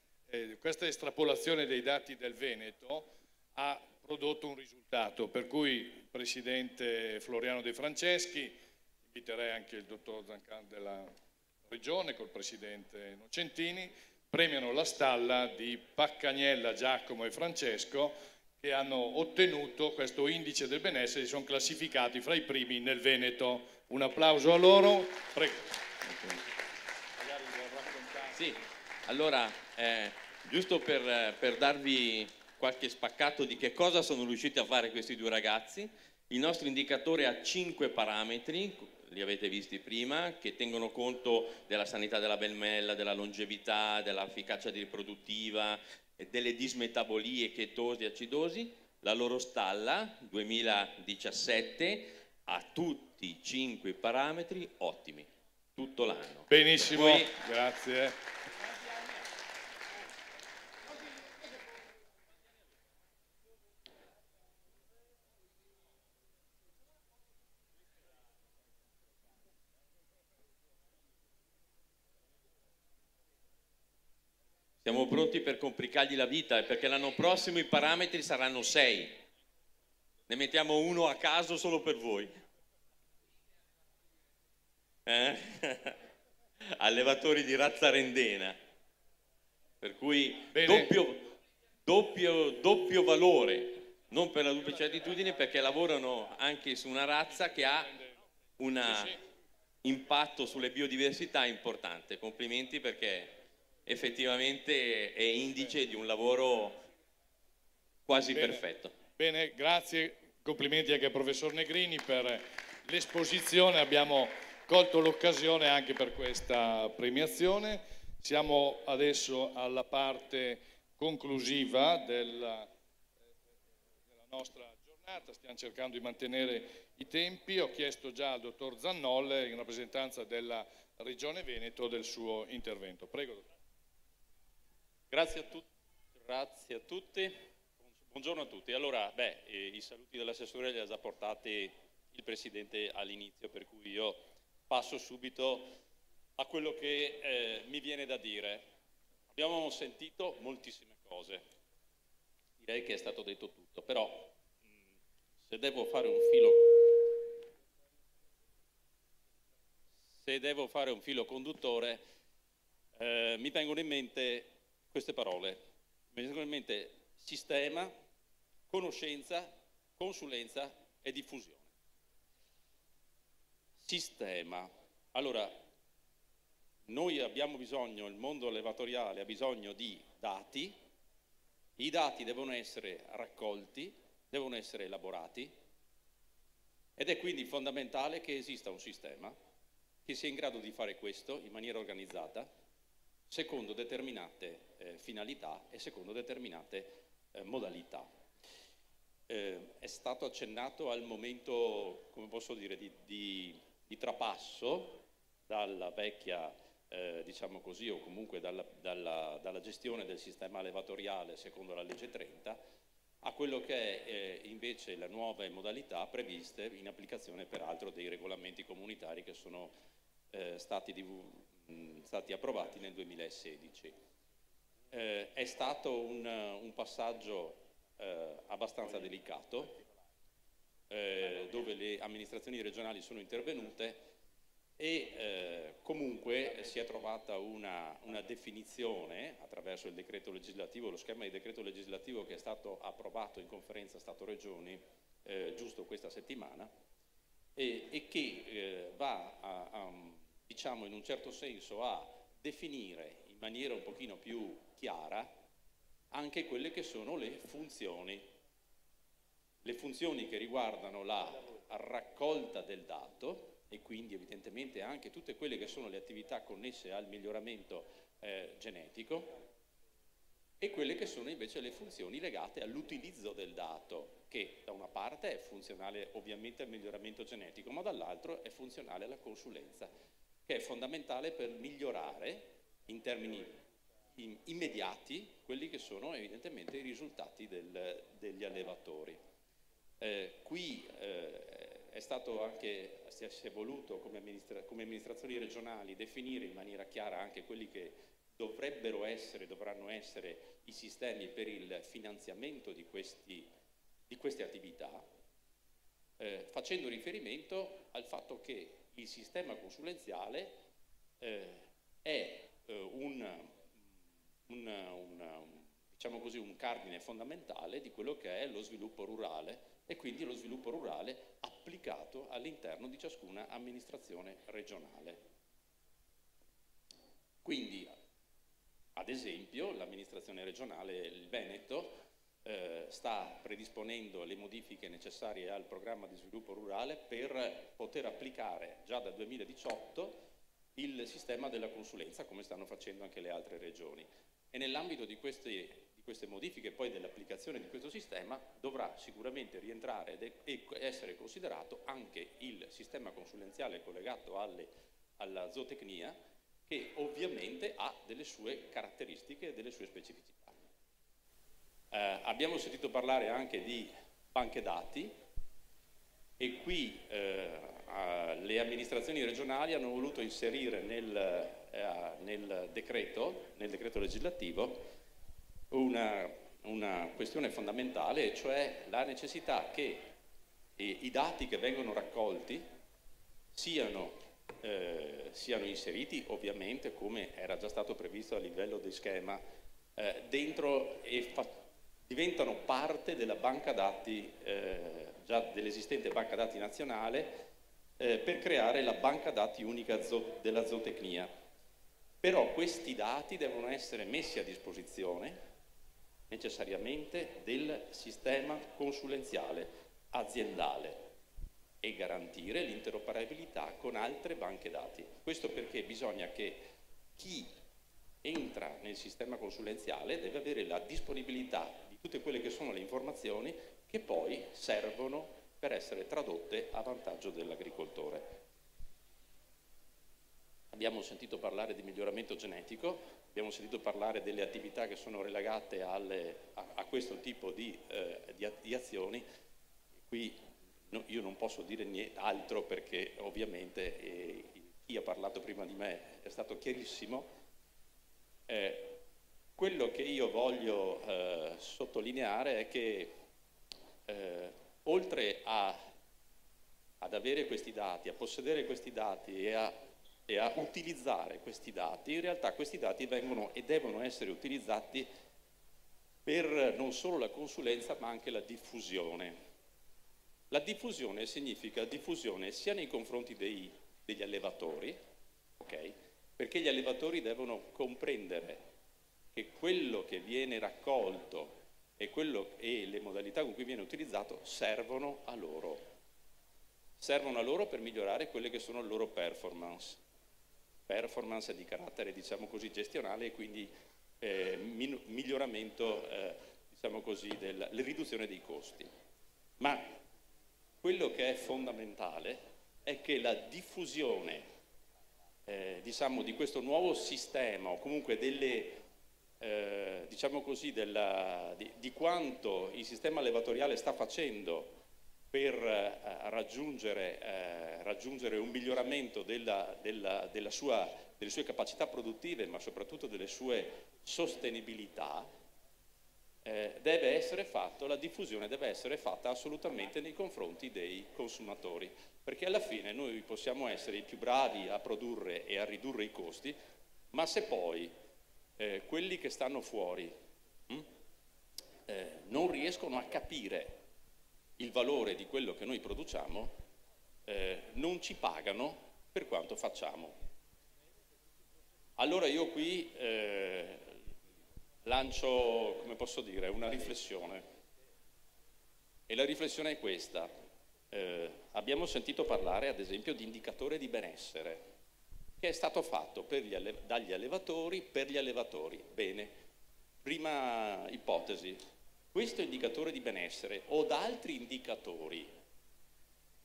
Questa estrapolazione dei dati del Veneto ha prodotto un risultato, per cui il presidente Floriano De Franceschi, inviterei anche il dottor Zancan della Regione col presidente Nocentini, premiano la stalla di Paccagnella, Giacomo e Francesco, che hanno ottenuto questo indice del benessere e sono classificati fra i primi nel Veneto. Un applauso a loro. Prego. Sì, allora, giusto per darvi qualche spaccato di che cosa sono riusciti a fare questi due ragazzi, il nostro indicatore ha 5 parametri, li avete visti prima, che tengono conto della sanità della belmella, della longevità, dell'efficacia riproduttiva, delle dismetabolie, chetosi, acidosi. La loro stalla 2017 ha tutti i 5 parametri ottimi, tutto l'anno. Benissimo, grazie. Siamo pronti per complicargli la vita, perché l'anno prossimo i parametri saranno 6. Ne mettiamo uno a caso solo per voi. Allevatori di razza rendena. Per cui doppio valore, non per la duplice attitudine, perché lavorano anche su una razza che ha un impatto sulle biodiversità importante. Complimenti, perché effettivamente è indice di un lavoro quasi perfetto. Bene, grazie, complimenti anche al professor Negrini per l'esposizione, abbiamo colto l'occasione anche per questa premiazione. Siamo adesso alla parte conclusiva della nostra giornata, stiamo cercando di mantenere i tempi. Ho chiesto già al dottor Zannolle, in rappresentanza della Regione Veneto, del suo intervento. Prego, dottor. Grazie a tutti, buongiorno a tutti. Allora, i saluti dell'assessore li ha già portati il Presidente all'inizio, per cui io passo subito a quello che mi viene da dire. Abbiamo sentito moltissime cose, direi che è stato detto tutto, però se devo fare un filo conduttore, mi vengono in mente queste parole. Mi vengono in mente sistema, conoscenza, consulenza e diffusione. Sistema. Allora, noi abbiamo bisogno, il mondo allevatoriale ha bisogno di dati, i dati devono essere raccolti, devono essere elaborati, ed è quindi fondamentale che esista un sistema che sia in grado di fare questo in maniera organizzata, secondo determinate finalità e secondo determinate modalità. È stato accennato al momento, come posso dire, di trapasso dalla vecchia, diciamo così, o comunque dalla gestione del sistema allevatoriale secondo la legge 30, a quello che è invece le nuove modalità previste in applicazione peraltro dei regolamenti comunitari che sono stati approvati nel 2016. È stato un passaggio abbastanza delicato, dove le amministrazioni regionali sono intervenute e comunque si è trovata una definizione attraverso il decreto legislativo, lo schema di decreto legislativo che è stato approvato in conferenza Stato-Regioni giusto questa settimana e che va diciamo in un certo senso a definire in maniera un pochino più chiara anche quelle che sono le funzioni che riguardano la raccolta del dato e quindi evidentemente anche tutte quelle che sono le attività connesse al miglioramento genetico e quelle che sono invece le funzioni legate all'utilizzo del dato, che da una parte è funzionale ovviamente al miglioramento genetico, ma dall'altro è funzionale alla consulenza, che è fondamentale per migliorare in termini immediati quelli che sono evidentemente i risultati degli allevatori. Qui è stato anche, si è voluto come amministrazioni regionali definire in maniera chiara anche quelli che dovranno essere i sistemi per il finanziamento di queste attività, facendo riferimento al fatto che il sistema consulenziale è diciamo così, un cardine fondamentale di quello che è lo sviluppo rurale e quindi lo sviluppo rurale applicato all'interno di ciascuna amministrazione regionale. Quindi, ad esempio, l'amministrazione regionale il Veneto sta predisponendo le modifiche necessarie al programma di sviluppo rurale per poter applicare già dal 2018 il sistema della consulenza, come stanno facendo anche le altre regioni. E nell'ambito di queste modifiche, poi dell'applicazione di questo sistema, dovrà sicuramente rientrare e essere considerato anche il sistema consulenziale collegato alla zootecnia, che ovviamente ha delle sue caratteristiche e delle sue specificità. Abbiamo sentito parlare anche di banche dati e qui le amministrazioni regionali hanno voluto inserire nel decreto legislativo una questione fondamentale, cioè la necessità che i dati che vengono raccolti siano inseriti ovviamente, come era già stato previsto a livello di schema, dentro e diventano parte della banca dati, già dell'esistente banca dati nazionale, per creare la banca dati unica della zootecnia. Però questi dati devono essere messi a disposizione necessariamente del sistema consulenziale aziendale e garantire l'interoperabilità con altre banche dati. Questo perché bisogna che chi entra nel sistema consulenziale deve avere la disponibilità di tutte quelle che sono le informazioni che poi servono per essere tradotte a vantaggio dell'agricoltore. Abbiamo sentito parlare di miglioramento genetico, abbiamo sentito parlare delle attività che sono relegate a questo tipo di azioni. Qui io non posso dire niente altro perché ovviamente chi ha parlato prima di me è stato chiarissimo. Quello che io voglio sottolineare è che oltre ad avere questi dati, a possedere questi dati e a utilizzare questi dati, in realtà questi dati vengono e devono essere utilizzati per non solo la consulenza ma anche la diffusione. La diffusione significa diffusione sia nei confronti degli allevatori, okay? Perché gli allevatori devono comprendere che quello che viene raccolto e le modalità con cui viene utilizzato servono a loro. servono a loro per migliorare quelle che sono le loro performance di carattere, diciamo così, gestionale, e quindi miglioramento, diciamo così, la riduzione dei costi. Ma quello che è fondamentale è che la diffusione diciamo, di questo nuovo sistema, o comunque diciamo così, di quanto il sistema allevatoriale sta facendo per raggiungere un miglioramento delle sue capacità produttive, ma soprattutto delle sue sostenibilità, deve essere fatto, la diffusione deve essere fatta assolutamente nei confronti dei consumatori, perché alla fine noi possiamo essere i più bravi a produrre e a ridurre i costi, ma se poi quelli che stanno fuori non riescono a capire il valore di quello che noi produciamo, non ci pagano per quanto facciamo. Allora io qui lancio, come posso dire, una riflessione, e la riflessione è questa. Abbiamo sentito parlare ad esempio di indicatore di benessere che è stato fatto dagli allevatori per gli allevatori. Bene, prima ipotesi, questo indicatore di benessere o altri indicatori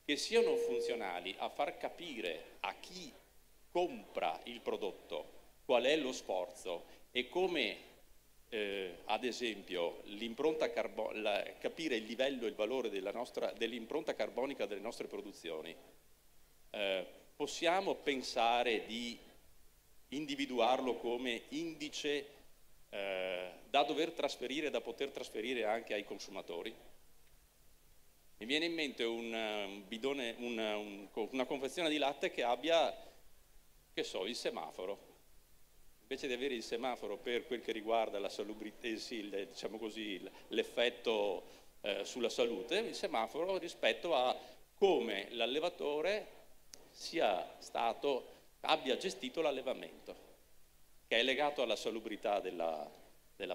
che siano funzionali a far capire a chi compra il prodotto qual è lo sforzo e come ad esempio capire il livello e il valore dell'impronta carbonica delle nostre produzioni, possiamo pensare di individuarlo come indice da poter trasferire anche ai consumatori? Mi viene in mente un bidone, una confezione di latte che abbia, che so, il semaforo. Invece di avere il semaforo per quel che riguarda la salubrità, diciamo così, l'effetto sulla salute, il semaforo rispetto a come l'allevatore abbia gestito l'allevamento, che è legato alla salubrità della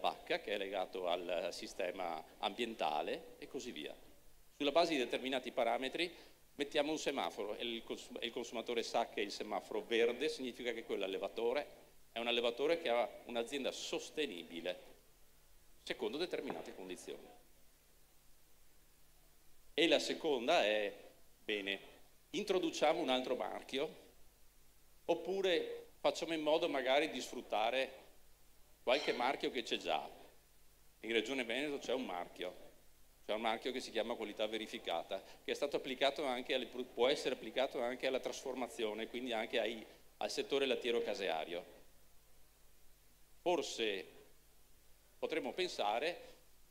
vacca, che è legato al sistema ambientale e così via. Sulla base di determinati parametri mettiamo un semaforo e il consumatore sa che il semaforo verde significa che quell'allevatore è un allevatore che ha un'azienda sostenibile secondo determinate condizioni. E la seconda è, bene, introduciamo un altro marchio oppure facciamo in modo magari di sfruttare qualche marchio che c'è già. In Regione Veneto c'è un marchio che si chiama qualità verificata, che è stato applicato anche può essere applicato anche alla trasformazione, quindi anche al settore lattiero-caseario. Forse potremmo pensare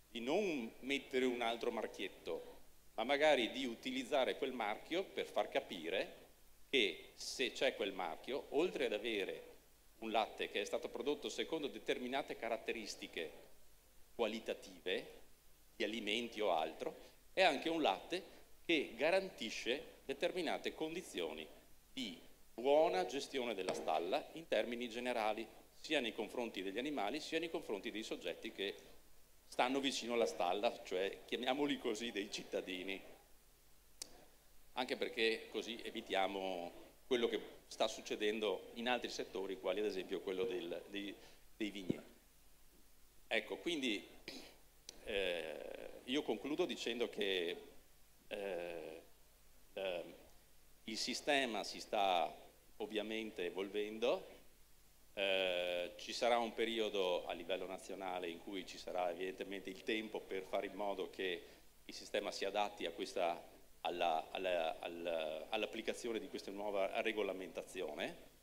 di non mettere un altro marchietto, ma magari di utilizzare quel marchio per far capire che se c'è quel marchio, oltre ad avere un latte che è stato prodotto secondo determinate caratteristiche qualitative, di alimenti o altro, è anche un latte che garantisce determinate condizioni di buona gestione della stalla in termini generali, sia nei confronti degli animali, sia nei confronti dei soggetti che stanno vicino alla stalla, cioè chiamiamoli così dei cittadini. Anche perché così evitiamo quello che sta succedendo in altri settori, quali ad esempio quello dei vigneti. Ecco, quindi io concludo dicendo che il sistema si sta ovviamente evolvendo. Ci sarà un periodo a livello nazionale in cui ci sarà evidentemente il tempo per fare in modo che il sistema si adatti all'applicazione di questa nuova regolamentazione.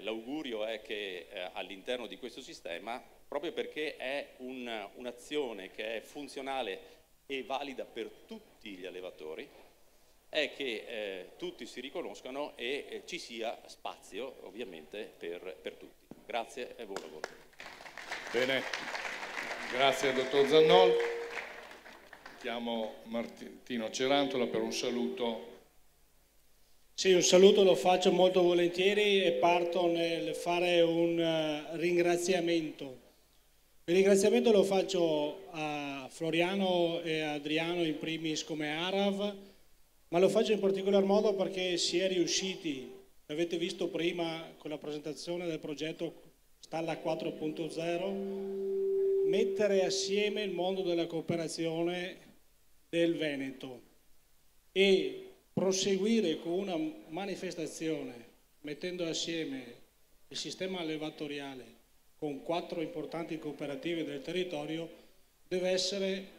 L'augurio è che all'interno di questo sistema, proprio perché è un'azione che è funzionale e valida per tutti gli allevatori, è che tutti si riconoscano e ci sia spazio ovviamente per tutti. Grazie e buon lavoro. Bene, grazie al dottor Zannol. Chiamo Martino Cerantola per un saluto. Sì, un saluto lo faccio molto volentieri e parto nel fare un ringraziamento. Il ringraziamento lo faccio a Floriano e a Adriano in primis come Arav, ma lo faccio in particolar modo perché si è riusciti, avete visto prima con la presentazione del progetto Stalla 4.0, mettere assieme il mondo della cooperazione del Veneto e proseguire con una manifestazione mettendo assieme il sistema allevatoriale con 4 importanti cooperative del territorio deve essere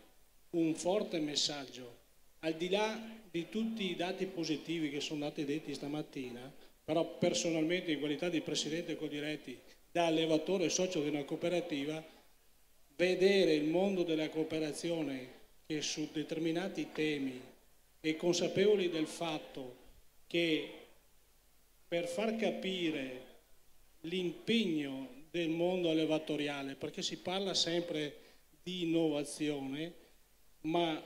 un forte messaggio. Al di là di tutti i dati positivi che sono stati detti stamattina, però personalmente in qualità di presidente Coldiretti, da allevatore e socio di una cooperativa, vedere il mondo della cooperazione che su determinati temi è consapevoli del fatto che per far capire l'impegno del mondo allevatoriale, perché si parla sempre di innovazione, ma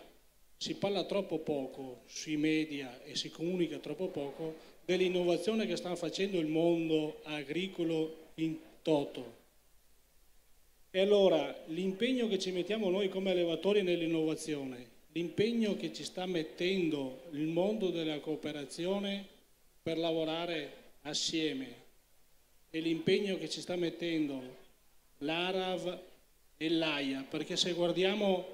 si parla troppo poco sui media e si comunica troppo poco dell'innovazione che sta facendo il mondo agricolo in toto. E allora l'impegno che ci mettiamo noi come allevatori nell'innovazione, l'impegno che ci sta mettendo il mondo della cooperazione per lavorare assieme e l'impegno che ci sta mettendo l'ARAV e l'AIA, perché se guardiamo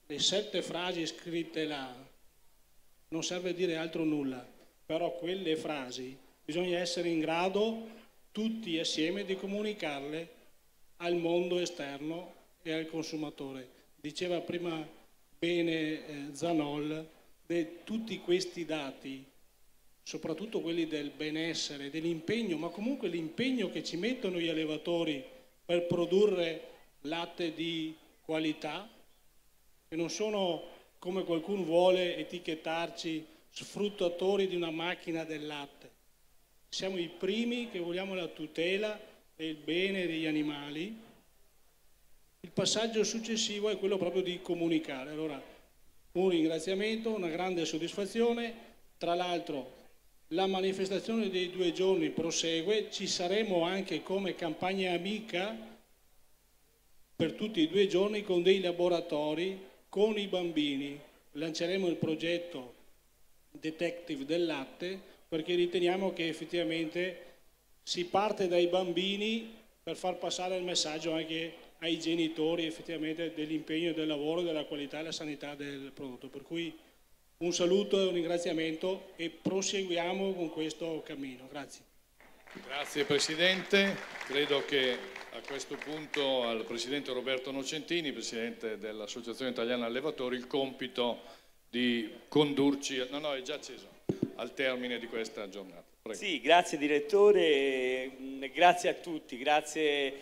le 7 frasi scritte là, non serve dire altro nulla, però quelle frasi bisogna essere in grado tutti assieme di comunicarle al mondo esterno e al consumatore. Diceva prima bene Zanol, tutti questi dati, soprattutto quelli del benessere, dell'impegno, ma comunque l'impegno che ci mettono gli allevatori per produrre latte di qualità, che non sono, come qualcuno vuole etichettarci, sfruttatori di una macchina del latte. Siamo i primi che vogliamo la tutela e il bene degli animali. Il passaggio successivo è quello proprio di comunicare. Allora, un ringraziamento, una grande soddisfazione. Tra l'altro, la manifestazione dei 2 giorni prosegue, ci saremo anche come campagna amica per tutti i 2 giorni con dei laboratori con i bambini. Lanceremo il progetto Detective del latte perché riteniamo che effettivamente si parte dai bambini per far passare il messaggio anche ai genitori effettivamente dell'impegno, del lavoro, della qualità e della sanità del prodotto. Per cui un saluto e un ringraziamento e proseguiamo con questo cammino. Grazie. Grazie Presidente. Credo che a questo punto al Presidente Roberto Nocentini, Presidente dell'Associazione Italiana Allevatori, il compito di condurci, no, è già acceso, al termine di questa giornata. Prego. Sì, grazie Direttore, grazie a tutti, grazie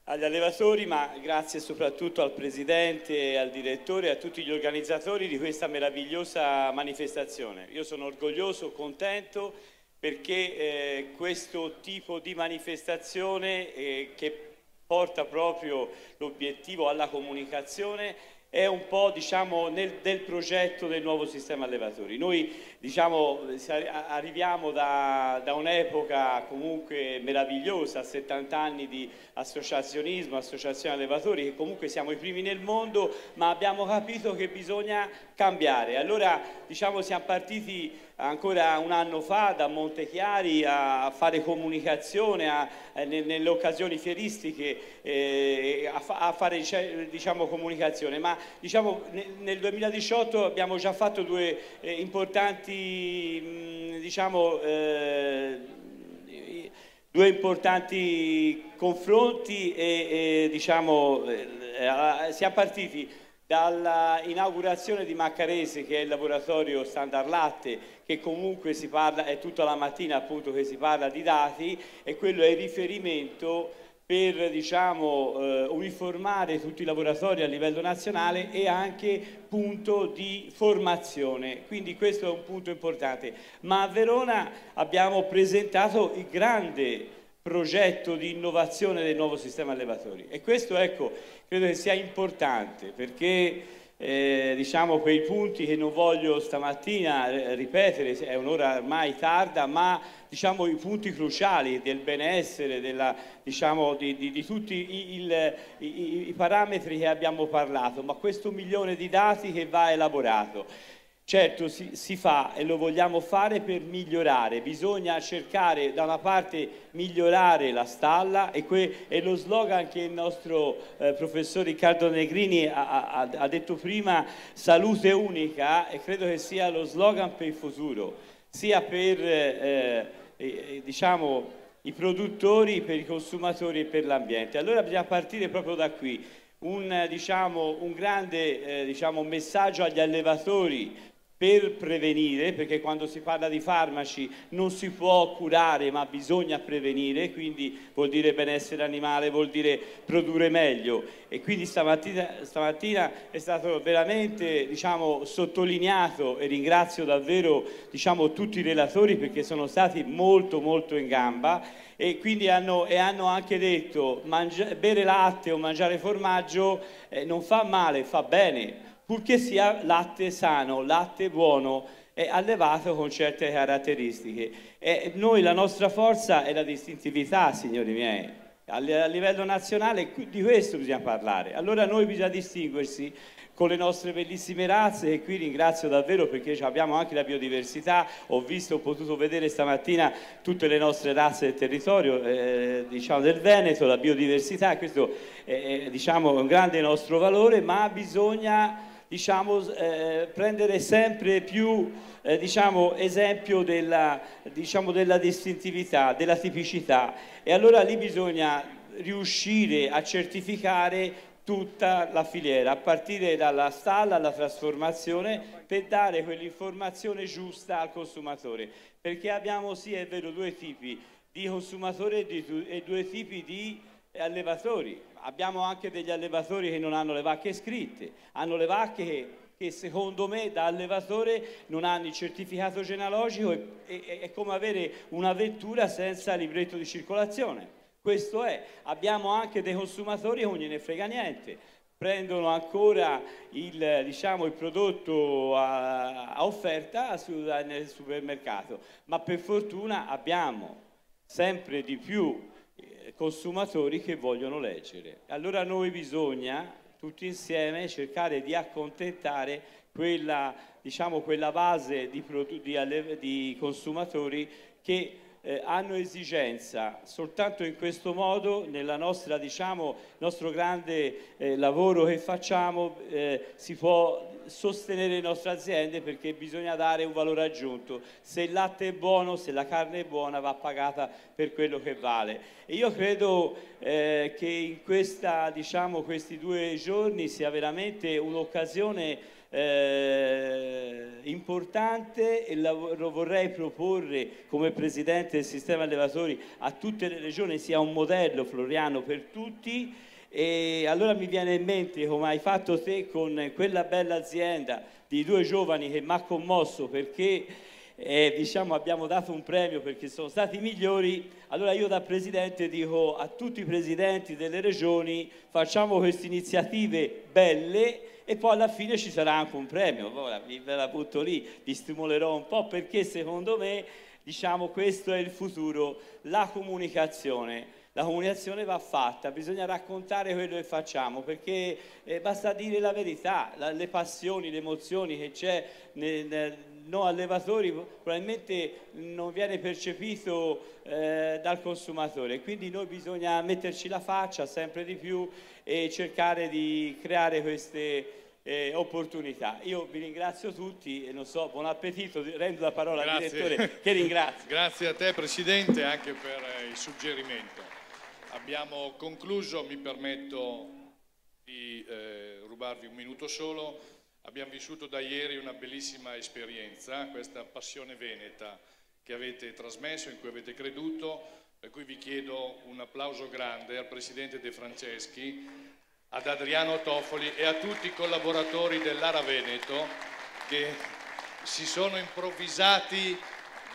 agli allevatori, ma grazie soprattutto al Presidente, al Direttore e a tutti gli organizzatori di questa meravigliosa manifestazione. Io sono orgoglioso, contento, perché questo tipo di manifestazione che porta proprio l'obiettivo alla comunicazione è un po' del progetto del nuovo sistema allevatori. Noi arriviamo da un'epoca comunque meravigliosa, 70 anni di associazionismo, associazione allevatori, che comunque siamo i primi nel mondo, ma abbiamo capito che bisogna cambiare. Allora siamo partiti ancora un anno fa da Montechiari a fare comunicazione, nelle occasioni fieristiche a fare comunicazione, ma nel 2018 abbiamo già fatto 2 importanti due importanti confronti e siamo partiti dall'inaugurazione di Maccarese, che è il laboratorio Standard Latte, che comunque si parla, è tutta la mattina appunto che si parla di dati, e quello è il riferimento per uniformare tutti i laboratori a livello nazionale e anche punto di formazione, quindi questo è un punto importante. Ma a Verona abbiamo presentato il grande progetto di innovazione del nuovo sistema allevatori, e questo credo che sia importante, perché quei punti che non voglio stamattina ripetere, è un'ora ormai tarda, ma i punti cruciali del benessere, di tutti i parametri che abbiamo parlato, ma questo milione di dati che va elaborato. Certo, si fa e lo vogliamo fare per migliorare, bisogna cercare da una parte migliorare la stalla e lo slogan che il nostro professor Riccardo Negrini ha detto prima, salute unica, e credo che sia lo slogan per il futuro, sia per diciamo, i produttori, per i consumatori e per l'ambiente. Allora bisogna partire proprio da qui, un grande messaggio agli allevatori per prevenire, perché quando si parla di farmaci non si può curare ma bisogna prevenire, quindi vuol dire benessere animale, vuol dire produrre meglio, e quindi stamattina è stato veramente sottolineato, e ringrazio davvero tutti i relatori perché sono stati molto in gamba, e quindi hanno anche detto bere latte o mangiare formaggio non fa male, fa bene, purché sia latte sano, latte buono e allevato con certe caratteristiche. Noi la nostra forza è la distintività, signori miei. A livello nazionale di questo bisogna parlare. Allora noi bisogna distinguersi con le nostre bellissime razze, e qui ringrazio davvero perché abbiamo anche la biodiversità, ho potuto vedere stamattina tutte le nostre razze del territorio del Veneto, la biodiversità, questo è un grande nostro valore, ma bisogna prendere sempre più esempio della distintività, della tipicità, e allora lì bisogna riuscire a certificare tutta la filiera, a partire dalla stalla alla trasformazione, per dare quell'informazione giusta al consumatore, perché abbiamo, sì è vero, due tipi di consumatori e due tipi di allevatori. Abbiamo anche degli allevatori che non hanno le vacche iscritte, hanno le vacche che secondo me da allevatore non hanno il certificato genealogico, è come avere una vettura senza libretto di circolazione. Questo è. Abbiamo anche dei consumatori che non gliene frega niente, prendono ancora il prodotto a offerta nel supermercato, ma per fortuna abbiamo sempre di più consumatori che vogliono leggere. Allora noi bisogna tutti insieme cercare di accontentare quella base di consumatori che hanno esigenza. Soltanto in questo modo, nella nostra, nostro grande lavoro che facciamo, si può sostenere le nostre aziende, perché bisogna dare un valore aggiunto. Se il latte è buono, se la carne è buona, va pagata per quello che vale. E io credo che in questi 2 giorni sia veramente un'occasione importante, e lo vorrei proporre come Presidente del Sistema Allevatori a tutte le regioni, sia un modello, Floriano, per tutti. E allora mi viene in mente, come hai fatto te con quella bella azienda di 2 giovani che mi ha commosso, perché abbiamo dato un premio perché sono stati i migliori. Allora io da Presidente dico a tutti i Presidenti delle regioni: facciamo queste iniziative belle e poi alla fine ci sarà anche un premio. Ora ve la butto lì, vi stimolerò un po', perché secondo me questo è il futuro, la comunicazione. La comunicazione va fatta, bisogna raccontare quello che facciamo, perché basta dire la verità, le passioni, le emozioni che c'è noi allevatori probabilmente non viene percepito dal consumatore, quindi noi bisogna metterci la faccia sempre di più e cercare di creare queste opportunità. Io vi ringrazio tutti e non so, buon appetito, rendo la parola al direttore che ringrazio. Grazie a te Presidente anche per il suggerimento. Abbiamo concluso, mi permetto di rubarvi un minuto solo. Abbiamo vissuto da ieri una bellissima esperienza, questa passione veneta che avete trasmesso, in cui avete creduto, per cui vi chiedo un applauso grande al Presidente De Franceschi, ad Adriano Toffoli e a tutti i collaboratori dell'Ara Veneto che si sono improvvisati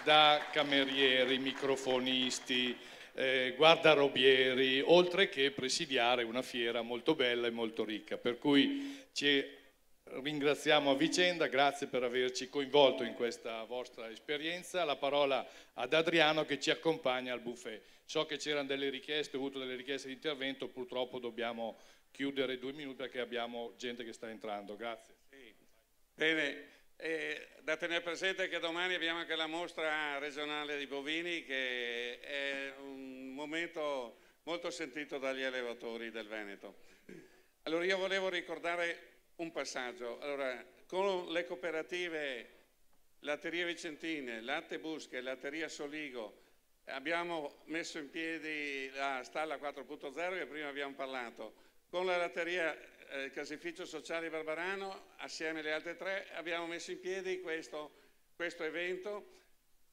da camerieri, microfonisti, guardarobieri, oltre che presidiare una fiera molto bella e molto ricca, per cui ci ringraziamo a vicenda, grazie per averci coinvolto in questa vostra esperienza. La parola ad Adriano che ci accompagna al buffet. So che c'erano delle richieste, ho avuto delle richieste di intervento, purtroppo dobbiamo chiudere 2 minuti perché abbiamo gente che sta entrando. Grazie. Bene, Da tenere presente che domani abbiamo anche la mostra regionale di bovini, che è un momento molto sentito dagli allevatori del Veneto. Allora io volevo ricordare un passaggio. Allora, con le cooperative Latterie Vicentine, Latte Busche, Latteria Soligo, abbiamo messo in piedi la Stalla 4.0 che prima abbiamo parlato. Con la latteria Casificio Sociale Barbarano, assieme alle altre tre, abbiamo messo in piedi questo evento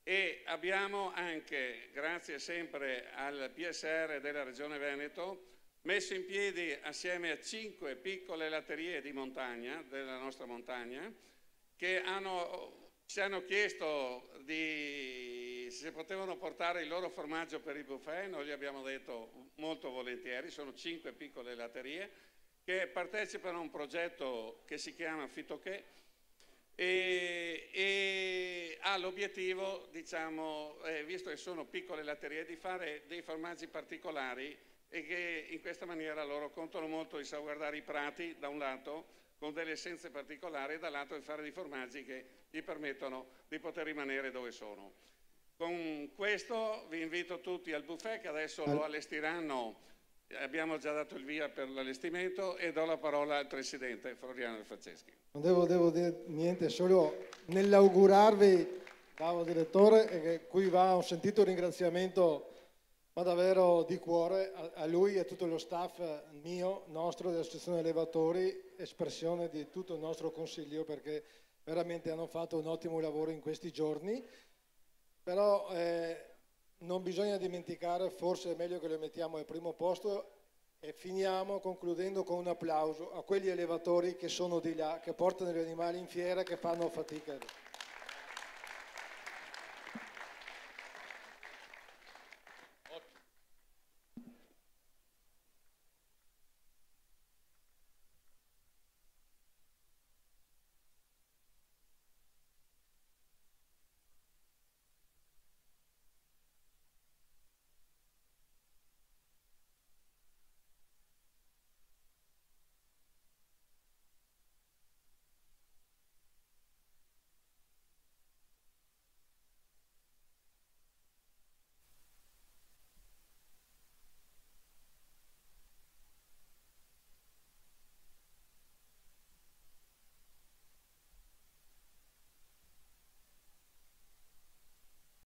e abbiamo anche, grazie sempre al PSR della Regione Veneto, messo in piedi assieme a 5 piccole latterie di montagna, della nostra montagna, che ci hanno chiesto se potevano portare il loro formaggio per il buffet. Noi gli abbiamo detto molto volentieri. Sono 5 piccole latterie che partecipano a un progetto che si chiama Fitoché e ha l'obiettivo, diciamo, visto che sono piccole latterie, di fare dei formaggi particolari e che in questa maniera loro contano molto di salvaguardare i prati da un lato con delle essenze particolari e dall'altro di fare dei formaggi che gli permettono di poter rimanere dove sono. Con questo vi invito tutti al buffet che adesso lo allestiranno, abbiamo già dato il via per l'allestimento e do la parola al Presidente Floriano Del Franceschi. Non devo dire niente, solo nell'augurarvi, bravo Direttore, e che qui va un sentito ringraziamento, ma davvero di cuore, a lui e a tutto lo staff nostro dell'Associazione Allevatori, espressione di tutto il nostro Consiglio, perché veramente hanno fatto un ottimo lavoro in questi giorni. Però non bisogna dimenticare, forse è meglio che lo mettiamo al primo posto, e finiamo concludendo con un applauso a quegli allevatori che sono di là, che portano gli animali in fiera, che fanno fatica.